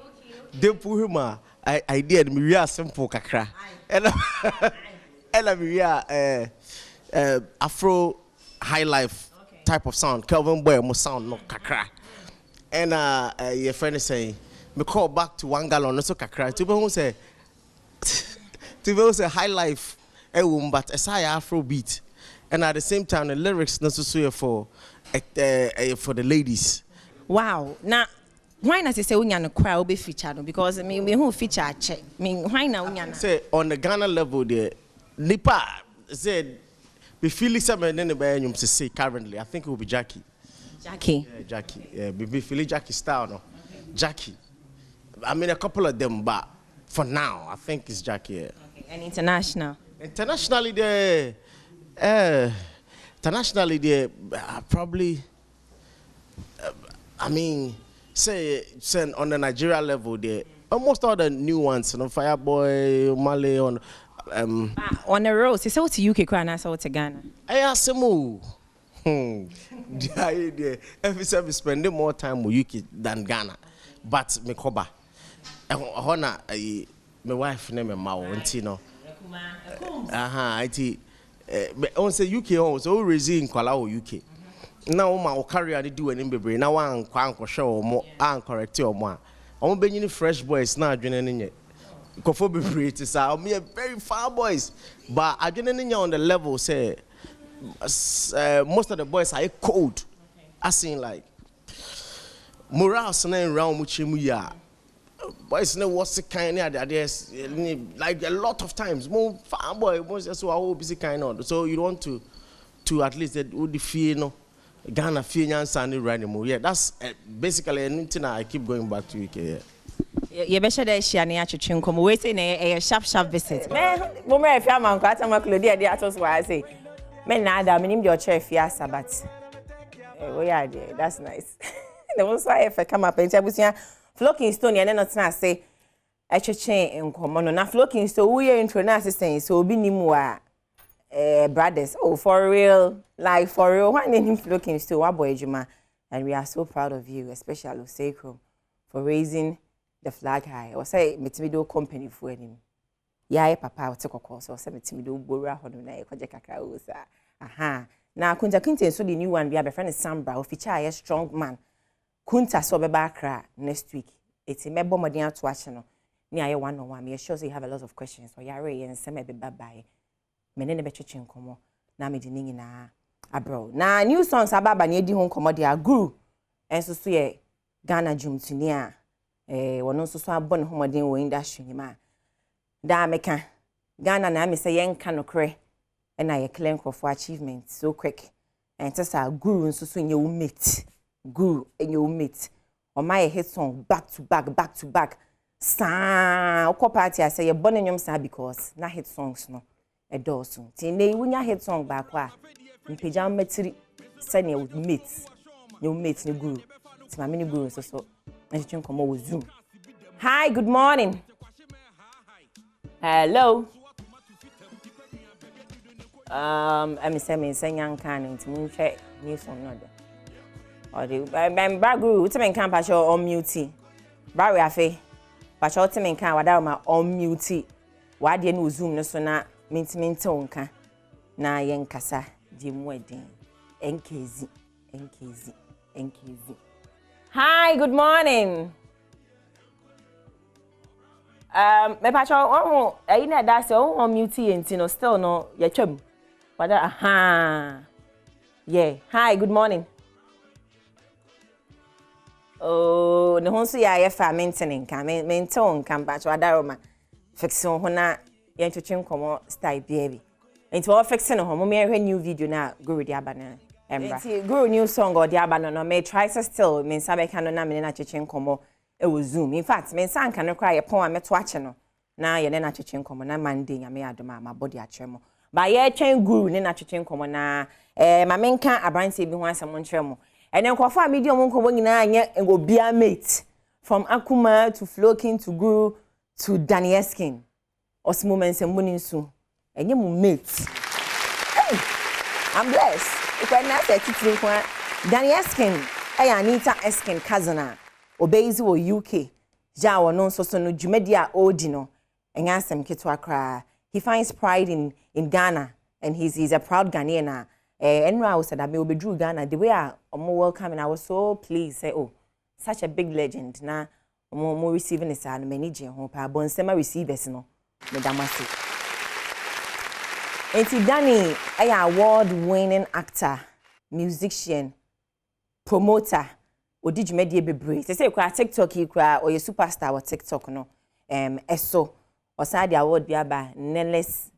Dimple huma I did me a simple kakra. And me Afro high life type of sound. Kelvin Boy mo sound no kakra. And your friend is saying me call back to Wangalo so kakra. To be say high life but as I Afro beat. And at the same time the lyrics necessary for the ladies. Wow. Now, why not say unya no cry will be featured? Because me who feature check. Why now unya? Say on the Ghana level there, Nipa said we feel something in the bayum to say currently. I think it will be Jackie. Jackie. Yeah, Jackie. Yeah, we feel Jackie style no. Jackie. I mean a couple of them, but for now I think it's Jackie. Yeah. Okay. And international. Internationally there. Internationally, they probably, I mean, say on the Nigeria level, they almost all the new ones, Fireboy, Male, on On the road, say what to UK cry na so to Ghana. I ask him the idea every time we spend more time with UK than Ghana. But me koba. Hona my wife name ma wonti no. Iti on say UK on so raising kwala o UK. Now ma o carry and do any bebre na wan kwa show mo an correct o mo a. Omo benyi fresh boys na adwene ne nye. Kofo bebre ti sa me very far boys but adwene ne nye on the level say most of the boys are cold. As in like morale na round mu chemu ya. Boys know what's the kind of ideas like a lot of times more farm boy most just so busy kind of so you want to at least that would the fear no Ghana fear nyansa right more. Yeah, that's basically anything I keep going back to UK. Yeah. You better that she and Yachichin come away saying a sharp visit. Mama, if I'm on Catama Claudia, that's why I say, men, I mean, your chair, Fiasa, but we are there. That's nice. The one why if I come up and tell Flocking Stone, and then not say, I should change in common. Now, Flocking Stone, we are introducing, so be nimua brothers. Oh, for real, like for real. One name Flocking Stone, what boy, Juma, and we are so proud of you, especially Sacrum, for raising the flag high. Or say, Metimido company for him. Yeah, papa, will take a course or say Metimido Bora Honona, Kajaka. Aha. Now, Kunta Quintin, so the new one, we have a friend Sambra, of which I a strong man. Kunta so be back next week. It's a member modern to watch no. Near 101. Me sure you have a lot of questions. So yare and some be bye. Menene be chichin komo. Na me diningi na abroad. Na new songs ababa ni edi hon komo dia guru. Enso so ye Ghana jum tunia. Wono so so abon homodin wo industry ni ma. Da meka Ghana na me say yen ka no kre. E na ye claim for achievement so quick. And tesa guru nso so nye wo mate. Guru and your mate or my hit song back to back. Sa party I say you're born in your side because na hit songs no a dozen. Tine when your hit song back wa in pajama metri send your mates, your mates no guru. It's my mini guru so and you come over with Zoom. Hi, good morning. Hello. I'm saying young can into moon check news on another. Or the Bagru, Utimen can pass your on mute. Barry Afe, but your Timen can without my on mute. Why do you Zoom no sooner? Mintonka. Na yen kasa, Jim wedding. NKZ. Hi, good morning. Me pacho, oh, I know that's your on mute and no still no, your chum. But aha. Yeah. Hi, good morning. Oh, no one see I have maintaining maintain can batch or daroma. Fixing hona yen to chin come style baby. Into all fixing a home, me new video now, Guru Diabana. Guru new song or Diabana, no may try to still mean Sabe canon in a chichin como. It was Zoom. In fact, men san can cry a poem met watching. Now you're not chichin como, na manding, I may add my body at tremo. By ye chain guru, nina chichin como na, my men can't a brand saving once a montremo. And then kwa medium won't go na and go be a mate from Akuma to Flokin to Guru to Danieskin. Os moments and morning soon. And you mates. Hey, I'm blessed. If I not say to Danieskin, I Anita Eskin Kazana, obeys or UK. Jawa non so no Jumedia Odino, and ask him Kitwa. He finds pride in Ghana, and he's a proud Ghanaian. And I said that me will be Drew Ghana. The way I'm more welcome, and I was so pleased. Say, oh, such a big legend. Now, more receiving this and many hope. I born semi receivers no, Madam Masi. And Danny, an award-winning actor, musician, promoter. Or did you make the be They say you TikTok, you or your superstar or TikTok no. So or side the award be by Nellas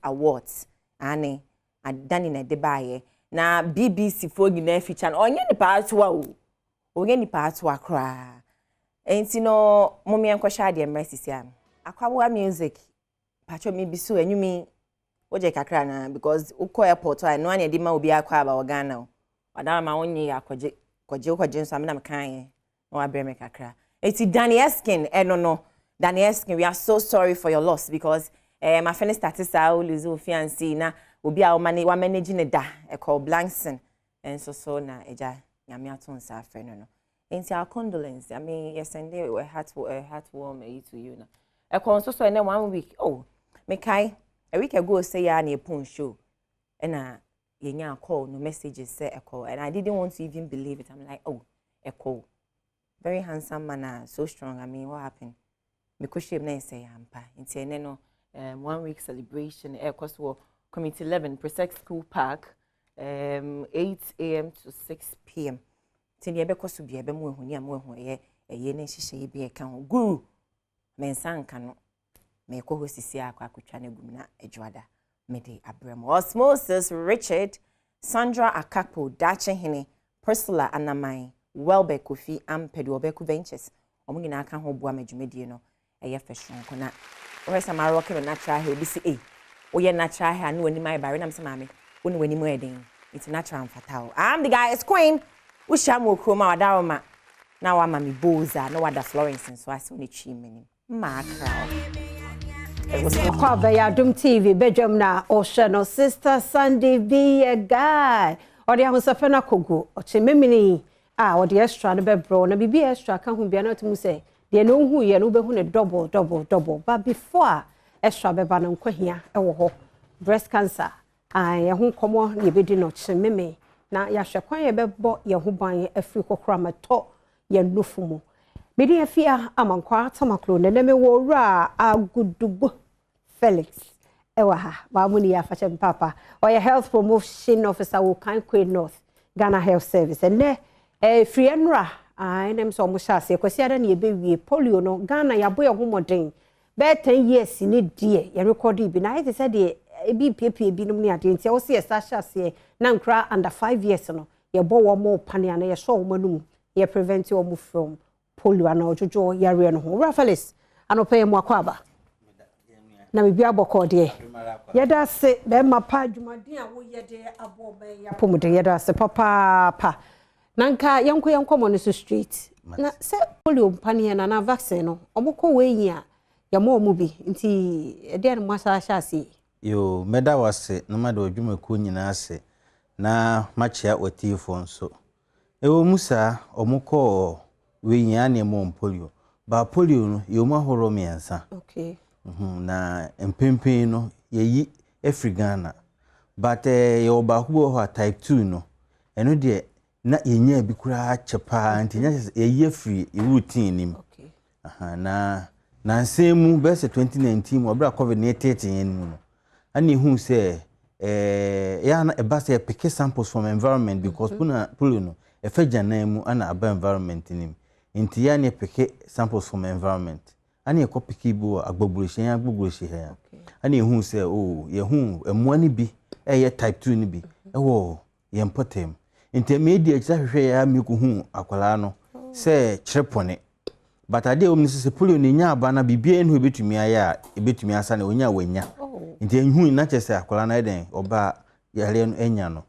Awards. Annie. Danny na debaye na BBC for gina feature onye ni part wa o onye ni part wa kra enti no mommy enkwhwa de mercy am akwawa music pacho me bisu anyumi oje kakra na because uko airport I no anya de ma obi akwa ba Ghana o odara ma onye kwaje nso amena mekan no abre me kakra enti Danny Eskin no Danny Eskin we are so sorry for your loss because my friend started sa lose fiancé na obi a wa manage ne da e call Blankson and so na eja nyame aton sa afre no enti our condolence I mean yesterday we heartwarm to you na e call so in 1 week oh me kai a week ago say ya na epon show na yenya call no messages say a call and I didn't want to even believe it. I'm like, oh, a call. Very handsome man, so strong. I mean, what happened? Because she may say ampa. Into no 1 week celebration. Air cost committee 11 Presec School Park 8 a.m. to 6 p.m. Tini ebe kosu bi ebe mu ehuni amu ye ne hihye bi e kan guru mensanka no me ko hosisi akwa akutwa na gum na edwada mede abrem Osmosis Richard Sandra Akapo Dache Hene Priscilla Anamai Welbe Kofi Ampedu Obeku Ventures omu na aka ho boa madwumedie no eye fashion ko na o hesa ma rock no natural hair bi si o ye natural hair na wani mai bare na mse mame woni wani mu eden it's natural and fatal. I'm the guy is queen Ushamo Kroma Wadaroma. Now I'm a boza, no other Florence, and so I saw the chimney. My crowd. It was called Adom TV, Badwam na Ocean, Sister Sunday be a guy. Or the Amusafena Kogo, or Chimimini, or the extra, the bebro, and be extra, can't be another to say. They know who you know, who double. But before extra bebanum quahia, oh, breast cancer, I won't come on, you be not Chimimi. Na ya hwekwan ye bebo ye ho ban afiri kokora mato ye nufumu medi afia amankwa atamaklo ne me wo wura agudugo Felix ewa ha ba mu ni ya fache papa or your health promotion officer wo kan Queen North Ghana Health Service ne free enra ai nem so mo hyase kwasi ada ne ye bewie polio no Ghana ya boye ho modern be 10 years ni die ye record bi na it said the ebi pepe bi num ni ade ntia wo se hyase na nkra under 5 years no ye bo wo mo pane na ye so wo manum ye prevent wo from polio na ojojo yare no ho Felix anope mo akwaba na bibi aboko de ye da se be ma pa adwumaden a wo ye de abo ben ya pomode ye da se papa na nka yenko mo no street na se polio pane na vaccine no omoko we yin ya mo mu bi nti e de no masa hyase yo meda wase na mada odwumaku nyina ase na machia otifo nso ewo musa omukọ winya ne mo polio ba polio no yo mahoro miensa okay na empempen no yeyi Ghana but yo ba kubo ho type 2 no eno de na yenya bi kura chepa ntinya yeyi afri routine nim okay na nsemu bese 2019 mo bra covid-19 yen no ani hu say ya na ebase pick samples from environment because polio no efejanemu ana aba environment nim nti ya ne pick samples from environment ani ekọ pick bu agbogboreshi ha ani hu say oh ye hu emuani bi eye type 2 ni bi ewo ye mpotem nti media hwehwe ya miku hu akwala no say chirepone but ade omni se polio ni nya aba na bibia enu ebetumi aya ebetumi asa na onya wanya nti enhu na chese akwala na eden oba yale no enya no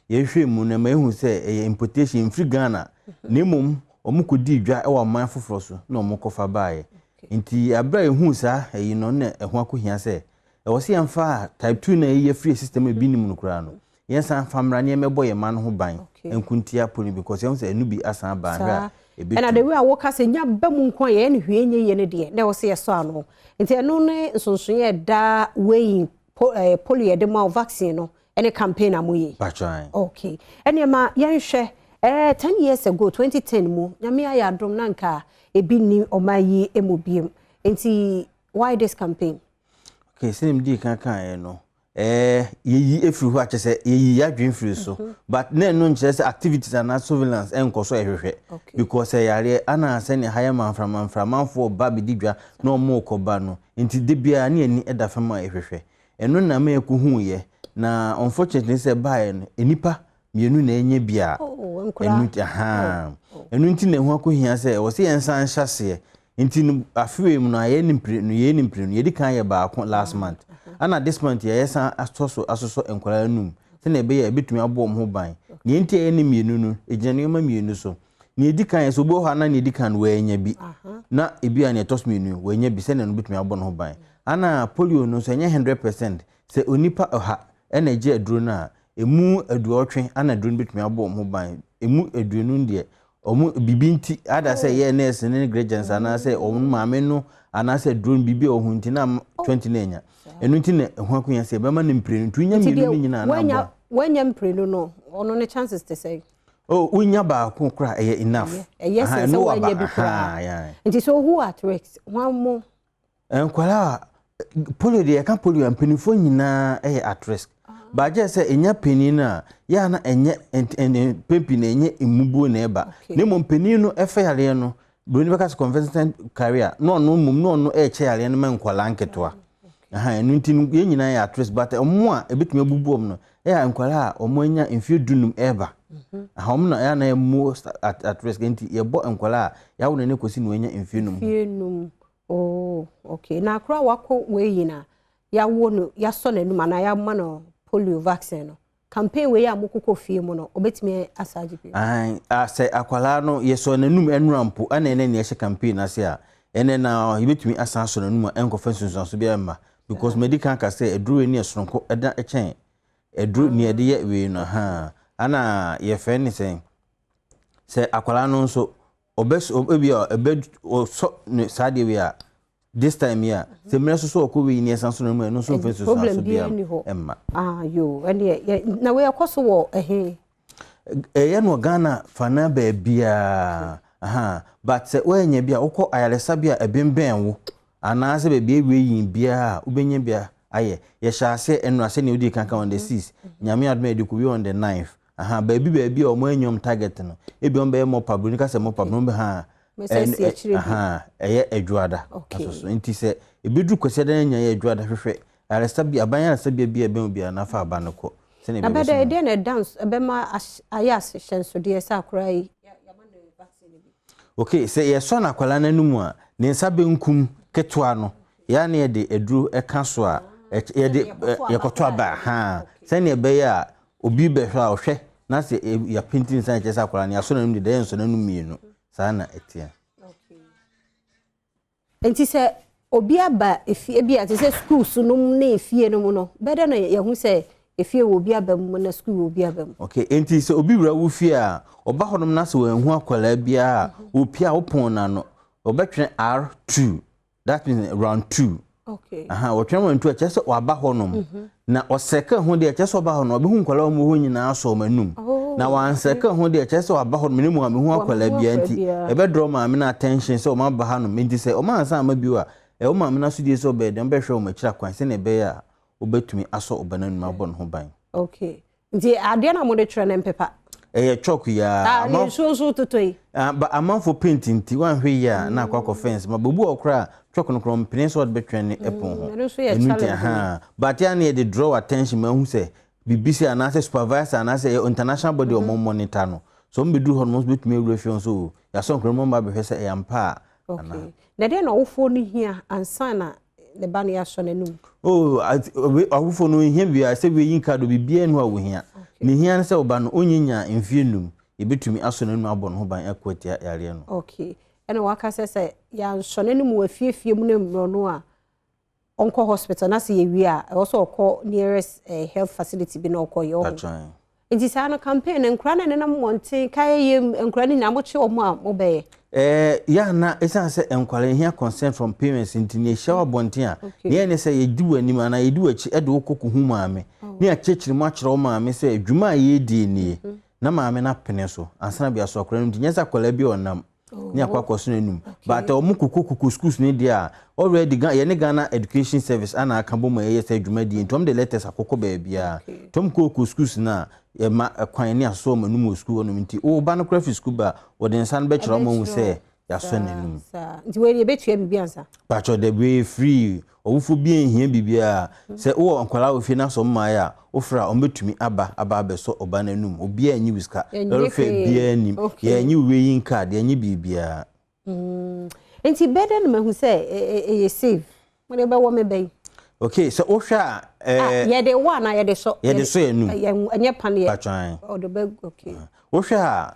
yehwe mu na mehu se importation free Ghana nemum omukodi dwa e wa man foforo so na omukofa baaye nti abra ehu sa eyi no na ehu akohia se e wo se yemfa type 2 na ye free system e bi nim no kura no yensa famra ne mebo ye man ho ban enkuntia poli because yem se enu bi asan ban ra and the way I walk as a nya bamu nkwa ye ne hwenye ye ne de na wo se ye so ano nti eno ne nsonso ye da way polio de ma vaccine no any campaign amoye okay ene ma yenhwe 10 years ago 2010 mu nyame ya adom na nka ebi ni omayi emobiem nti why this campaign okay same di kan no yeyi efiri ho achese yeyi yadwen free so but na no nchese activities and surveillance enkoso ehwehwe because yare ana ase ne higher man from for babididwa na omo koba no nti de bia na ani eda fama ehwehwe eno na me ku hu ye na unfortunately say buy enipa mienu na enye bia enu nti na hu akohia say wo se yensan hyase nti afiwe mu na ye nimpre no ye di kan ye ba last month ana this month ye san asoso enkwara num se na ebe ye betumi abo mo ban ne nti ye ni mienu no ejane ma mienu so ne edi kan ye so bo ha na ne edi kan we enya bi na ebi an ye tos mienu we enya bi se na no betumi abo no ban ana polio no so enye 100% se onipa oha ena je aduro na emu aduotwe ana aduro bitumi abo mo ban emu aduonu ndie omu bibinti ada say ye nurse ne negligence ana say omu maame no ana say drone bibi ohunti na 20 nenya enu nti ne ho akunya say bema ne mprenu tunya mienu nyina na wanya mprenu no ono ne chances to say oh unya ba ko kra enough yes so wanya bi kra nti so who at risk one more enkwala polio de kan polio ampenifo nyina at risk ba je say enya penin na ya na enye pepi na enye emubu na eba ne mo penin no efe yare no broni beka convention career no mum che yare no mankwala nketoa enu nti ye nyina ya at risk but omo a ebetumi abubu om no ya nkwala a omo anya mfie dunum eba ahom na ya na emu at risk nti ye bo nkwala a ya wo ne kosi no anya mfie num oh okay na akra wako we yina ya wo no ya so na num na ya ma no polio vaccine no campaign we ya mokoko fie mu no obetimi asaje bi say akwala no yeso nanum enrampo ana ene ne ye campaign ase a ene na yebetimi asa so nanum enkofa sunsun bia ma because medical can say eduru ni esronko eda echen eduru ni ede ye we no ha ana ye fe ni say akwala no so obia ebe so sade we a this time here se mreso so ko we ni esanso no no so fe so bia emma yo ene na we akoso wo ye no Ghana fana ba bia but se we nya bia ukọ ayaresa bia ebemben wo ana se be bia we yin bia ubenya bia aye ye sha se enu ase ne odi kankan on the 6 nyame adme edi ko we on the 9th baabi o mo anyom target no ebi on be mo pablo ni ka se mo pablo be eye adwada so nti se ebidu kwese da nya ye adwada hwehwe aresta bi abanya aresta bia bia na fa aba no ko se ne be abeda e dey na dance ebe ma ayas shenso de esa krai okay se ye so na kwala nanum a ne nsa be nkum ketwa no ya na ye de eduru eka so a ye de yekoto aba se ne be ya obi be hwa ohwe na se ya painting san chesa kwala ne aso nanum de den so nanum mienu sana etia enti se obi aba efie bia te se school so no na efie no mu no bede no ye hu se efie wo obi aba mu na school wo obi aba mu okay enti se obi wura wo fie a oba honom na se wo hu akwala bia opia opon na no obetwe R2 that means round 2 okay wo twen to chese oba honom na oseka hu de chese oba honom obi hu nkwala mu hu nyina aso manum na wanseka hu de chese oba honom ni mu hu akwala bia nti ebe draw ma me na attention se o ma ba hanom nti se o ma ansa ma biwa o ma me na so die so be dem be hwe o ma kira kwan se ne be ya obetumi aso obananum abon ho ban okay nti ade na mo de trene mpepa chalk ya ma so tutoi ba amanfo painting ti wan hwe ya na akwa fence ma bobu okra chalk no krom prince word betwene epon ho enuti but ya na dey draw attention ma hu se BBC anase supervisor anase international body o monitor no so mbedu ho no betumi ewura so ya so krom ma be hwe se yampa okay na dey na wo fo ni hia ansa na le ba na ya so nanum awufo no hia bia se we yin card bibia nu awo hia ni hia se oba no onyinya mfienum ebetumi aso nanum abon ho ban akwati yare no okay ene waka se ya so nanum wafiefie mu nemro no a onko hospital na se yewi a also okọ nearest health facility bi na okọ yo nti sa no campaign nkra na nenam monte kaye nkra ni na mo che omo a mo be ya na esan se enkwale hia consent from parents nti ne shawa bonten a ne ne se yedi wani ma na yedi wachi ede okoku hu maame ne a chechiri mu akere o maame se adwuma ye di ni na maame na pene so ansana bia so akora nti nyesa kwala bi onam ne akwa so nanum but o mu kuku schools ne dia already ye ne Ghana education service ana akambo ma ye se adwuma di ntom de letters akoko ba bia tom kuku schools na ye ma kwan ne aso ma num school no nti o ba no craft school ba o de nsan be kira mo hu se ya so nanum nti we ye betua bibia nsa ba cho de be free owufo bi ehia bibia se wo ankwala ofi na so mma ya ofra o betumi aba be so oba nanum obi anyi wiska refe bia nim ye anyi weyin card ye anyi bibia nti bede no mahu se ye save mo de be wo me be okay so ohwa ye de wa na ye de so enum enye pane o de be okay ohwa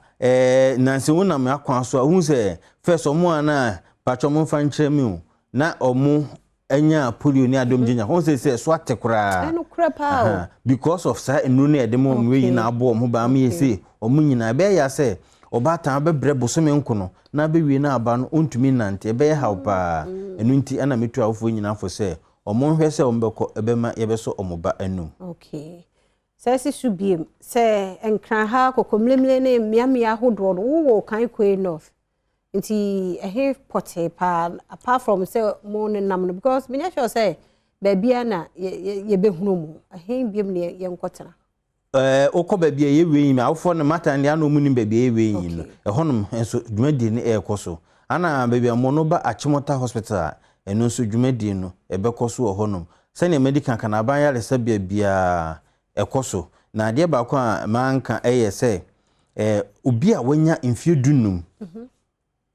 nansi wona me akwan so hu se first omo ana patcho mo fa nkyerɛ mi na omo enya polio ni Adom Junior ho say so atekura eno kura pa because of say enru na edem om we nyina abo om ba ma yesi om nyina be ya say obata be bre bosome nkono na be wi na aba no ontumi nante be ha pa enu nti ana metu awofo nyina fo say omo hwe say ombeko ebema yebeso omoba enu okay sesi subiem say enkran ha kokomlemle ne miamia hodo no wo kan kwe north nti ehe pote pa apart from say mo ne nam no because me sure say baabia na ye behunu mu ehe biem ne ye nkotena okọ baabia ye we yin awofo ne mata ne ano mu ni baabia ye we yin no ehonum enso dwumadi ne ekoso ana baabia mo no ba Achimota hospital eno nso dwumadi no ebekoso ohonum sane medical kana ban ya resa baabia ekoso na de ba ko a manka say obi a wanya mfie dunum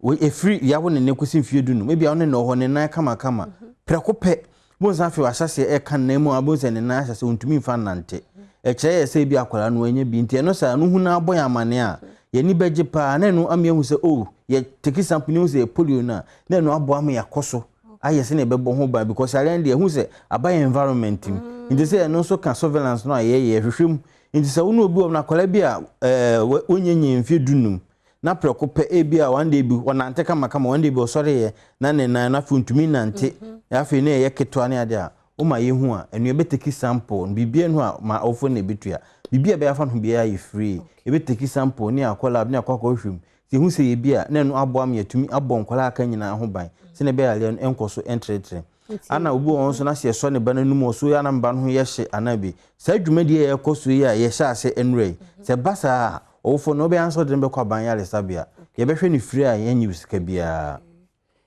we efri yawo ne nekosi mfie dunum maybe awon ne ho ne nan kama prekope bonsa fe wasase e kan na mu abonsa ne nan asase ontumi mfa nante eche say bi akwara no anya bi nti no sa no hu na aboy amane a ye ni beje pa na no amiahu se ye take sample ni se polio na no abo am yakoso aye se ne bebo ho ba because already hu se abay environment nti se no so can surveillance no ye hwehwem nti se wo no obi na akwara bi a onyenye mfie dunum na prekope ebi a one day bi wonante kama one day bi osore ye na ne na funtumi nante afi ne ye ketwa ne ade a o ma ye hu a enu ebeteki sample bibia nu a ma ofo ne betua bibia be afa no bia ye free ebeteki sample ne akola ne akwa hwem ti hu se ye bia na enu abo am yatumi abon kola aka nyina ho ban se ne be ale enkoso entretre ana obi won so na se so ne bananu mo so ya na mba no ye hye anabi sa dwumadi ye koso ye a ye hye ase enrei se basa ofo no be answer dem be kwa ban ya resabia ye be hwe ni free a ye nyi sika bia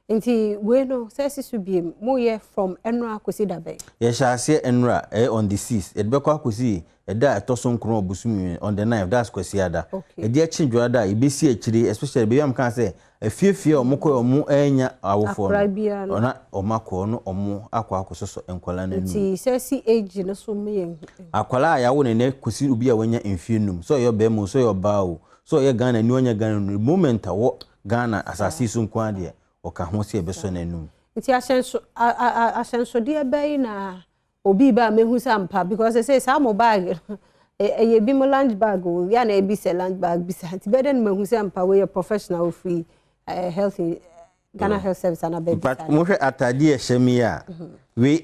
nti we no sesi subiem mo ye from enra akosi dabe ye shase enra on the 6th it be kwa akosi eda etoso nkron obusumi on the 9th that's kwasiada e dia chinjwada e be si akiri especially be am kan say afiefie omko omu enya awofo no ona omako no omu akwa akososo enkwala na nu nti sesi age no so me akwala ya wo ne kosi obi a wanya enfienum so yo be mu so yo bawo so ye Ghana ni onya Ghana no moment awo Ghana asasi so nkwa de oka ho se ebeso na num nti asenso de be na obi ba mehu sampa because they say some bag e bi mo lunch bag o ya na e bi se lunch bag bi sa nti beden mehu sampa we professional free health Ghana health service and baby but mo hwe atade e hyemi a we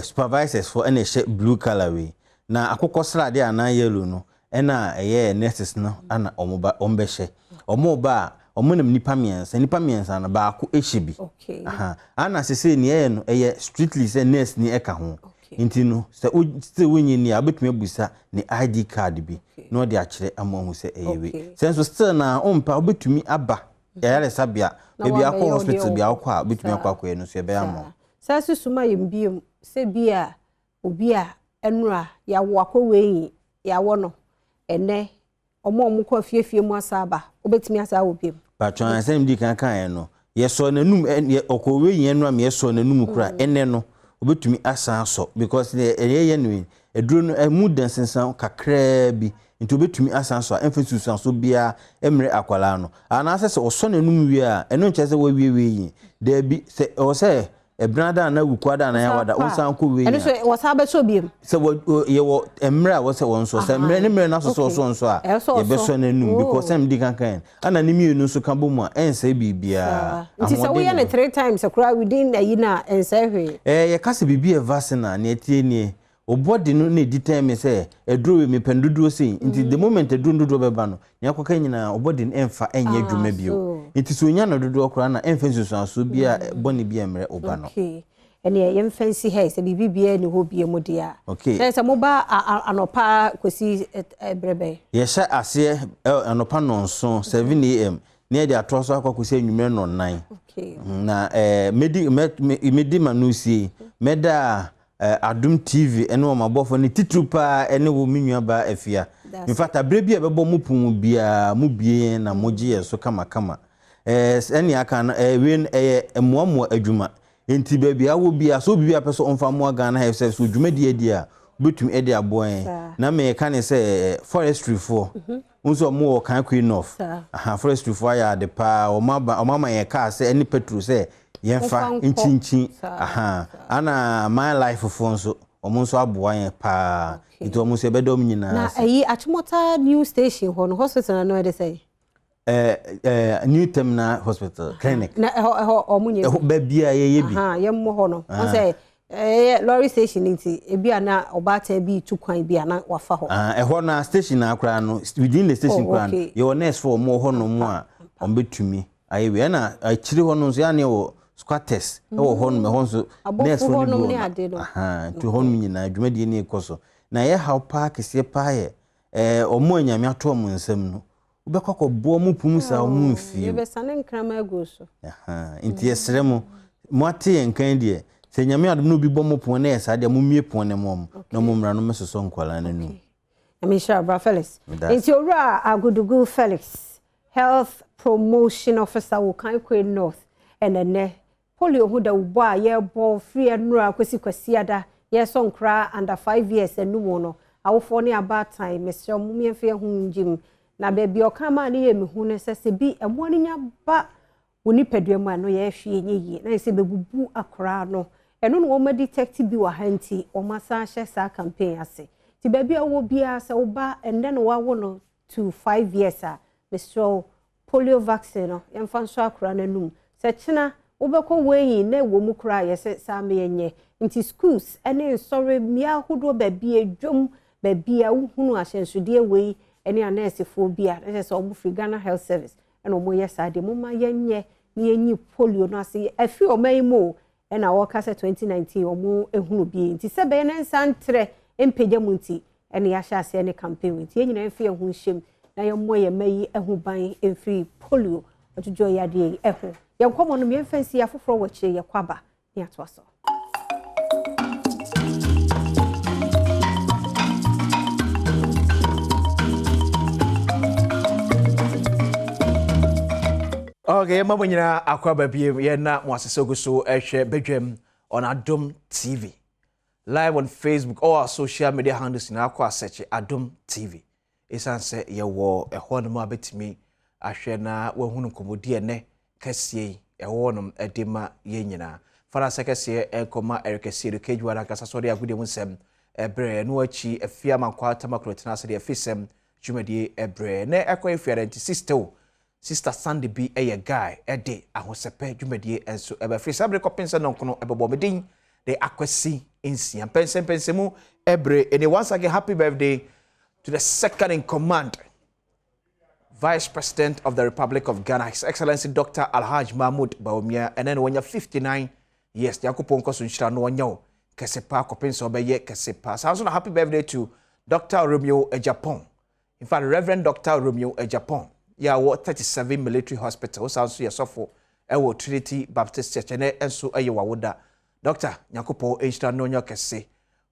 supervisors for any blue color we na akokọ srade ana yellow no na nurses no ana ombe hye omoba omonam nipa miensa na ba ko ehyebi ana sese ne no strictly say nurse ni eka ho nti no se wonyi ni abetumi abusa ni ID card bi no de akire amahu se eyewe senso still na ompa obetumi aba yare sabia bebi akọ hospital bi akọ a betumi akọ no so ebe amo sase suma yembiem se bia obi a enura ya wo akọwe ya wo no ene omo ko afiefie mu asaba obetimi asa obiem patron asem di kan no yeso nanum okọwe yen no am yeso nanum kura ene no obetumi asa so because ye no eduro no mu dansensan kakra bi nti obetumi asa so emphasis so bia emre akwala no ana ase oso nanum wi a eno nchese wa wi da bi se o se ebrada na wukwada na ya wada onsan ko wi eno so wasaba so biem se ye wo emre a wo se won so se emre na so so a ye be so nanum because em di kan ana ni mienu so kan bomu a ensa bibia nti se we na 3 times akura within a yina ensa hwe ye kase bibia vaccine na etie ni obody no na determine say eduro me penduduo sei nti the moment eduro nduduo beba no nyakoka nyina obody no emfa enye adwuma bio nti so nya no dodo okura na emfa nsusuaso bia boni bia emre oba no okay ene ye mfansi he se bibia ni ho bia modia okay se mo ba anopa kwesi brebe ye sha ase anopa nonso 7 am ne dia troso akwakwesi anwumre no 9 okay na medi manusi meda Adom TV eno mabofo ni titrupa ene wo minua ba afia in fact abrebi ebebo mupun bia mubie na mogie so kama ene aka na wen emuamu adwuma enti baabi awo bia so bibia peso onfa mo Ghana have so dwuma die a betum ede aboen na me ka ne say forestry for unso mo kan queen of forestry for ya de pa o mama ye ka say any petrol say Yenfa inchin aha ana my life fonso omunso aboa yen pa ito omunso ebedom nyina na ayi Achimota new station ho no hospital na no dey say new terminal hospital clinic na omunye ba bia ye bi aha ye mo ho no on say lorry station nti ebi ana obata bi tu kwan bi ana wafa ho ho na station na akra no within the station kwan your nurse for mo ho no mo a on betumi ayi we na akiri ho no so ya ne wo squatters e wo ho no me ho so nurse for no aha to ho no nyina adwumadi ne ekoso na ye how park se pa ye omo anyame ato mo nsam no ubekọ bo mu pum sa mu mfie ye be sane nkrama ego so aha nti yesere mu moate nkan de se nyame adom no bi bo mu pon na yesa de mu mie pon ne mom na mu mra no mesoso nkwala na nu Amisha Bra Felix nti owura Agudugu Felix health promotion officer wo kan kwe north enene polio hu da ubo a ye bo free enura kwesi ada ye so nkra under 5 years enu no awofo ne about time mesre mu miemfe hu njim na bebi okama ne ye mehu ne sese bi emo ne nya ba woni peduamu ano ye hwe nyeyi na se bebubu akra no eno no wo detect bi wa hanti o masa hye sa campaign ase ti bebi awo bia se wo ba ende no wawo no to 5 years a mesre polio vaccine no yemfa nso akra nanum se china obeko weyi na wo mu kra yese sa me yenye nti schools ene sorry mia hodo baby edwom baby a uhunu ahyensude weyi ene anese phobia na se omu free Ghana Health Service ene omu yesa de mu ma yenye ni yenyi polio no ase afi omaimo ena woka se 2019 omu ehunu bi nti se be ne nsantre empeja mu nti ene ya hya ase ene campaign nti yenyina emfi ehun hyem na yemmo ye mayi ehun ban emfi polio otujo ya de ehun yankomo no me fancy ya foforo wache ye kwaba ni atwaso Okay, mama nyina akwaba biem ye na moasesogo so ehwe Badwam on Adom TV live on Facebook or our social media handles na akwa search Adom TV esanse ye wo ehwo no ma betimi ahwe na wahunu komodie ne kasie ewonom edema ye nyina fara sekese enkoma erekese rekejwara kasa sori agudie munsem ebre no achi afia mankwa tamakrotina se de afisem dwumadie ebre ne ekwa efiare nti sister Sandy B a guy ede ahosepe dwumadie enso ebe free sabre kopense nonkono ebebo medin de akwasi insia pense mu ebre and once again happy birthday to the second in command Vice President of the Republic of Ghana, His Excellency Dr. Alhaj Mahmoud Bawumia, and then when you're 59 years, Yakupon Kosunchira no one Kesepa Kopenso Beye Kesepa. So also a happy birthday to Dr. Romeo Ejapon. In fact, Reverend Dr. Romeo Ejapon. Yeah, what 37 military hospital. So also yourself for Trinity Baptist Church and so Ayowawoda. Dr. Yakupo Ejta no Kese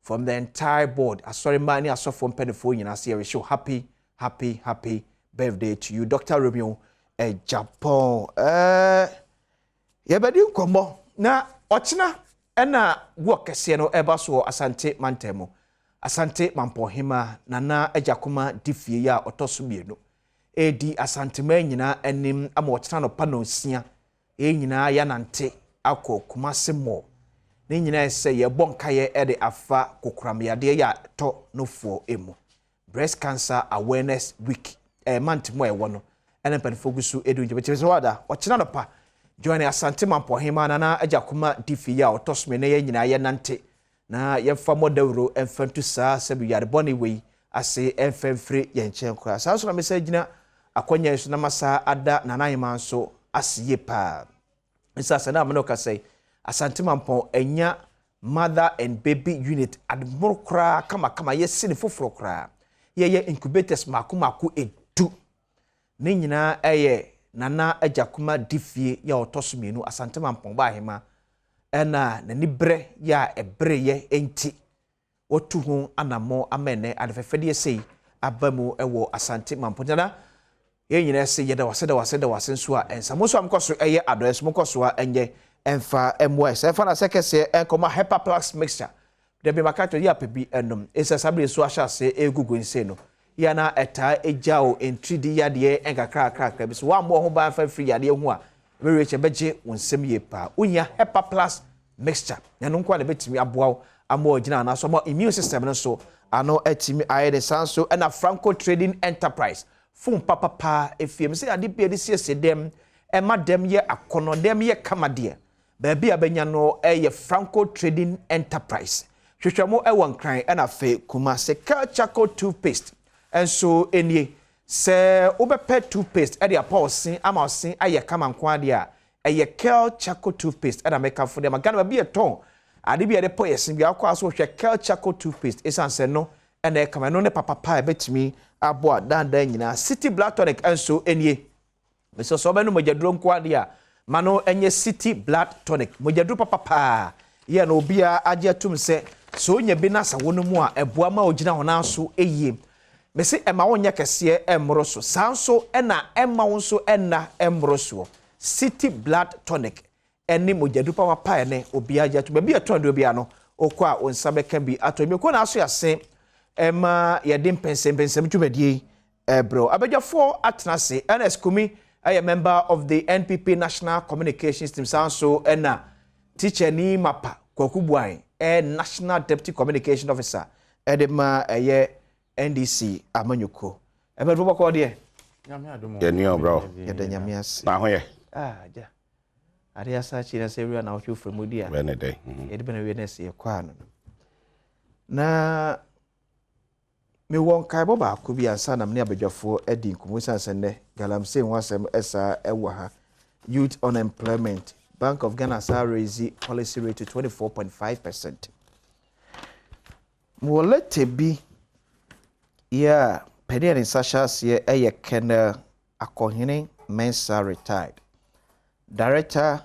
from the entire board. I sorry, money I saw from Penifo, and I see a show happy birthday to you, Dr. Romeo Japan. Yabadi nkombo na ochina ena work no eba so Asante Mantemo. Asante Mampohima nana ejakuma difie ya otoso bienu. Edi Asante nyina enim ama ochina no panosia. Nyina ya nante akọ Kumasi mo. Ne nyina ese ye bonkaye ede afa kokramyade ya to nofo emu. Breast Cancer Awareness Week. Month mo ewono ene penfogusu edu nje so wada ochina no pa join Asante Mampohima na ajakuma difi ya otosme ne ye nyina ye nante na ye fa modawro emfantu saa sebi yare boni we ase emfamfre ye nchen kra saa so na message na akonya so na masa ada nanayima nso asiye pa isa sana amno ka say Asante Mampo enya mother and baby unit admor kra kama ye sine foforo kra ye incubators maku ne nyina eye nana ajakuma difie ya otosomienu Asante Mampo ba hema ena nani bre ya ebre ye enti wotu ho anamo amene adefefede sei abamu ewo Asante Mampo na ye nyina se ye da wase nso a ensamo so amkoso eye adoes mkoso a enye emfa MOS efa na sekese enkoma Hyperplex mixture de be makato ya pebi enom esa sabre so ahya se egugu nse no yana eta ejao entridi yade enkakra biso wa mo ho ba fa free yade hu a very che beje wonsem ye pa unya hepa plus mixture na no kwa le betimi aboa amo ogina na so mo immune system no so ano etimi ayede sanso na Franco Trading Enterprise fun papa pa efiem se ade bia de sie dem e ma dem ye akono dem ye kamade ba bia benya no ye Franco Trading Enterprise hwehwemo e won kran na fe kuma se charcoal toothpaste enso enie se obepe toothpaste e de aposin ama osin aye kama nko ade a eye charcoal toothpaste e da make for dem agana ba bia ton ade bia de po yesin bia akwa so hwe charcoal toothpaste esanse no ene kama no ne papa pa betimi abo danda nyina City Black Tonic enso enie meso so be no mojaduro nko ade a mano enye City Black Tonic mojaduro papa ye na obia age atum se so nya bi na sa wono mu a eboa ma ogina hona so eyie mesi ema wonya kese emro so sanso ena ema wonso ena emro so City Black Tonic eni mojaduro papa ene obia age atum bia tondo bia no okwa onsabe ka bi atomi ko na so yase ema yedin pensem dwumadie bro abejafo atenase NS Kumi a member of the NPP National Communications Team sanso ena teacher ni mapa kwakubuan National Deputy Communication Officer edema NDC amanyuko ebedo boko de nyame adomo ye new bro ye nyame as na hoye ja ari asa chi na seria na ochu fremudi a benede ye de bena we na se kwa no na me won kai bo ba ko bi ansa na me abadwafo edi nkumu sanse ne galamse wasem esa ewa ha youth unemployment Bank of Ghana has raised policy rate to 24.5%. Mwolete bi ya Penny Sashas ye eye Kenneth Akohene Mensa retired. Director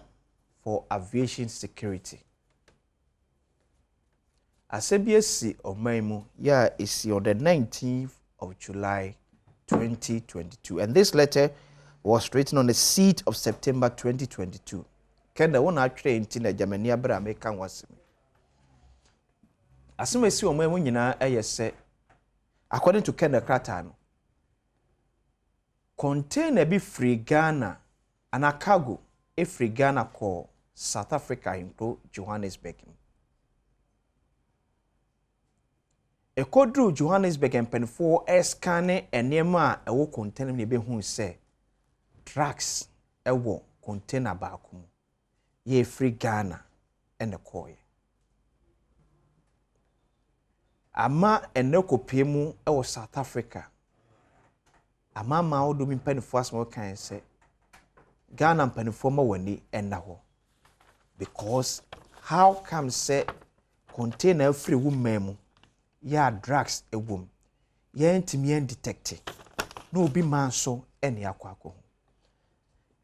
for Aviation Security. Asebiesi Omaimu ya is on the 19th of July 2022. And this letter was written on the 6th of September 2022. Kenda wona atwere nti na Germany abra America wasem asemesi omo nyina eyese according to Kenda Krata no container bi free Ghana ana cargo e free Ghana ko South Africa into Johannesburg e kodru Johannesburg empenfo escane enema ewo container ne be hu se drugs ewo container baako ye free Ghana and the koi. Ama enekopie mu e South Africa. Ama ma odo mi mpanifo asmo kan se Ghana mpanifo ma wani enna ho. Because how come say container free woman mu ya drugs ewom. Ye ntimi en detect. No obi man so ene akwako.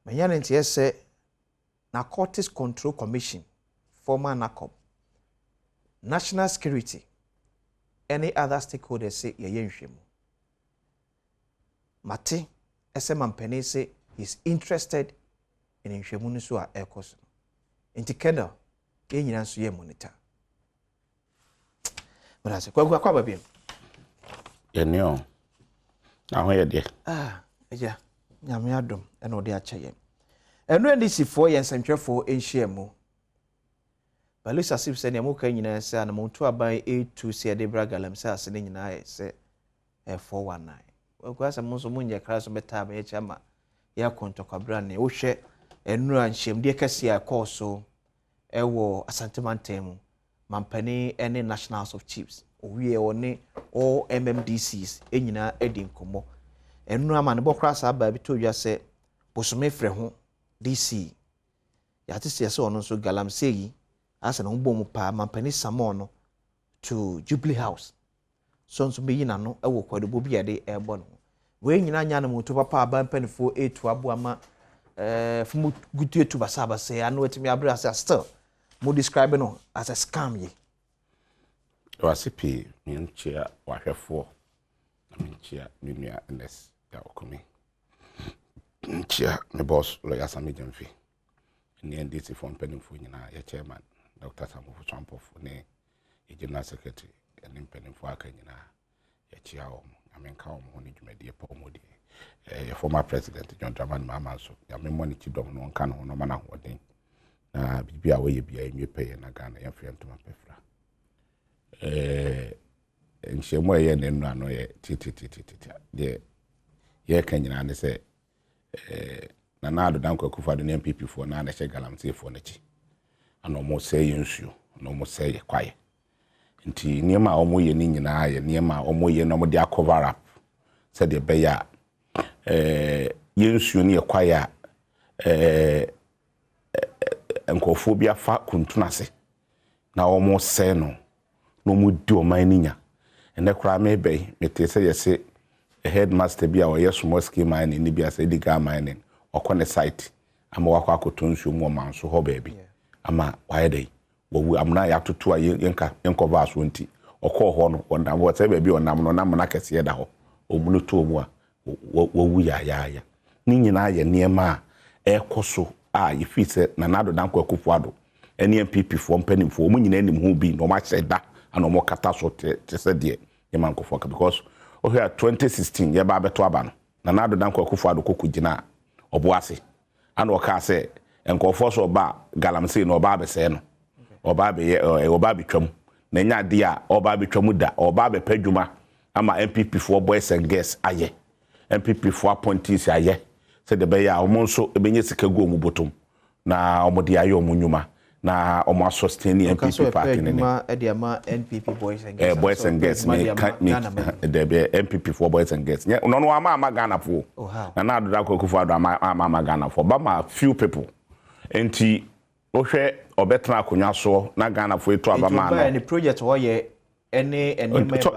Manyane ntie se Narcotics Control Commission, former NACOP, National Security, any other stakeholders say yenshemu. Mate, SM Penny say he's interested in yenshemu nisu a ekos. Inti kenda, yenyina nso ye monitor. But I say, kwa baby. Yenyo. Na ho ye de. Yeah. Nyame adom, eno de achaye. Eno ndisi fo ye nsantwefo enhyiamu. Balisa sip se ne moka nyina se ana monto aban A2 se de bragalam se ase ne nyina ye se 419. Okwasa monso munye kra so beta ba ye chama ya kontokabra ne wo hwe eno anhyem de kase a course ewo asantemantam mampani ene National House of Chiefs owie one all MMDCs enyina edi nkomo eno ama ne bokra sa ba bi to dwa se bosome frɛ ho DC ya tisi se ono so galamse yi asa na mbom pa mampani samono to Jubilee House so nso be yina no ewo kwadobo bia de ebo no we nyina nya na moto papa abampanifo etu aboama fumu gutu etu basaba se anu etimi abra se still mo describe no as a scam ye wasipi nchia wahwefo nchia nunua NS ya okumi nchia me boss lawyer Sami Jamfi ni NDC for penifo nyina ya chairman Dr. Samufu Champofu ne general secretary and penifo aka nyina ya chia o amenka o mo ni dwumadie pa omodi former president John Dramani Mahama so ya me money kidom no nka no no mana hoden na bibia we ye bia enwe pay na Ghana ya free ntoma pefra nchemo ye ne no ano ye de ye kanyina ne se na Adom dan kwakufa do ne MPP fo na na che galamsey fo na chi ano mo se ye nsuo no mo se ye kwaye nti niema omo ye ni nyina ye niema omo ye no mo dia cover up said the beya yensuo ne kwaya enkofobia fa kuntunase na omo se no no mu di o man ninya ene kra me be mete se yese headmaster bia o yes small scale mine ni bia se diga mine okone site ama wakwa akotonsuo mu man so ho ba bi ama waye dai wo amna ya tutu yenka yenkova aso nti okọ ho no wonda wo se ba bi onam no nam na kese da ho omunu to mu a wo ya ni nyina ye niema ekoso a yifi se na Adom dan kwakufa do ene MPP fo mpanimfo mu nyina anim ho bi no ma cheda ana mo kata so te se de yema nkofo ka because o here 2016 ye ba beto aba no na Adom dan kwakufa do kokugina oboase ana o ka se enkofo so ba galamsey no ba be se no oba be oba betwam na nya de a oba betwam da oba be padwuma ama MPP for boys and girls aye MPP for appointees aye se de be ya omo nso ebenye sika go mu botom na omo de aye omo nyuma na omo sustain MPP party ne ma e de ama NPP boys and girls boys and girls me de be MPP for boys and girls no no ama Ghana for na Adom dan kwakufa do ama Ghana for but ma few people enti ohwe obetra akonya so na Ghana for eto abama na any project wo ye any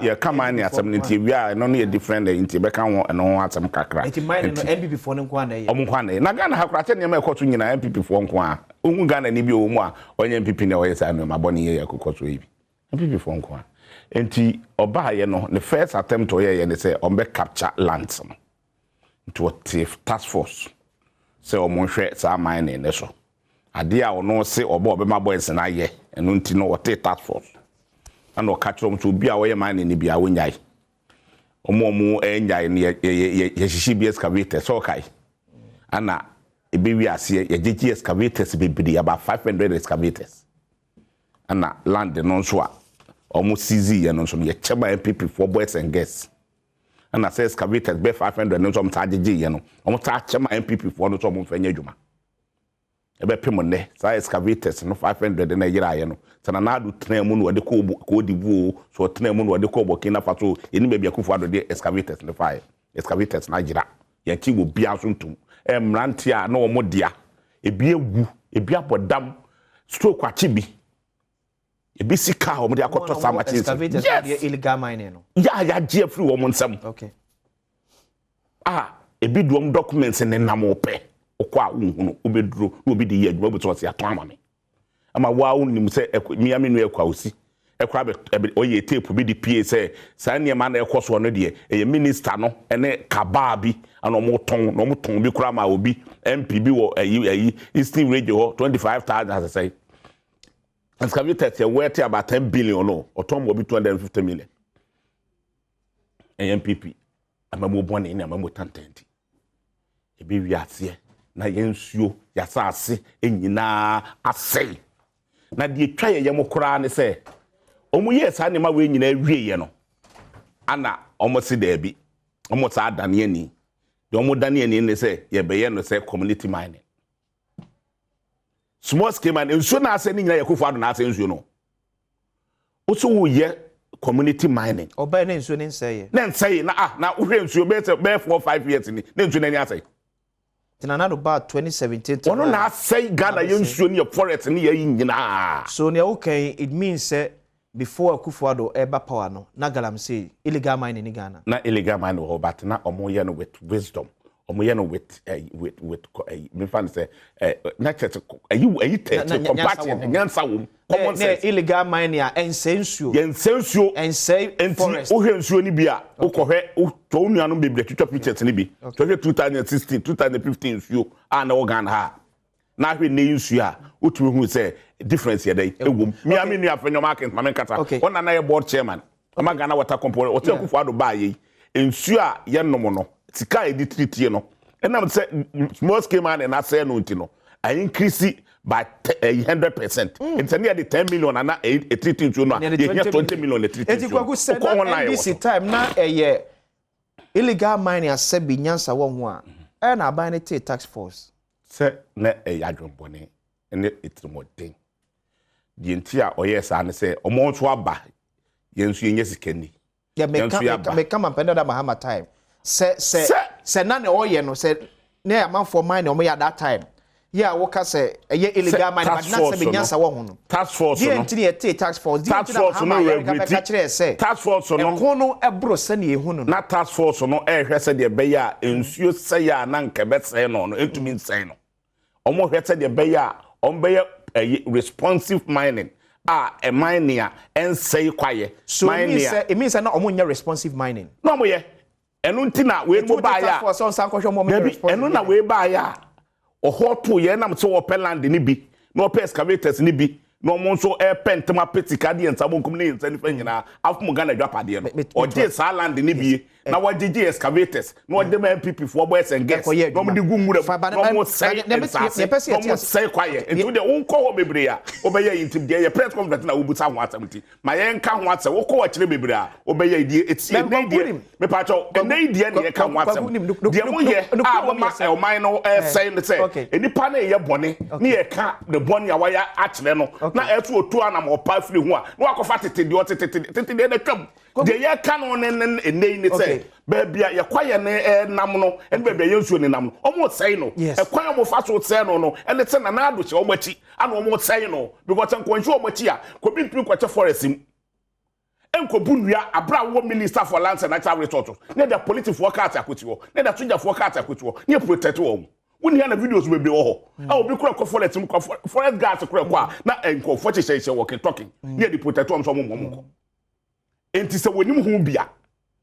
yeah come on ya some nti we are no no different nti be kan wo no atam kakra nti mine no MPP for no kwa na ye omo kwa na Ghana ha kra che ne ma ekoto nyina MPP for nko a ohu Ghana ni bi o mu a onye MPP ne wo ye sa no ma boni ye ekoto yi bi MPP for nko a nti oba ye no the first attempt o ye ne say on be capture lands no nti what task force say o mo hwe sa mine ne so ade a ono se obo be ma boys na ye eno nti no what task force and o catch them to be away man ni bia wonyai omo enjai ni ye shishi bi excavator so kai ana ebe wi ase ye jeje excavators be bi about 500 excavators ana land no so a omo CZ ye no so ye chema MPP for boys and girls ana say excavators be 500 no so mo ta jeje ye no omo ta chema MPP for no so mo fanya adwuma ebe pemo ne sa excavators no 500 na yira ye no sana na adu tena mu no de ko dibu so tena mu no de ko Burkina Faso eni be bia kufu ado de excavators ne fire excavators na jira ye ti wo bia so ntum mrantia na wo modia ebi egu ebi abodam stroke achibi ebi sika wo de akoto sama chi excavators de illegal mining no ya je free wo nsam okay ebi duom documents ne namope okwa unhunu obeduro obi de ye adwuma buto se aton ama me ama wa unim se miami no ekwa osi ekwa be oye tape bi di PA se sa niema na ekoso no de e minister no ene kaba bi ana mo ton bi kura ma obi MP bi wo ayi Eastern Radio 25,000 as I say excavator say worth about 10 billion no oton mo bi 250 million MPP ama mo bone ni ama mo tantenti e bi wi ase na yensuo yasase enyina asei na de twa ye mokora ne se omu yesa ne ma we nyina wie ye no ana omo se da bi omo sa adane ani de omo dane ani ne se ye be ye no se community mining small scale mining nsuo na ase ne nyina ye kofu ado na ase nsuo no oso wo ye community mining oba ne nsuo ne nseye na uhwe nsuo be 4-5 years ni ne nsuo na ni ase tinanado ba 2017 ono na say Ghana yensuo ne forest ne ye nyina so ne okay it means say before Akufo-Addo eba power no na galamsey illegal mining in Ghana na illegal mining ho but na omo ye no with wisdom omo ye no with me fan say na church ayi compassion nyansa wo common sense illegal mining a ensensuo forest o hwensuo ni bi a o kohwe o to nuanu bebre twitwa pictures ni bi to 2016 2015 suo a na wo Ghana ha na hwe ne nsuo a o tumi hu say difference ye dey ewom mi ami nu afenyo market mame kata ona na ye board chairman ama Ghana water company o te Akufo-Addo ba ye nsuo a ye nom no sika edi treaty no and am say small scale man and I say no ntino I increase by 100%. It's near the 10 million and a treaty to no 20 million a treaty. Eti kwaku say this time na illegal mining as said be nyansa won ho a na aban ne tax force say na yadwonbone ene etremodin di ntia oyesa ne say omo nso aba yensu yenye sikani ya me come and penda Bahama time say na ne oye no say na man for mine omo ya that time yeah woka say illegal mining but na say be nyansa won ho no tax force no tax force no tax force no ho no ebro se na ehu no na tax force no hwese de be ya ensuo se ya na nka be se no etumi nsen no omo hwese de be ya ombe responsive mining a mining a ensei kwaye so it means na omo nya responsive mining no mo ye enu ntina we mo ba ya enu na we ba ya ohoto ye na mse wo peland ni bi no excavators ni bi no mo nso pentema petika de nsabo nkum ne nsa ni fanyina afum Ghana dwapade no oje sa land ni bi na wagege excavators no ode ma MPP fo boys and girls no mo de gumure no mo say no mo say kwaye nti de unko ho bebre a obeye intim de ye press conference na obuta ho asamti ma ye nka ho ase wo ko wa kire bebre a obeye die eti die me pa cho enai die ne ye ka ho asam de mo ye a ma e o man no say ne say enipa na ye bone ne ye ka de bone ya waya akire no na etu otu anam opa firi ho a no akofa tete de tete de na twam de ye ka no ne enai ne say baby ya kwaye ne nam no en baby ya nsuo ne nam no omo sei no e kwaye mo fa so sei no en te na na ado che omo chi ana omo sei no because en kwanhwe omo chi a ko bi mpiri kwache forest im en ko bunua abra wo minister for lands and natural resources ne da police for cat akwoti wo ne da soldier for cat akwoti wo ne protect wo woni ya na videos bebre wo ho a obi kura ko forest im ko forest gas kura ko na en ko for che walking talking ne di protect wo so mo ko enti se wonim hu bia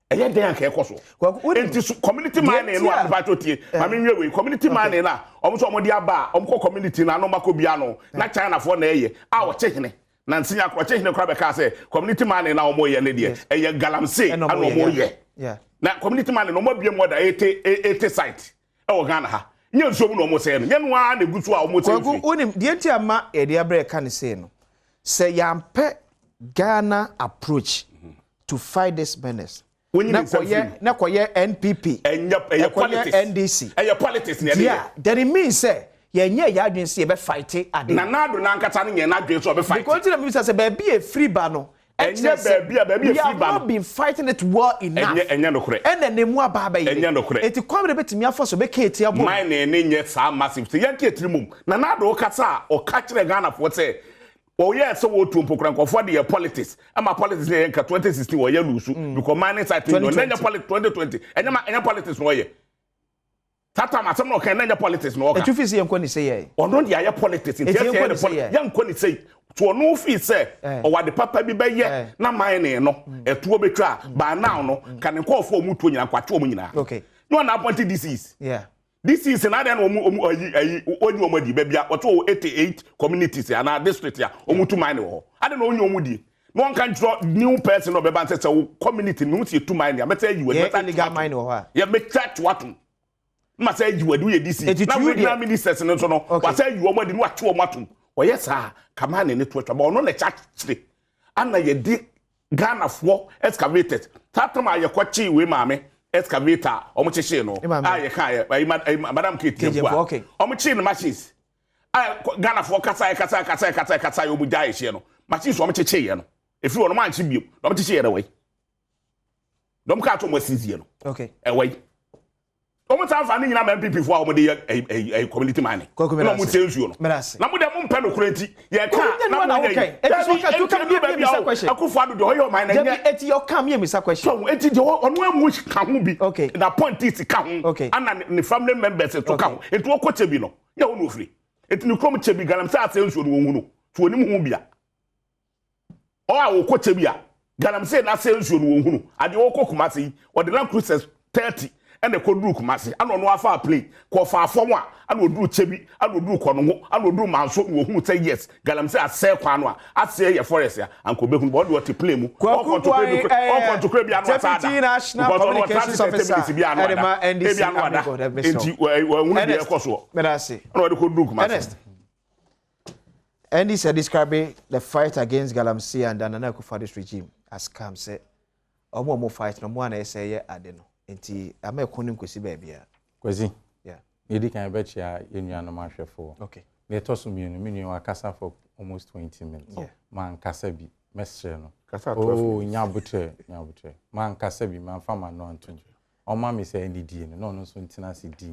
eye den anka ekoso enti community mining no abato tie ma menwe we community mining na omso omodi aba omko community na no mako bia no na China for na eye a wo chehene na nsinya ko chehene kra be ka say community mining na omo ye ne de eye galamse ana omo ye na community mining no mo bia mo da 80 site e wo Ghana ha nye nso mu no omo say no nye no a na gutu a omo say onim de enti ama e de abre ka ne say no say yampe Ghana approach to fight this menace na koye NPP politics NDC politics yeah that it means say yenye ya adwen say be fight ade na nado na nkata ne na adwen so be fight because the minister say be a free bar no enye be a free bar we have been fighting it well enough enye no kure ene mu aba ba yi enye no kure eti kwamre betimi afoso be ka eti abo mine ne nye sa massive say yanke etirimum na nado kata o ka kire Ghana for say oh yes, so what to pokran for the politics. Ama politics in 2016 we ye lose because mining site no nya politics 2020. Enya politics no ye. Tata ma some no kan nya politics no ka. Etufi se yankoni say ye. Ono de ye politics in the yankoni say. To no fi say o wa de papa bi be ye na mining no etuo betwa ba now no kan nko for mu to nyina kwato mu nyina. Okay. No na appointed disease. Yeah. This is another only omodi baby what 88 communities and our district ya omutu mine ho ade no only omudi no one can draw new person no be ban say community no see two mine ya meta you better illegal mine ho ha ya make chat what ma say you do this na we na ministers no so no wa say you omodi no atu omatum o yes ah kama na ne to atwa no na chat chire ana ye di Ghana for excavated tatama ye kwachi we maame excavator omucheche no aye kan madam Ketia okay omuchi no machines Ghana for kasa omuja ehie no machines omucheche ye no efi wono manchi bio omucheche ye we dom ka to masizie no okay we omuta fa ni nyina MPP for omode community mining no mu tensuo no na mu de mu mpa no kurenti ye ka na mu okay eti ka be misa question akufo ado de hoyo mine na eti your come here misa question so eti de onu amu ka ho bi okay na point is ka ho ana ne family members to ka ho eti okoche bi no ye wo no ofri eti ni krom che bi galam sa asensuo no hu no to onim hu bia o a okoche bi a galam se na asensuo no hu no ade okokumase o de Land Cruisers 30 and the Kodru Kumasi, and on Wafa play, call far from one, and will do Chebi, and will do Kono, and will do Manso, who say yes, Galamse at Sir Quanoa, I say your forest, and Quebec, what to play mu, or to Caribbean, National Communications Officer, and and this is describing the fight against Galamsey and Nana Akufo-Addo's regime as Cam said. Omo fight no mo na say ye ade no. Enti ama ekonim kwesi ba bia. Kwesi. Yeah. Yedi kan be chia yenuanom ahwefo. Okay. Me to so mienu me nua akasa for almost 20 minutes. Yeah. Man kasa bi mesre no. Kasa 12. Oh, nyabutre. Man kasa bi man fa ma no anto. Oma me say ndidi no no so ntina se di.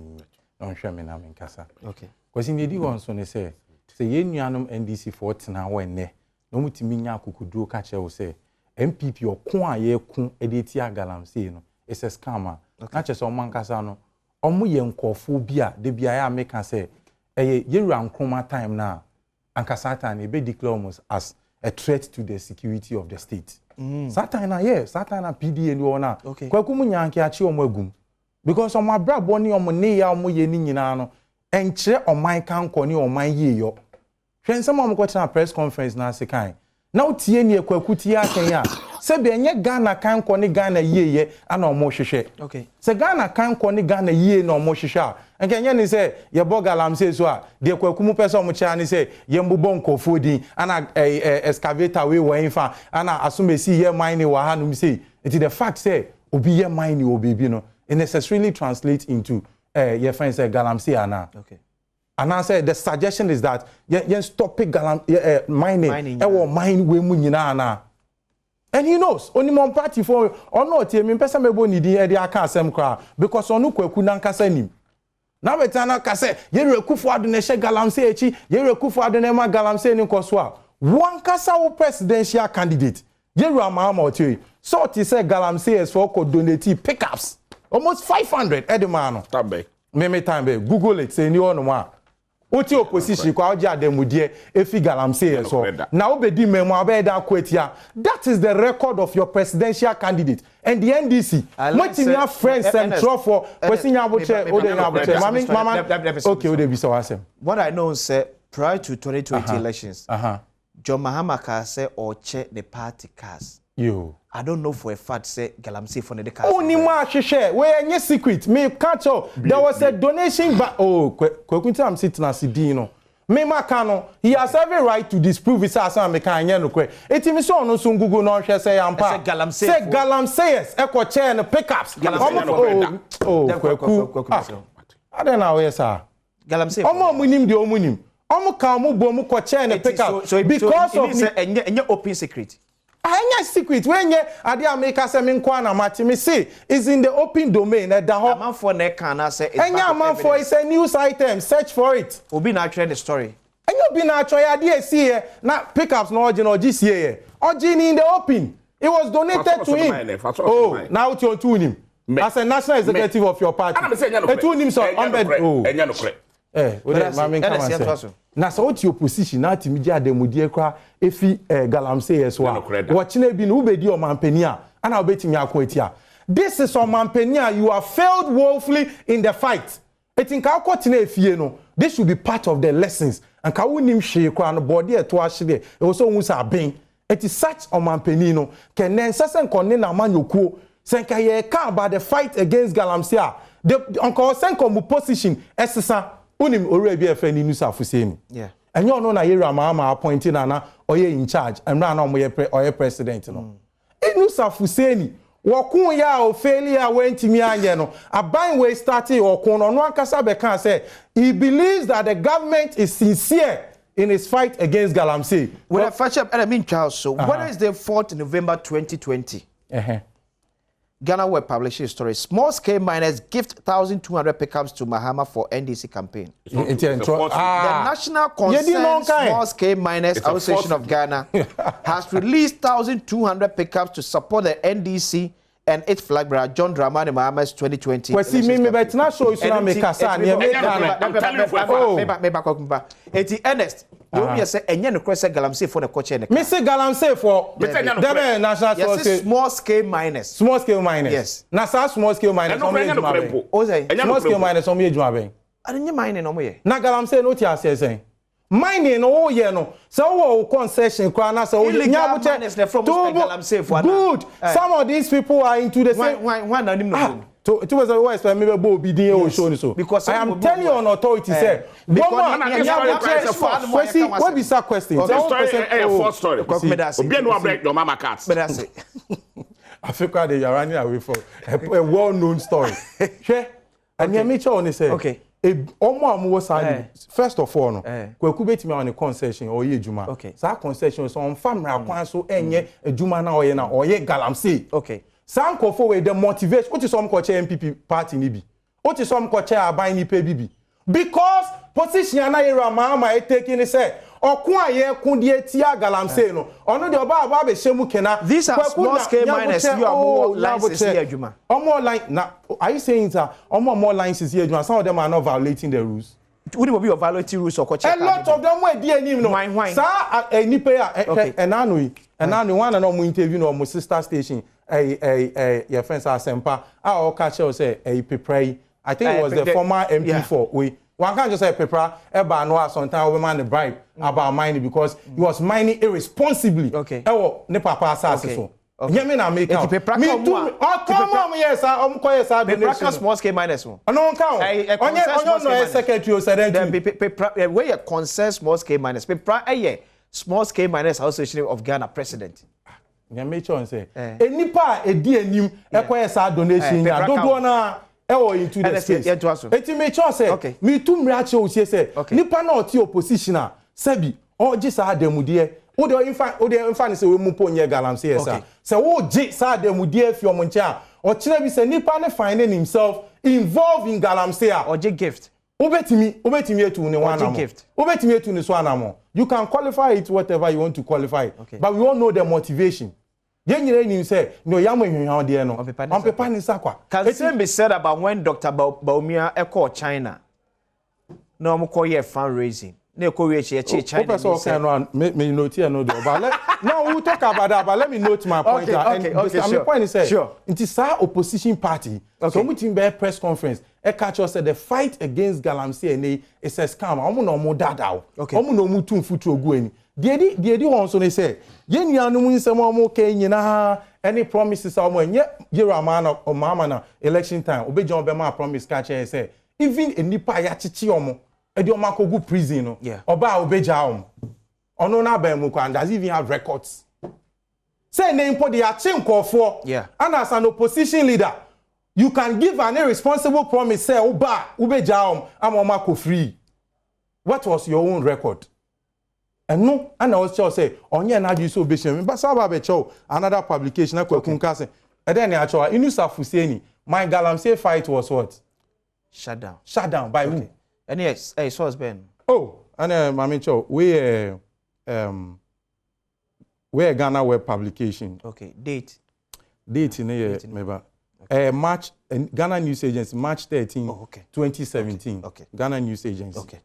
No hwe me na me kasa. Okay. Kwesi ndidi won so ne say yenuanom NDC for tena wo ene. No mutimi nya akukuduo ka che wo say MPP okun a ye kun edeti Galamsey no it's a scammer na che so man kasa no omo ye nkofo bi a de bia ya make say yewura nkroma time na ankasa time e be declare almost as a threat to the security of the state. Satan na PDA ni wona kwaku mu nyanke a che omo agum because omo abrabo ni omo ne ya omo ye ni nyina no enkyere oman kan kɔ ni oman ye yo hwen some omo ko tena press conference na sekan na utie ni ekwaku tie akan ya se be enye Ghana kan kɔ ni Ghana yeye ana omo hwehwe okay se Ghana kan kɔ ni Ghana yeye na omo hwehwe a enkenye ni se ye bo Galamsey so a de ekwaku mu pese omo chia ni se ye mbobɔ nkɔfo din ana excavator we wɔ infa ana asumesi ye mine wa hanum sei it the fact say obi ye mine obibi no it necessarily translates into your friend say Galamsey ana okay. And I say the suggestion is that you stop mining. Mine we mu nyina na. And he knows only one party for or not me pesa mebo ni din e dey aka asem kra because onu kwaku na nkasa nim. Na betana ka say ye rekufo ado na she Galamsey echi ye rekufo ado na ma Galamsey ni nkoso a one kasa wo presidential candidate ye Mahama Otie so it say Galamsey is for donate pickups almost 500 edemano tabe me time be Google it say ni ono ma oti opposition kwa oji ademudie efi Galamsey so na obedi memo abeda kwetia that is the record of your presidential candidate and the NDC what in your friends central for question yaboche ode yaboche mama okay ode bi so asem what I know say prior to 2020 elections John Mahama ka say or check the party cars yo I don't know for a fact say Galamsey for the cars. Oh, ni ma hwehwe we any secret me catch up there was a donation but kwakunti am sit na sidin no me maka no he has every right to disprove his asa me kan anya no kwe etimi so no so ngugu no hwe say ampa say Galamsey e ko chair no pickups kwaku I don't know where sir Galamsey omo munim de omunim omo ka omo bo mu ko chair no pickup because of any open secret. Anya secret when ye ade America say me nkwa na match me say is in the open domain e da ho man for na can say anya man for is a news item search for it obi na share the story anya obi na try ade see here na pickups no oji no oji see here oji in the open it was donated to him now to on to him as a national executive of your party to him so enya no kre mama come say na so what your position na timiji ademudie kwa efi Galamsey yeso a watchina bi no ubedi o mampania ana obetimi akwatia this is o mampania you have failed woefully in the fight etinka akotina efie no this should be part of the lessons and ka wonim hwe kwa no body eto ahye de e wo so hu sa ben it is such o mampani no kenen sesen konne na manyokuo senka ye ka about the fight against Galamsey a the onko senko mu position esesa unim ore bi efe ni nusa fusemi yeah and you know na Yera Mahama appointing na oye in charge and na oye president no nusa fuseni wokun ya o failure wentimi anye no aban we started okun no akasa be kan say he believes that the government is sincere in its fight against Galamsey well fetch up mean Charles so what is the 4th November 2020 Ghana Web published a story. Small scale miners gift 1,200 pickups to Mahama for NDC campaign. The National Concerned Small Scale Miners Association of Ghana has released 1,200 pickups to support the NDC and its flag bearer John Dramani Mahama's 2020. Well, see, me bet na show you na make asa na make na. Eti Ernest, you say enye no cross galamsey for the coach and me say galamsey for the national yes, small scale miners. Small scale miners. Yes. Na small scale miners. O say small scale miners on me adwuma ben. Adenye mining no mo ye. Na galamsey no ti ase sen. Mining no ye no. So wo concession kwa na so nyabuche from galamsey for good. Some of these people are into the same why na nim no. It was a wise me be bo bidin o show ni so. Because I am telling you on authority say what be that question? First story. Obi no break your mama cat. But that's it. Africa they are running away for a well-known story. Hwe and me cho on say okay. Omo amu side first of all no kwaku betimi on the concession or ye juma. Sa concession so on family kwan so enye ejuma na oye galamsey. Okay. Some call for the motivation. What is some call MPP party nibi? What is some call abai ni pe bibi? Because position na era mama e taking say okun aye kun die tia galamsey no. Ono de oba be shemu kena. These are small scale miners. You are more lines here juma. More line now. Are you saying that more lines is here juma? Some of them are not violating the rules. Would you be violating rules or coach? A lot of them were dear name no. Sa ni pe and anu one and no interview no mo sister station. Your friends are Sempa. Our catcher will say a pepray. I think it was the former MP4. One can't just say pepra, eba no sometimes woman the bribe about mining because he was mining irresponsibly. Okay. Ne papa assassin so. Okay. Me na make out. Me too. Oh come on, yes, I'm quite yes, pepra small scale miners one. No count. Onye no secretary said then pepra where you concern small scale miners. Pepra small scale miners association of Ghana president. Nyame cho say enipa edi anim ekoye sa donation ya dodo na into the space eti me cho say me tu mra che o say nipa na oti opposition a sabi o gi sa adamude wo de infa say we mu ponye galamsey esa say wo gi sa adamude fi omo nche a o kire bi say nipa ne finding himself involved in galamsey a o gi gift obetimi etu ni wana mo obetimi etu ni so anamo. You can qualify it whatever you want to qualify it. But we all know the motivation. Yenyere ni say no yamo hwehwan de no. On paper ni sakwa. Can same be said about when Dr. Baumia called China. No mo call here fundraising. Na ko we China. Okay, me note here no do. But no we talk about that, but let me note my point. Okay, my point is say sure. It is our opposition party. So we team be press conference. E catch us say the fight against galamsey is a scam. Omo no mo dada. Omo no mu tumfutu ogu ani. Dey won so they say ye nuanu mu nsem omo ke nyina any promises omo enye yeramana o mama na election time obejon be ma promise catch say even enipa ya chichi omo e dey omo akogu prison no oba obeja omo ono na ba mu kwa does even have records say name for the achinkofo and as an opposition leader you can give an irresponsible promise say oba ubeja omo am ko free. What was your own record? And no, and I was just say, onye na ju so be shame. But saba be cho another publication na kwakun kase. And then actually, inu safuseni, my galamsey fight was what? Shut down. Shut down by who? And yes, source Ben. Oh, and mami cho, we Ghana web publication. Okay, date in maybe. March Ghana News Agency March 13, 2017. Okay. Ghana News Agency. Okay.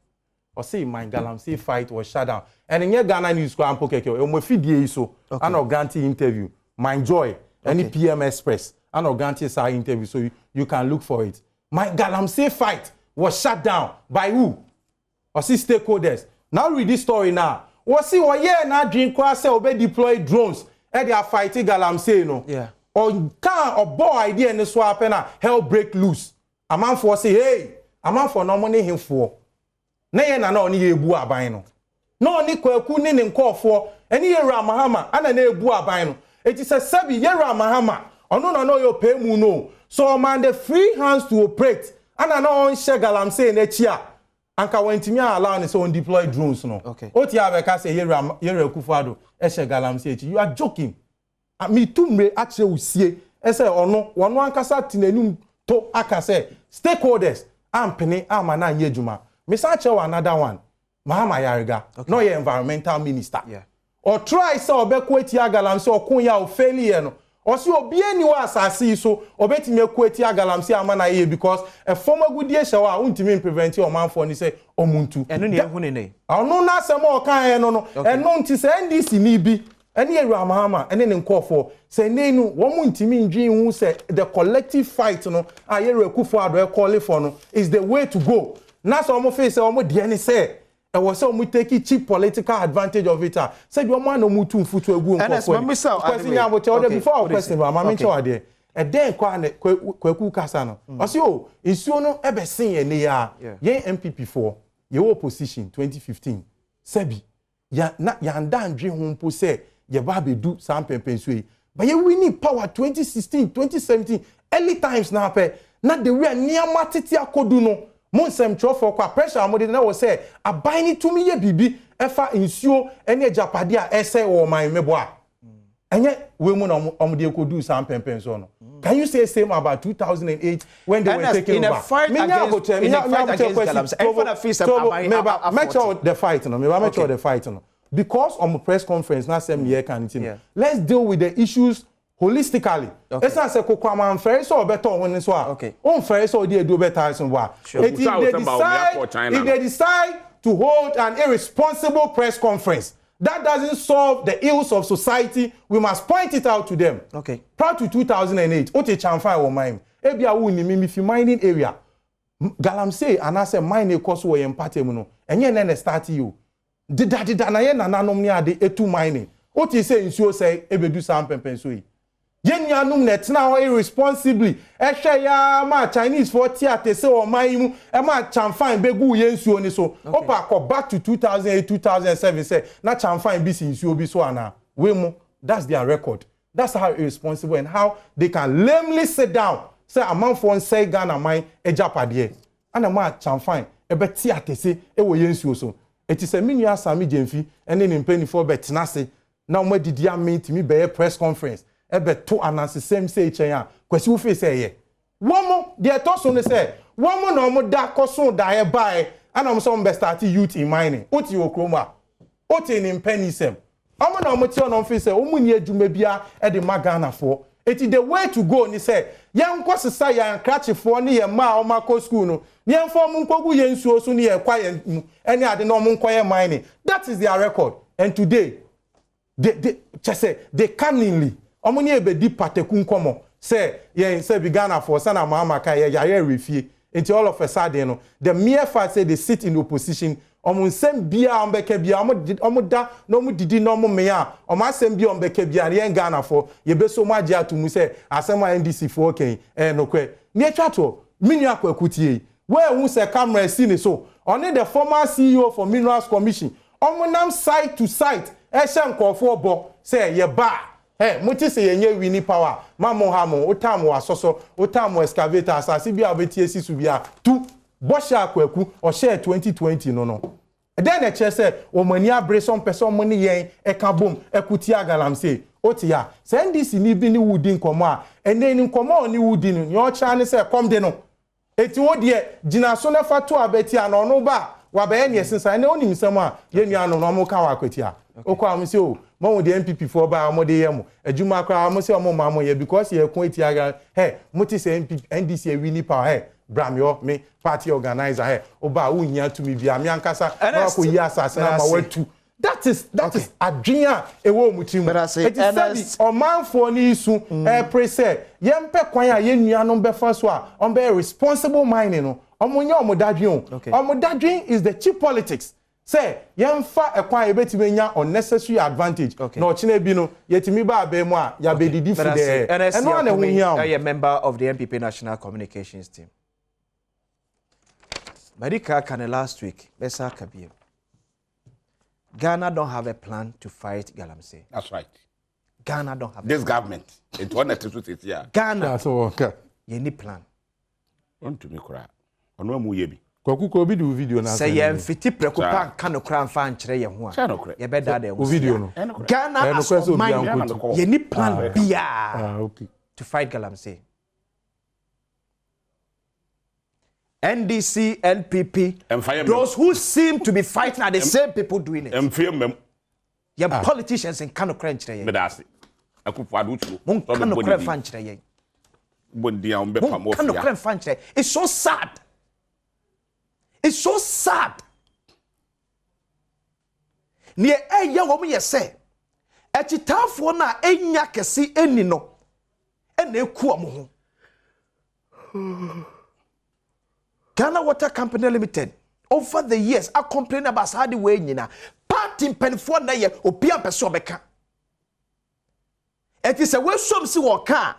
Or say my galamsey fight was shut down. And in your Ghana News ko ampo keke o mo fidie so an organti interview. My joy any PM Express an organti sa interview so you can look for it. My galamsey fight was shut down by who? Or see stakeholders. Now read this story now. What see what year na dream kwa say obe deploy drones e they are fighting galamsey no. Yeah. Or can or boy idea in the swap na hell break loose. A man for say hey, a man for no money him for. Na ye na oni ebu aban no na oni kwaku ni ne nkofo eni yera mahama ana na ebu aban no eti se sabi yera mahama ono na no yo pay mu no so man the free hands to operate ana na on share galamsey na chi a anka wantimi allow ne so on deploy drones no oti abeka say yera kufado e share galamsey chi you are joking me tumre akire usie e say ono wono ankasa tinanum to akase stakeholders ampene amana anyejuma. Mr. Chewa another one. Mahama Yariga, no your environmental minister. Yeah. Or try so be kweti galamsey or kunya o failure no. Osi obi eni wa asase so obetimi ekweti agalamse amana ye because a former goodie shawa untimi prevent your man for ni say omuntu eno ne ehune ne ono na asem o kan ye no eno nti se NDC ni bi ene Eru Amahama ene ne nkofo se nenu wo mu ntimi ndwin hu se the collective fight no Eru Akufo-Addo e call for no is the way to go na so mo face o mo de ni say e was so we take cheap political advantage of it said you man no mutu mfutu egu nkofo question ya boche order before question ma me nche ade e den kwa ne kwaku kasa no osi o isuo no ebe sin ye ne ya ye MPP4 ye opposition 2015 sebi ya na ya ndandwe ho mpo se ye ba bedu sam pempenso yi but ye winning power 2016 2017 early times na pe na the way niama tete akodu no Monsem trofo kwa pressure amode na wo say aban to me ye bibi efa insuo ene japade a ese wo man mebo a enye we mu na omode ekodu sam pempen so no can you say same about 2008 when they were taking over in a fight against Galamsey everyone feels about mature the fight no me mature the fight no because on press conference na sem ye kan tin let's deal with the issues holistically. It's not say kokwa fair so better when so on fair so dey do better so wa. If they decide to hold an irresponsible press conference that doesn't solve the ills of society, we must point it out to them. Prior to 2008 ote chamfa wo mine ebia wo ni mi fi mining area Galamsey and I say mine cost wo empate mu no enye na start you did na ye nananom ni ade etu mining ote say nsuo say ebedu sam pempenso yi Yenyanum net now irresponsibly. Eshe ya ma Chinese for theater say o man mu e ma chamfan begu yensuo ni so. Opa ko back to 2008 2007 say na chamfan bi sinsuo bi so ana. We mu that's their record. That's how irresponsible and how they can lamely sit down. Say a man for say Ghana mine e japade. Ana ma chamfan e be theater say e wo yensuo so. It is a minu asami jemfi ene ni mpanifo be tenase. Na mo didi amenti mi be press conference. Ebe to anansi same say chen kwesi wo fe say ye womo de to so ne say womo na omo da koso da ye bai ana omo so mbe start youth in mining oti okroma oti ni mpenisem omo na omo ti ono fe say omo ni adwuma bia e de magana fo eti the way to go ni say yan ko sesa yan krachefo ne ye ma omo ko school no yan fo mu nkogu ye nsuo so ne ye kwa ye ene ade na omo nkoye mining that is their record and today they cunningly omuni ebedi patekun komo say say Ghana for sana mama ka ye refie until all of a sudden no the mere fact say they sit in opposition omun sem bia ombeke bia omuda no mu didi no mu me a omasem bia ombeke bia ye Ghana for ye beso mu age atumu say asema NDC for okay no kwe ni atwa to minu akwakutie where hu say camera see ni so only the former CEO for Minerals Commission omunam site to site e hye nkofo obo say ye ba muti se yenye wini power mamo hamo otamu asoso otamu excavator asasi bia obetie sisu bia tu bosha akwaku o share 2020 no then e che say o mani abre some person money yen e ka bom ekuti Galamsey otia se NDC ni bi ni wudi nkomo a ene ni nkomo ni wudi ni o cha ne se kom de no eti wo de gina so na fatu abeti ana no ba wa be ne sensa ne onim sem a ye nua no no mo ka wa akwati a okwa am se o mo the MPP4 ba mo de yemo adwuma akra mo se mo mamo ye because ye ko eti aga muti se NDC e wini power bramyo me party organizer oba unya to me bia me ankasa na ko yi asase na ma watu that is adwia ewo mutim it is o man for ni su prese ye mpe kwan a ye nuanom be fa so a on be responsible mining no omunya omodadwen omodadwen is the cheap politics. Say, yemfa ekwan ebetime nya unnecessary advantage. No chine bi no yetimi ba ba mu a ya bedidi fu de. And no na hu hia. I am member of the MPP National Communications team. Marika kan last week, Besa Kabir. Ghana don't have a plan to fight Galamsey. That's right. Ghana don't have this government. It's one to it here. Ghana. So okay. You need plan. Want to me cry. Ono mu yebi. Kwaku bi do video na say ye mfiti prekopa kan okra mfa nkyere ye ho a ye beda da o video no Ghana as of mind ye ni plan bia okay to fight Galamsey. NDC, NPP, those who seem to be fighting are the same people doing it. Your politicians in Kano Crunch. But that's it. Akufo-Addo tuo. Monka no kra fa nkyerɛ yɛn. Bondia on be pamofia. Monka no kra fa nkyerɛ. It's so sad. It's so sad. Neɛ ɛyɛ wɔ mo yɛ sɛ ɛkyitaafoɔ no a ɛnya kɛse ɛni no ɛna ɛku ɔmo ho. Ghana Water Company Limited over the years I complain about how the way nyina party mpanifo na ye obi ampese obeka. Eti se we som si wo ka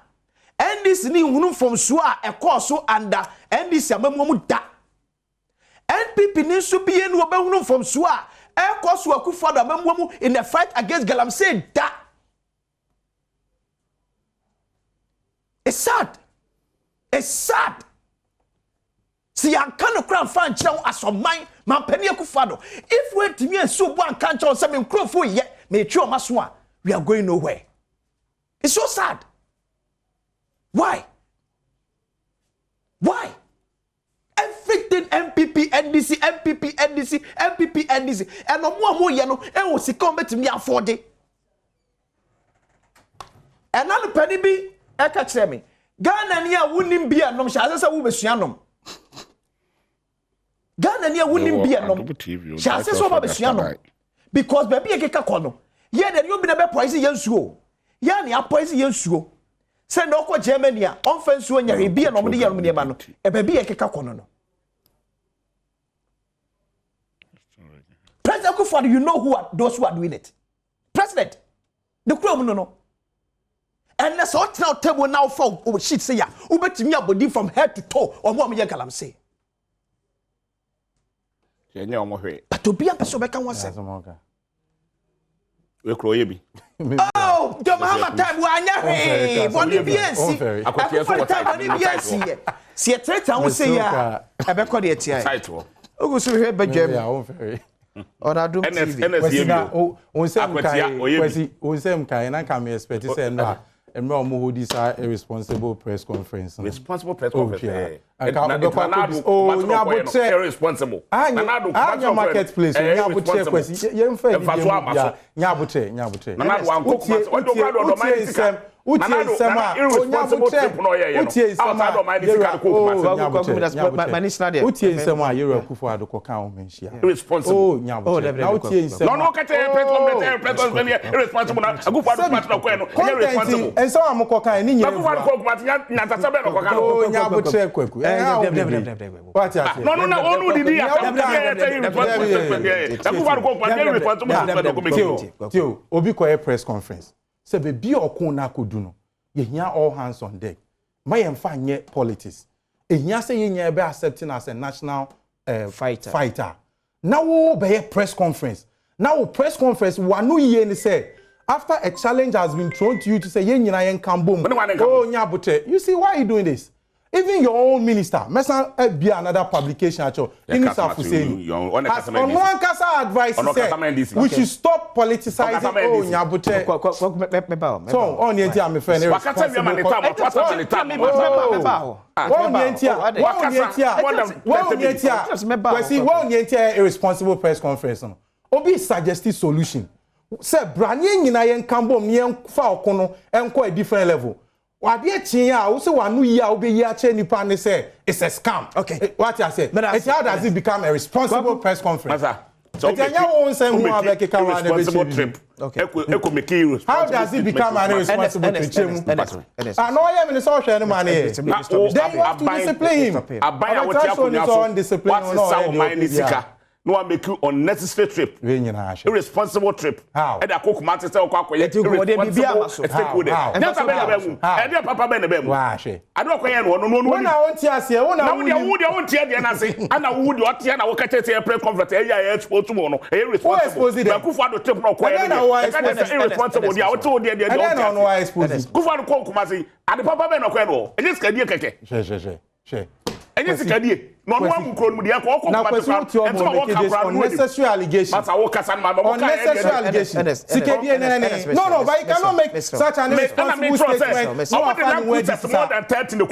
NDC ni hunu from so a ɛkɔ so under NDC amamu mu da. NPP ni so biye no obehunu from so a ɛkɔ so Akufo-Addo amamu mu in the fight against Galamsey da. It's sad. It's sad. See, I can't cry fan chow as of mine, my penny Akufo-Addo. If we're to me and so one can't show something crow for yet, may show maswa, we are going nowhere. It's so sad. Why? Why? Everything MPP, NDC, MPP, NDC, MPP, NDC, and no more yano, and was come to me afford it. And now the penny be, I catch me. Ghana niya wouldn't be a nom, shall I will be sianom. Ghana niya wouldn't be a nom. Shall I say so about sianom? Because baby a kekakono. Yeah, then you be a poison yensuo. Yani a poison yensuo. Send no Germany, offense when you be an omni man, a baby a kekakono. President Akufo-Addo, you know who are those who are doing it. President, the crew no. And that's all now table now for shit say ya. Ubet me body from head to toe or what me Galamsey. Yenya omo hwe. But to be a person can one say. We kro ye bi. Oh, the Mahama time we anya hwe. Body BNC. Akufo time body BNC. See a threat I will say ya. E be call the tia. Title. Ogo so hwe bedwam. Yeah, on very. On Adom TV. On sem kai na come expect say no. And more hold this irresponsible press conference. Responsible press conference. Oh, Nyaboche irresponsible. Anya marketplace. Nyaboche kwesi. Yemfa ni Nyaboche. Nanado anko Utie sema irresponsible trip no ye. Utie sema Utie sema Yero Akufo-Addo ko kan o menhia. Irresponsible. Oh, Nyaboche. Na utie sema. No ka tell press conference irresponsible na Akufo-Addo part no ko no. Irresponsible. And so am ko kan ni nyere. Akufo-Addo ko part nyanta sabe no ko kan. Oh, Nyaboche kwaku. What ya say? No, onu didi ya. Akufo-Addo ko part irresponsible. Tio, obi ko press conference. Se be bi okun na kodu no ye hia all hands on deck ma ye mfa nye politics e hia se ye nya be accepting as a national fighter now wo be press conference wanu ye ni say after a challenge has been thrown to you to say ye nyina ye nkambom oh Nyaboche, you see why you doing this? Even your own minister, Mesa be another publication at all. Minister Fuseni. As on one kasa advice say we should stop politicizing oh Nyaboche. So on the entire me friend. Irresponsible press conference. Obi suggested solution. Say branye nyina yen kambom ne yen fa okono enko a different level. What you chia, also one new year will be year chain pan say it's a scam. Okay. What I say? How does it become a responsible press conference? So responsible trip. Okay. How does it become an irresponsible trip? I know I am in the social money. Then you have to discipline him. No one make you unnecessary trip. Irresponsible trip. How? And I cook matter say irresponsible. And papa ben bem. I don't quite no. When I want to say, now we won't hear the answer. And I would what here na work at a press conference. Expose tomorrow. Irresponsible. Akufo-Addo trip no quite. Irresponsible. They are told they don't know why expose. Akufo-Addo ko kumasi. And the papa ben no quite no. And this kadi keke. And yes, no one could be a unnecessary allegation. Unnecessary allegation. No, but you cannot make such an irresponsible statement. More than 30 in the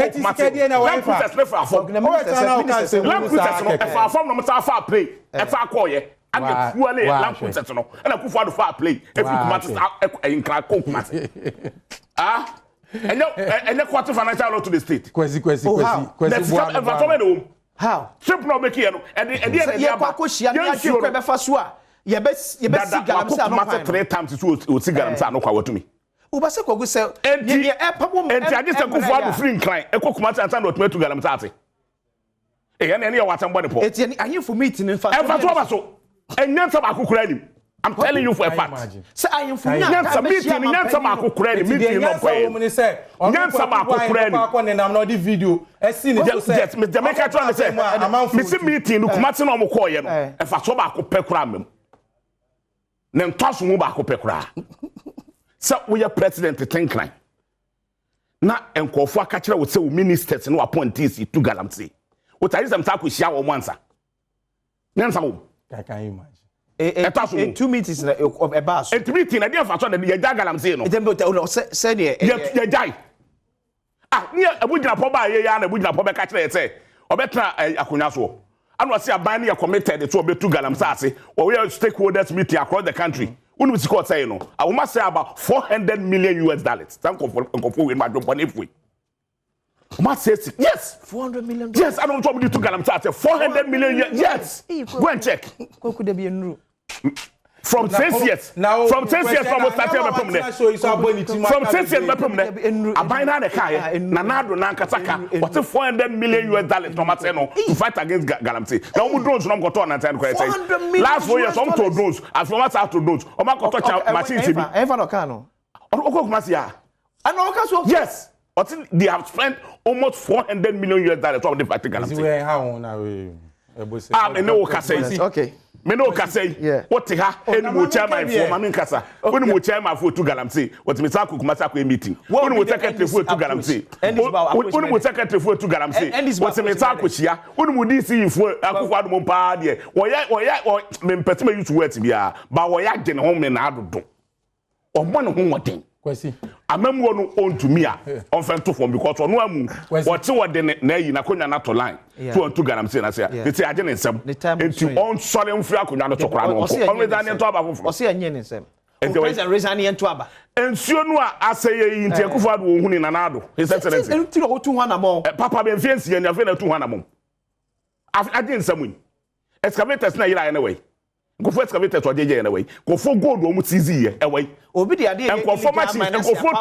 court. and the fuele lamp set no and Akufo do far play every Kumasi in Krakow Kumasi and the quarter financial law to the state Kwesi how trip no make here no and the ya kwakoshia na adwe kwa be fa so a ye be si galamsa no kwa 3 times to si galamsa no kwa watumi ubase kwagu se ye pamo enti ade se Akufo ado free nkran ekokumata anta no tomato galamsa ate ya na ya watambo ne po enti ahemfo meeting in fact e fa so enyansa ba kokura nim I'm telling you for a fact. Say I am for nyansa meeting nyansa ba kokura nim meeting no kwa nyansa ba kokura nim na no di video e see ne just Mr. Make try say me see meeting no kumate na omko ye no e fa so ba kokura kura mem na ntoso mu ba kokura kura so we are president Tenkran na enkofo aka kire wo say ministers no appointees to galamsey what are them ta ko hia wo mansa nyansa wo can you imagine 2 meetings of a bus. And meeting, I didn't find that you galamsey no. Said ye die. Near a wood poba and a wood poba catcher say, or better Akunaso. I was say a binding committed to be 2 galamsey, or we are stakeholders meeting across the country. When we say no, I must say about $400 million. Thank you for my company if we. Must say yes, $400 million. Yes, I don't want to galamsey. $400 million. Yes, go and check. Could there be a new? From 10 years. Now, from 10 years, from starting my problem. From 10 years, my problem. I buy now the car. Nanado Nankataka. What's $400 million? No matter to fight against galamsey. Now, we drones don't go to an answer. Last 4 years, some to drones. As long as after drones, or my touch machine. Ever no cano. Yes. They have spent almost $400 million on the fighting galamsey. Okay. Me no ka say what ha eni mo chairman for mama nkasa woni mo chairman for to galamsey what me sa kukumasa ko meeting woni mo secretary for to galamsey woni mo secretary for to galamsey what me sa ko chia woni mo DC for akukwa ado mo pa de wo me mpete me use word bia ba wo ya de ne ho me na adodo o mo ne ho woden Kwesi amamwo no on to me a on fan to form because ono amu what wo de na yi na konya na to line to galamsey na say they say age ne nsem enti on sole mfiri akonya no to kora no on reason ne to aba foforo o say anye ne nsem president reason ne to aba ensuo no a aseye yi nti akufo ado wo huni na nado his excellency enti no to ho na mo papa be mfiansi anya fe na to ho na mo age nsem yi excavators na yira ya na way go for excavator to jeje na way go for gold o mu tizi ye e way obi de ade go for machine go for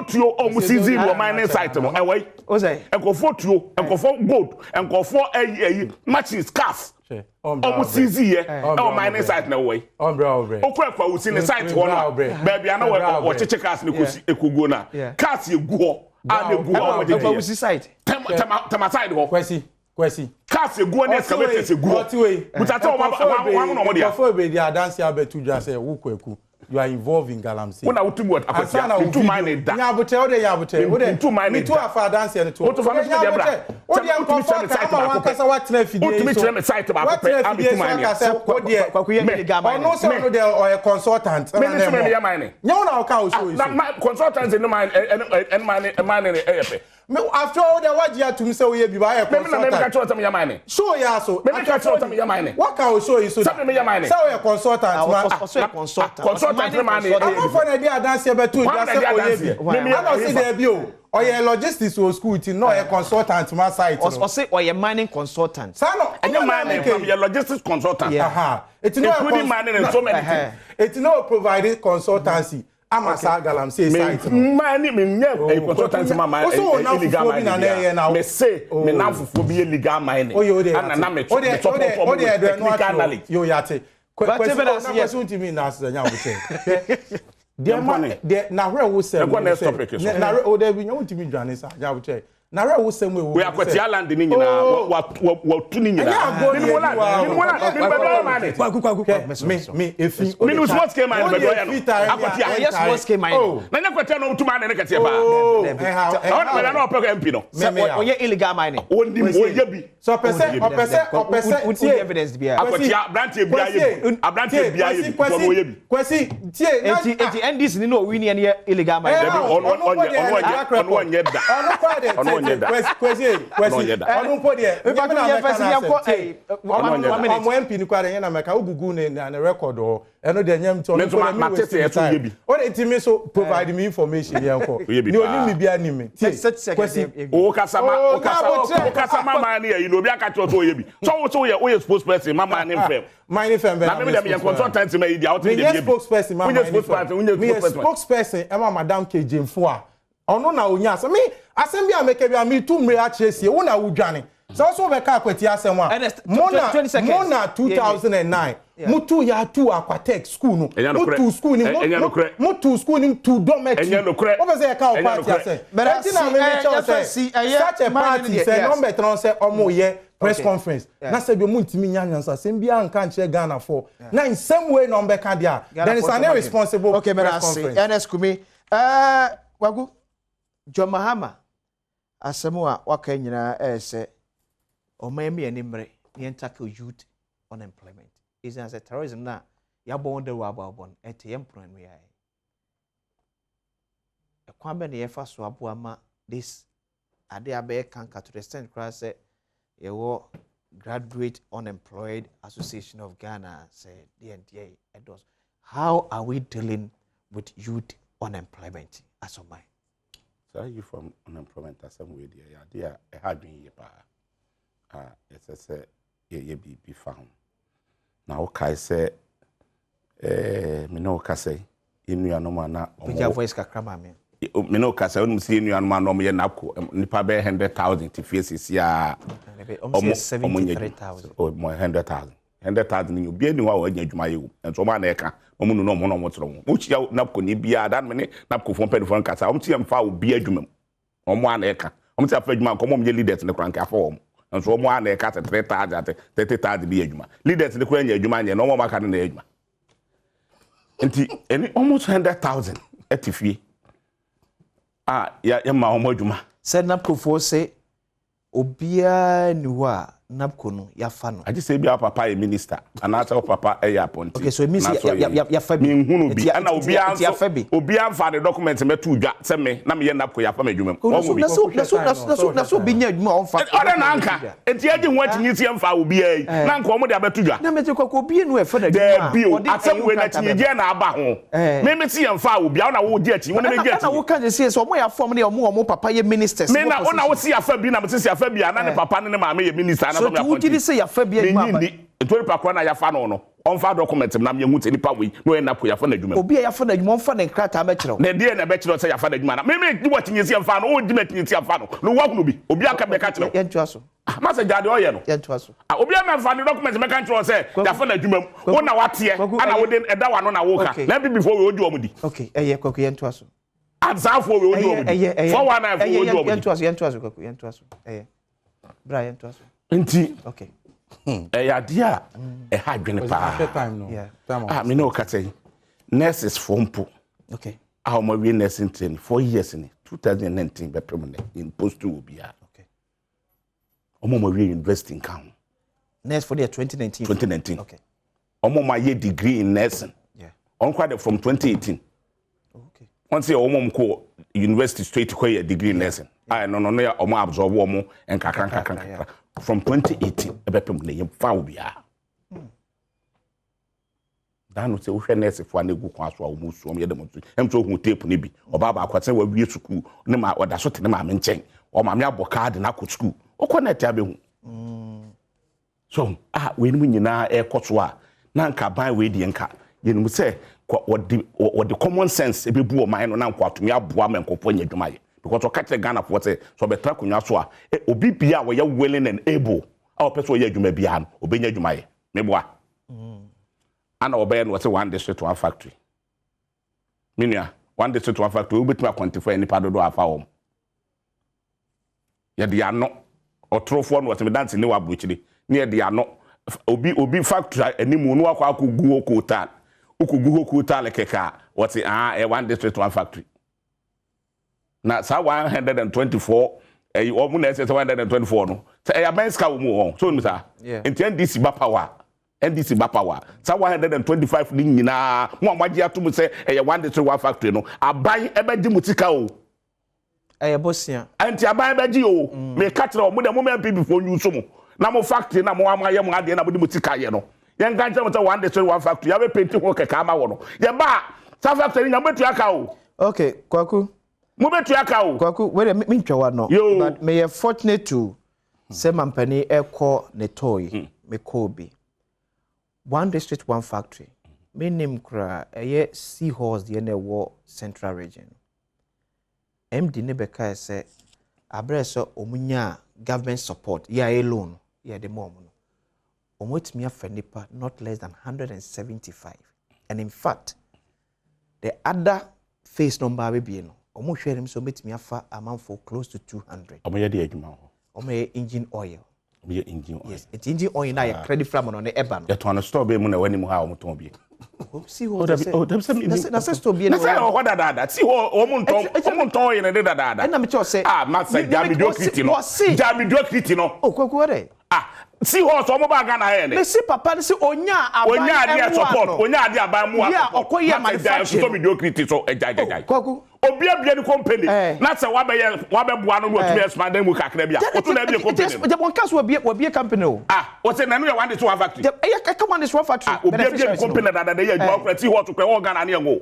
tuo o mu tizi no mining site no e way o say go for tuo go for gold go for machine scarf o mu tizi ye e mining site na way ombre okwa usi ne site ho no baby ana wo cheche cars ne kosi ekugo na cars ye guo a ne guo o de usi site tema side ho Kwesi cars egu on excavator se gu mutata wa no mo dia before be dia dance abetu dwa say wo kwaku you are involved in galamsey when I would what akwati to mine da nya bote o de ya bote o de to mine me to afa dance ne to o to fa me dia bra o de anko fa ka ma kasa wa tena fidie so o to me site ba ko pe am to mine o de kwaku ye illegal mine no say no de o consultant me ni me ya mine nya una o ka o so na consultant in mine and mine epe me after all the wajia to me say we be buy a consultant me catch what me mine show ya so me catch what me mine what can we show you so me mine say we consultant man consultant mine I'm for the dia dance be to just say oye bi I don't see there be o oye logistics o school ti no a consultant man site o say oye mining consultant say no any mining from your logistics consultant it no including mining and so many things it no provide consultancy amasa galamsey site mani me nya consultant mama illegal mining me say me na fufu bi illegal mining ana na me technical knowledge yo yate question to me na say nya wo che de na hwe wo say na o de bi nya wo timi dwane sa nya wo che na hwe wo say we akwati island ni nyina wa tu ni nyina ni me efi me no sports came mine be do ya no akwati yes sports came mine na nya kwati no tu mine na kete ba on me na opeko MP no oye illegal mining oni oye bi so opese tie evidence bia akwati branch bia ye bi oye bi kwesi tie enti NDC ni no win ni illegal mining on nye da Ọdún pọ̀ díẹ̀. Ìbátan yẹn fẹ́ sí yẹn kọ́ ọmọ MP ní kwara yẹn na mẹ́ka ogugu ní record ọ̀ ẹnu dẹ̀ yẹn tí ọdún ma tètè ẹ̀ tún yé bi. Ó lè ti mi so provide me information yẹn kọ́. Ní oní mi bí a ní mi. O kasa mama ni yẹ obi aka tí o tó yé bi. So yẹ o yẹ spokesperson mama ni fẹ́. Mining firm bẹ́ẹ̀ na mímí dẹ̀ mi yẹ consultant mi yìí di àwọn tí mi yẹ bi. Mi yẹ spokesperson ma mining firm. Mi yẹ spokesperson ẹ ma madam KJ Mfua. Ọ̀nù na onya asẹ́ mi asẹ́ bí amẹ́kẹ́ bí a mi tún mìíràn akyerẹ́ sí wọ́n na wùdwane. Sọ wọ́n bẹ̀ ká akwẹ̀tì asẹ́ wọn a. Mona 2009 mutu ya tu Aquatech school no. Mutu school ni mutu school ni tu dormitory. Wọ́n fẹ́ sẹ́ yẹ ká o party asẹ́. Ẹtí na mi ní kyẹ́wọ́ sẹ́ such a party sẹ́ nọ́mbẹ̀ tí wọ́n sẹ́ ọmọ yẹ press conference. Na sẹ́ bi mu ntumi nyanyansa sẹ́ bi a nka nkyẹ́ Ghana for. Na in same way nọ́mbẹ̀ ka di a. Then it's an irresponsible press conference. Ernest Kumi. Wagu. John Mahama. Asemu a waka nyina say ɔman mi ani mmerɛ yɛn tackle youth unemployment is as a terrorism na yɛabɔ wɔn dɛrɛ abɔ ɛte yɛn mpono no yɛ ɛkwan bɛ na yɛfa so aboa ma this ade abɛyɛ kanka to the extent koraa sɛ yɛwɔ graduate unemployed association of Ghana sɛ DNDA ɛdɔs. How are we dealing with youth unemployment as a man? So you from unemployment as some way there a hard year pa it's a ye be found now kai say me no ka say inu anoma na omo voice kakra ma me no ka say onu see inu anoma na omo ye napko nipa be 100,000 to face ya omo 73,000 or more 100,000 ni obi ani wa o anya adwuma ye enso ma na e ka omo no omo no omo tro mo chia napko ni bia dan me ne napko fon pedifon kasa omo tie mfa obi adwuma omo ana e ka omo tie afa adwuma ko omo ye leaders ne kranka fa omo enso omo ana e ka 30,000 bi adwuma leaders ne kran nya adwuma nya no omo maka na adwuma enti any almost 100,000 etifie ya ma omo adwuma said napko fo say obia ni ho a napko no ya fa no aje say bia papa e minister anata papa e ya appointee. Okay, so it means ya fa bi mi hunu bi ana obia fa the document metu dwa say me na me ye napko ya fa madwuma na so bi nya adwuma on fa ora na anka enti aje ho atinyi tie mfa obia yi na anka omo de abetu dwa na me te kwakọ obia nu e fa na adwuma bio asem we na tinyi je na aba ho me ti ye mfa obia na wo je atinyi wo na me je atinyi na wo kan say so omo ya form na omo papa ye ministers me na ona wo si ya fa bi na me ti si ya fa bi na ne papa ne maame ye minister na so tu wudi say ya fa bi adwuma ntori pakwa na ya fa no onfa document na me hu te nipa we no e napko ya fa na adwuma obi ya fa na adwuma onfa na nkrata be kire na die na be kire say ya fa na adwuma na me di watinyi si mfa no o di matinyi si mfa no wa hunu bi obi aka be ka kire yentu aso ma se jade oye no yentu aso obi ama mfa no document me ka kire say ya fa na adwuma wo na watie ana wo de eda wa no na wo ka na bi before we odi omudi okay kwaku yentu aso azafo we odi omudi 419 we odi omudi yentu aso kwaku yentu aso bra yentu aso enti okay ya dia ha dwene pa me no ka say nurses fompo okay how my we nursing training 4 years in 2019 be permanent in post to obia okay omo we university in town nurse for the 2019 okay omo my year degree in nursing on quite from 2018 okay once omo ko university straight ko year degree in nursing no ya omo absorb omo en kakran from 2018 ebepem na yem fa obia dan no se wo hwe nurse fo na egu kwa so a wo musu om yedem tu em so hu tape ne bi oba ba akwate wa wie school ne ma oda so te ne ma menchen o ma me abocard na ko school o connect abehu so we ni nyina e koto a na nka ban we di nka yenum se what the common sense ebebu o man no na nko atumi aboa men kopɔ nya dwuma ye because o catch Ghana for say so betra kunwa so a obi bia we willing and able our person ye dwuma bia no obenya dwuma ye meboa ana obey no say one district one factory minia one district one factory obetuma quantify any part do afa wo ye dia no otrofo no what me dance ni wa brochiri ni ye dia no obi factory animu no akwa akogu hotel ukugu hotel keka what one district one factory na sa 124 omu na ese 124 no say ya benska wo mu on so nta enti NDC ba power sa 125 ni nyina mo amagye atum say one district one factory no aban ebe di mutika o bosia anti aban beji o me ka kire o mo de mo MPP fo nyu so mo na mo factory na mo amaye mo ade na mo di mo tika ye no ye nka nche mo say one day one factory ya be painting ho keka ama wo no ye ba sa factory nya betu aka o okay kwaku mo betu aka o kwaku we me ntwa no but me fortunate to say mampani ekọ ne toy me kobi one district one factory me name kra eye seahorse de na wo central region MD ne beka say abreso omunya government support ya alone ya the mom no omotimi afanipa not less than 175 and in fact the other phase number we be no omo hwere so metimi afa amount for close to 200 omo ye de adwuma ho omo ye engine oil omo ye engine oil yes it's engine oil na ya credit from no eba no ye to no store be mu na wani mu ha omo ton bi see what na say store be na say o da see omo ton ye na da na me cho say ma say mediocrity no mediocrity no o kwaku ore see what omo ba ga na here ne me see papa ne say onya aban support onya ade aban mu ya okoye manufacturing so mediocrity so ejajajaj kwaku obia ni company na say wa be bua no otumi expand mu kakra bia otu na bia company je bon kaso wa company o o say na no ya one day one factory e ka one day one factory obia ni company da ya adwa okra ti hot kra wo ga na ne ngo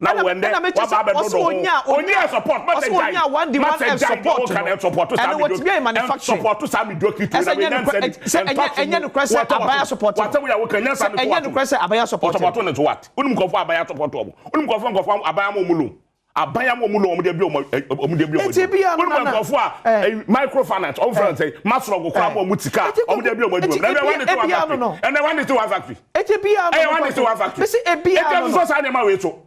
na wende wa ba be do onya support ma say onya one day one support and what be manufacturing support to some mediocrity na be enya no kwese abaya support what we are can enya enya no kwese abaya support support no to what unum kofo abaya support omo unum kofo abaya mo mulu abaya mo mulu omo de bi unum kofo microfinance of friends say masro go kwa mo mutika omo de bi omo adum na one to one and one to one factory one to one factory say ebia no so sa na ma we so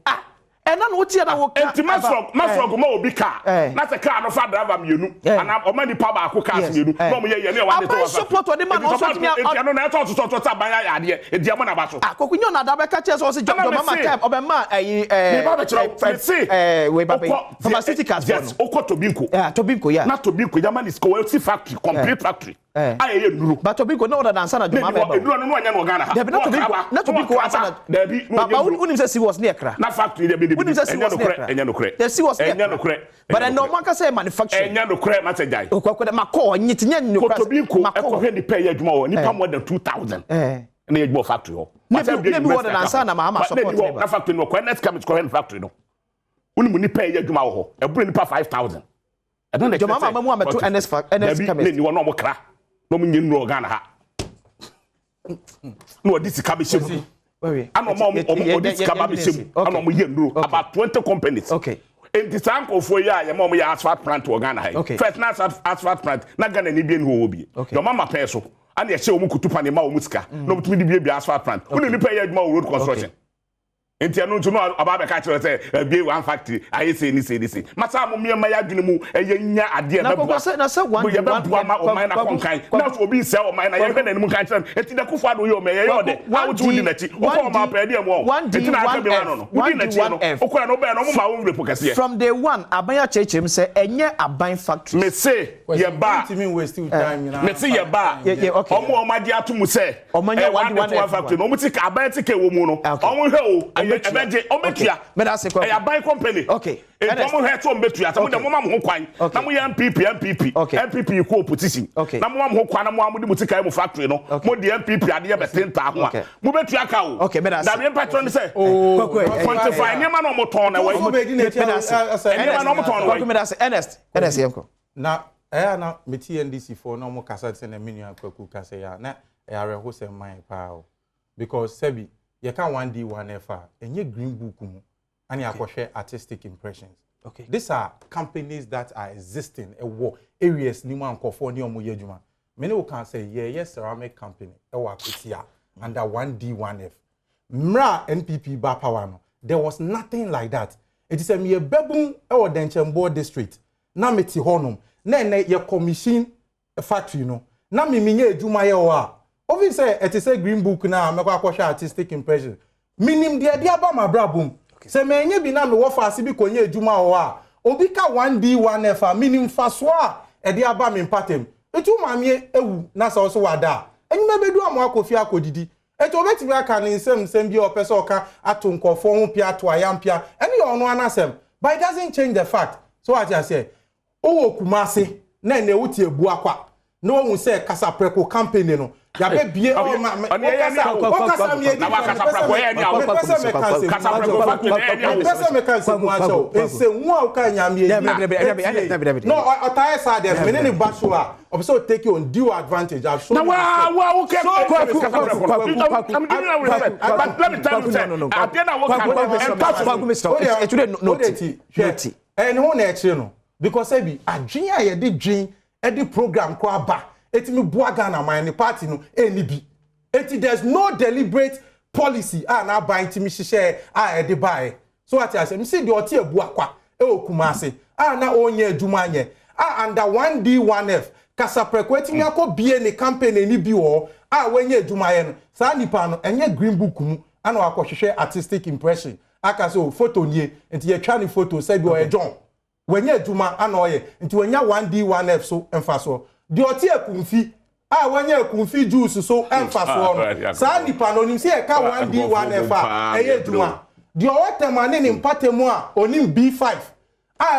ena no tie na wo ka enti masro go ma obi car na se car no fa driver mienu ana o ma ni pa ba ko car mienu no mo ye ne one to one support odi man no so ti enti no na to ta ban ya ade e dia mo na ba so akokunyo na da be ka che so se job mama time obema me ba be chiro we ba be pharmaceuticals yes okotobinko tobinko ya na tobinko ya man is quality factory complete factory aye nuru but tobinko no na answer na joma be ba nuru no anya no Ghana ha na tobinko answer na Dabi ba unim say was near kra na factory de unim say was near enya no kre there was enya no kre but no man can say manufacturing enya no kre ma say jai okwakwede mako nyitinya no kra tobinko ekohwe ni pay adwuma wo ni pa more than 2000 na ye gbo factory ho maybe what na answer na ma support na factory no next come to go factory no unim ni pay adwuma ho e buru ni pa 5000 I don't know mama mu ameto NS chemist ni wo no mo kra no mo nyinu Ghana ha no this kabishemu ano mo this kabishemu ano mo ye nduro about 20 companies okay in the sample for ya mo ya asphalt plant wo Ghana ha first na asphalt plant na Ghana ni bi en ho bi your mama pay so and ye che o mu kutupa ne ma o musika no mutumi di bi asphalt plant unu ni pay ya adwuma road construction enti anu ntu no aba be ka kire say be one factory aye say ni say masa mo me ma ya dwene mu eye nya ade na bua na say one ye be bua ma o man na konkan na so obi say o man na ye hwe na ni mu kan kire enti da kufu ado ye o me ye yo de how to di na chi o ko ma pa de mo enti na aka be one no udi na chi no o ko na be no mo ma wo mre pokase from day one abanya chechem say enye aban factory me say ye ba me say ye ba omo ma di atumu say omanya one factory no mo ti ka aban ti ke wo mu no omo hwe o ebeje ometua me da se kwa ya buy company okay e komo he to ometua ta mo de mo ma mo kwan na mo ya MPP ko opposition na mo ma mo kwan na mo amudi mutika mu factory no mo de MPP ade ye betenta ho a mo betua ka o okay me da se da me patron say quantify ni ma no mo ton na we me da se ni ma no mo ton na we me da se Ernest yemko na na meti NDC for no mo kasa se na menu akwaku kasa ya na are ho se man pa o because sebi you can 1D 1F and your green book and you share artistic impressions. Okay. These are companies that are existing a war areas ni man for ni omo yejuma. Many can say yes ceramic company e wa kutia under 1D 1F. Mra NPP ba power no. There was nothing like that. It is a me bebum e wa Denchembo district. Na meti honum. Na ye commission factory no. Na me minye ejuma ye wa. Obviously, it is a green book now. I'm going to artistic impression. Minim the idea about my brabum. Se me nye bi na me wo fa ase bi konye adwuma wo a. Obi ka 1D 1F minim fa so a e dia ba me patem. Etu maame ewu na so so wada. Enyuma bedu amo akofi akodidi. Etu obetimi aka ne nsem bi opese oka ato nkofo ho pia to ayampia. Ene yo no anasem. But it doesn't change the fact. So what I say, o Kumasi na ne wuti ebu akwa no hu say kasa preko campaign no ya be bie o kasa mi edi kasa preko ya ni awo kasa preko factory mu aso ese hu a ka nya mi edi no otaye sa there me ne basho a obso take on due advantage I've shown now wow okay I'm giving you respect but let me tell you at the end of work and who na e no because say bi adwen a ye de dwen e de program ko aba etimi buaga na man party no enibi eti there's no deliberate policy na ba intimi hihye e de bae so what I say me see the oti ebu akwa e Kumasi na onye adwuma anye under 1D 1F kasa preko etimi akọ bie ne campaign eni bi wo wenye adwuma ye no sa nipa no enye green book mu ana akọ hwehwe artistic impression aka so photo nie enti ye twa ne photo say bi o John wenye adwuma ana oye enti wenya 1D 1F so emfa so di oti ekumfi wenye ekumfi juice so emfa so no sa nipa no nim se e ka 1D 1F eye adwuma di o watemane ne mpatemu a onim B5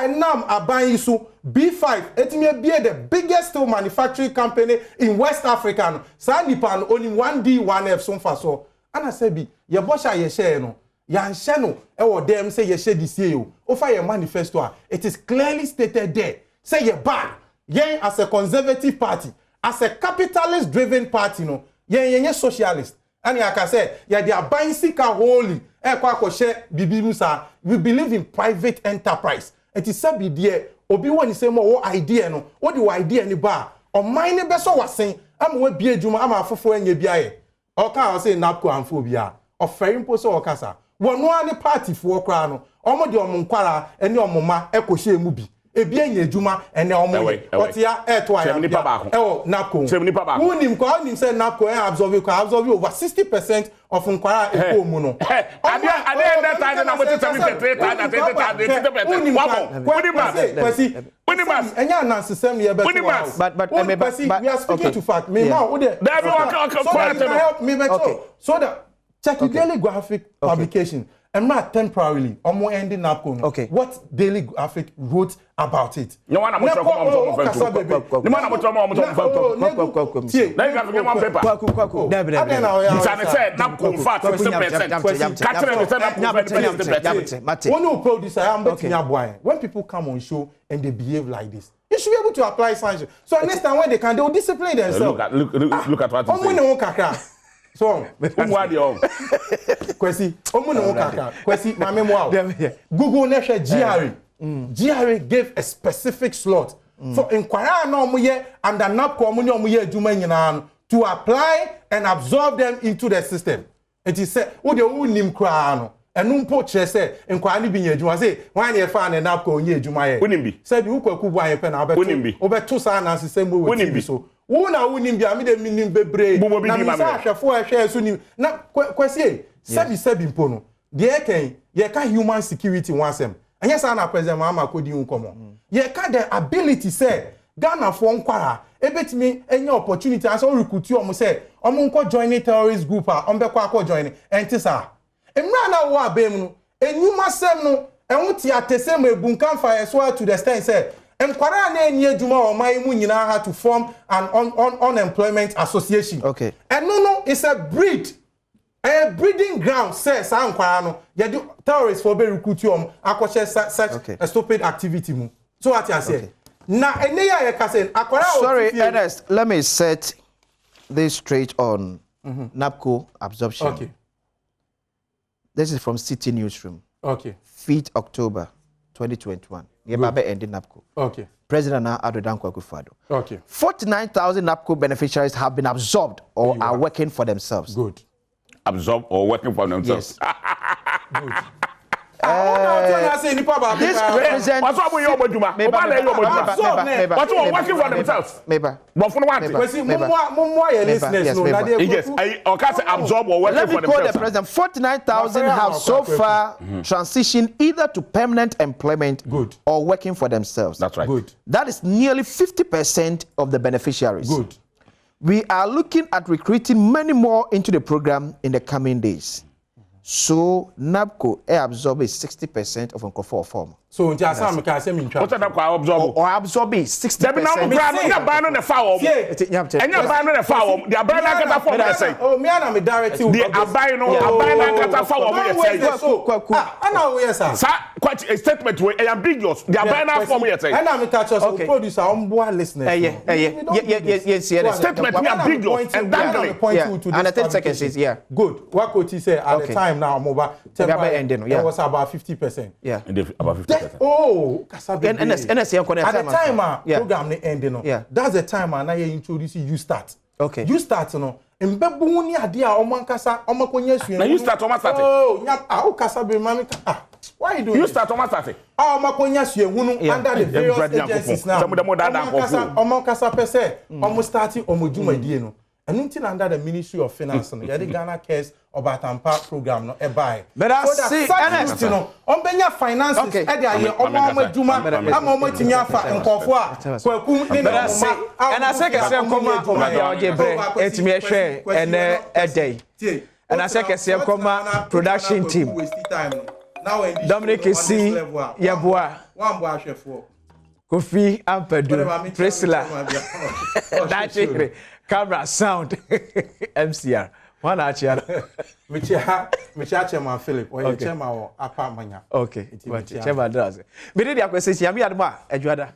enam aban isu B5 etime bie the biggest steel manufacturing company in West Africa no sa nipa no onim 1D 1F so emfa so ana se bi ye bosha ye share no yanhye no e wo dem say ye share this year o fa ye manifesto a it is clearly stated there say ye ban yen as a conservative party as a capitalist driven party no yen socialist and I can say ye dey aban sika holy e kwa akoshe bibi musa we believe in private enterprise it is sabi there obi woni say mo wo idea no wo di idea ni ba o mine be so wasen am we bie adwuma am afofo anya biaye o ka say napko amfo bia o ferimpo so o kasa wono ani party fo kra no omo de omo nkwara ene omo ma ekoshe mu bi ebi enya adwuma ene omo otia eto aya napko unim ko unim say napko absorb over 60% of nkwara eko mu no ade that time na mo ti 73 enya nansi sem ye beto but we are speaking to fact me ma wo de help me beto so that check daily graphic publication and not temporarily omo ending napko okay what daily graphic wrote about it no one am paper napko fat 20% one producer am betting aboy when people come on show and they behave like this you should be able to apply sanctions so next time when they can they will discipline themselves look at what you say so kwesi omuno kaka kwesi mame mo Google na hwe GRA gave a specific slot for inquiry na omuye and the napko omuye omuye adwuma nyina to apply and absorb them into the system it is say wo de unim kra no enu mpo kire say inquiry ni bi nya adwuma say wan ye fa na napko onye adwuma ye unimbi say bi ukwaku bu an ye pe na obeto sa na system wo TV so wona wonim bia me de minim bebre na me sa hwefo hwe so ni na kwesi sebi mpo no de eken ye ka human security wansem anya sa na president mama kodi nkomo ye ka the ability say Ghana for nkwara ebetimi enya opportunity as o recruit you say omo nko join terrorist group a ombekwa akọ join entisa emra na wo abem no enyuma sem no enwuti atesem ebunkan fire so to the extent say enkwara na enye adwuma o man mu nyina ha to form an unemployment association okay and no it's a breeding ground says enkwara no ye do terrorists for be recruit you akoshe such a stupid activity mu so what you say na ene ya ka say akwara sorry Ernest let me set this straight on napko absorption okay this is from City Newsroom okay 5th October 2021 Yebabe ending napko okay President Adom TV okay 49,000 napko beneficiaries have been absorbed or are working for themselves good absorbed or working for themselves yes good this represents what's up with your moduma what's working for themselves but for one yes I can't absorb or working for themselves. Let me quote the president. 49,000 have so far transitioned either to permanent employment good or working for themselves. That's right. Good. That is nearly 50% of the beneficiaries. Good. We are looking at recruiting many more into the program in the coming days. So NABCO absorbs 60% of Nkrofo form. So nti asam ka say me ntwa. What that kwa absorb? Or absorb 60%. There be now nya ban no the foul. Enya ban no the foul. The aban na kata form dey say. Oh, me na me direct you. The aban no aban na kata foul mo dey say. Ana we yes sir. Sir, quite a statement we am big yours. The aban na form dey say. Ana me catch us producer on board listeners. Yes. Statement we am big yours and dangling. And 30 seconds is good. What coach say at the time now Moba it was about 50%. Yeah. About 50%. Oh, and at the time program the ending. That's the time now you introduce you start. Okay. You start no. Mbebo ni ade a omankasa omakonya suen. Now you start start. Oh, nya kasa be mami why you doing? You start start. Omakonya suen hunu under the various agencies now. Omankasa pese omo starting omo dwumadie no. And until under the Ministry of Finance, no, the Ghana Cares Obatampa program no buy. But I see, you know, on Benya finances, okay. Omo Juma, Omo Tinyafa, and Kofua, and I say, it's me a share and a day. And I say, I production team. Dominic is see, Yabua, one boy chef for Kofi Ampadu, Priscilla. That's it. Camera, sound, MCR. One actually. Micha Chairman Philip, or your chairman or Apamania. Okay, chairman does. But did you have a question? I'm here, Eduardo.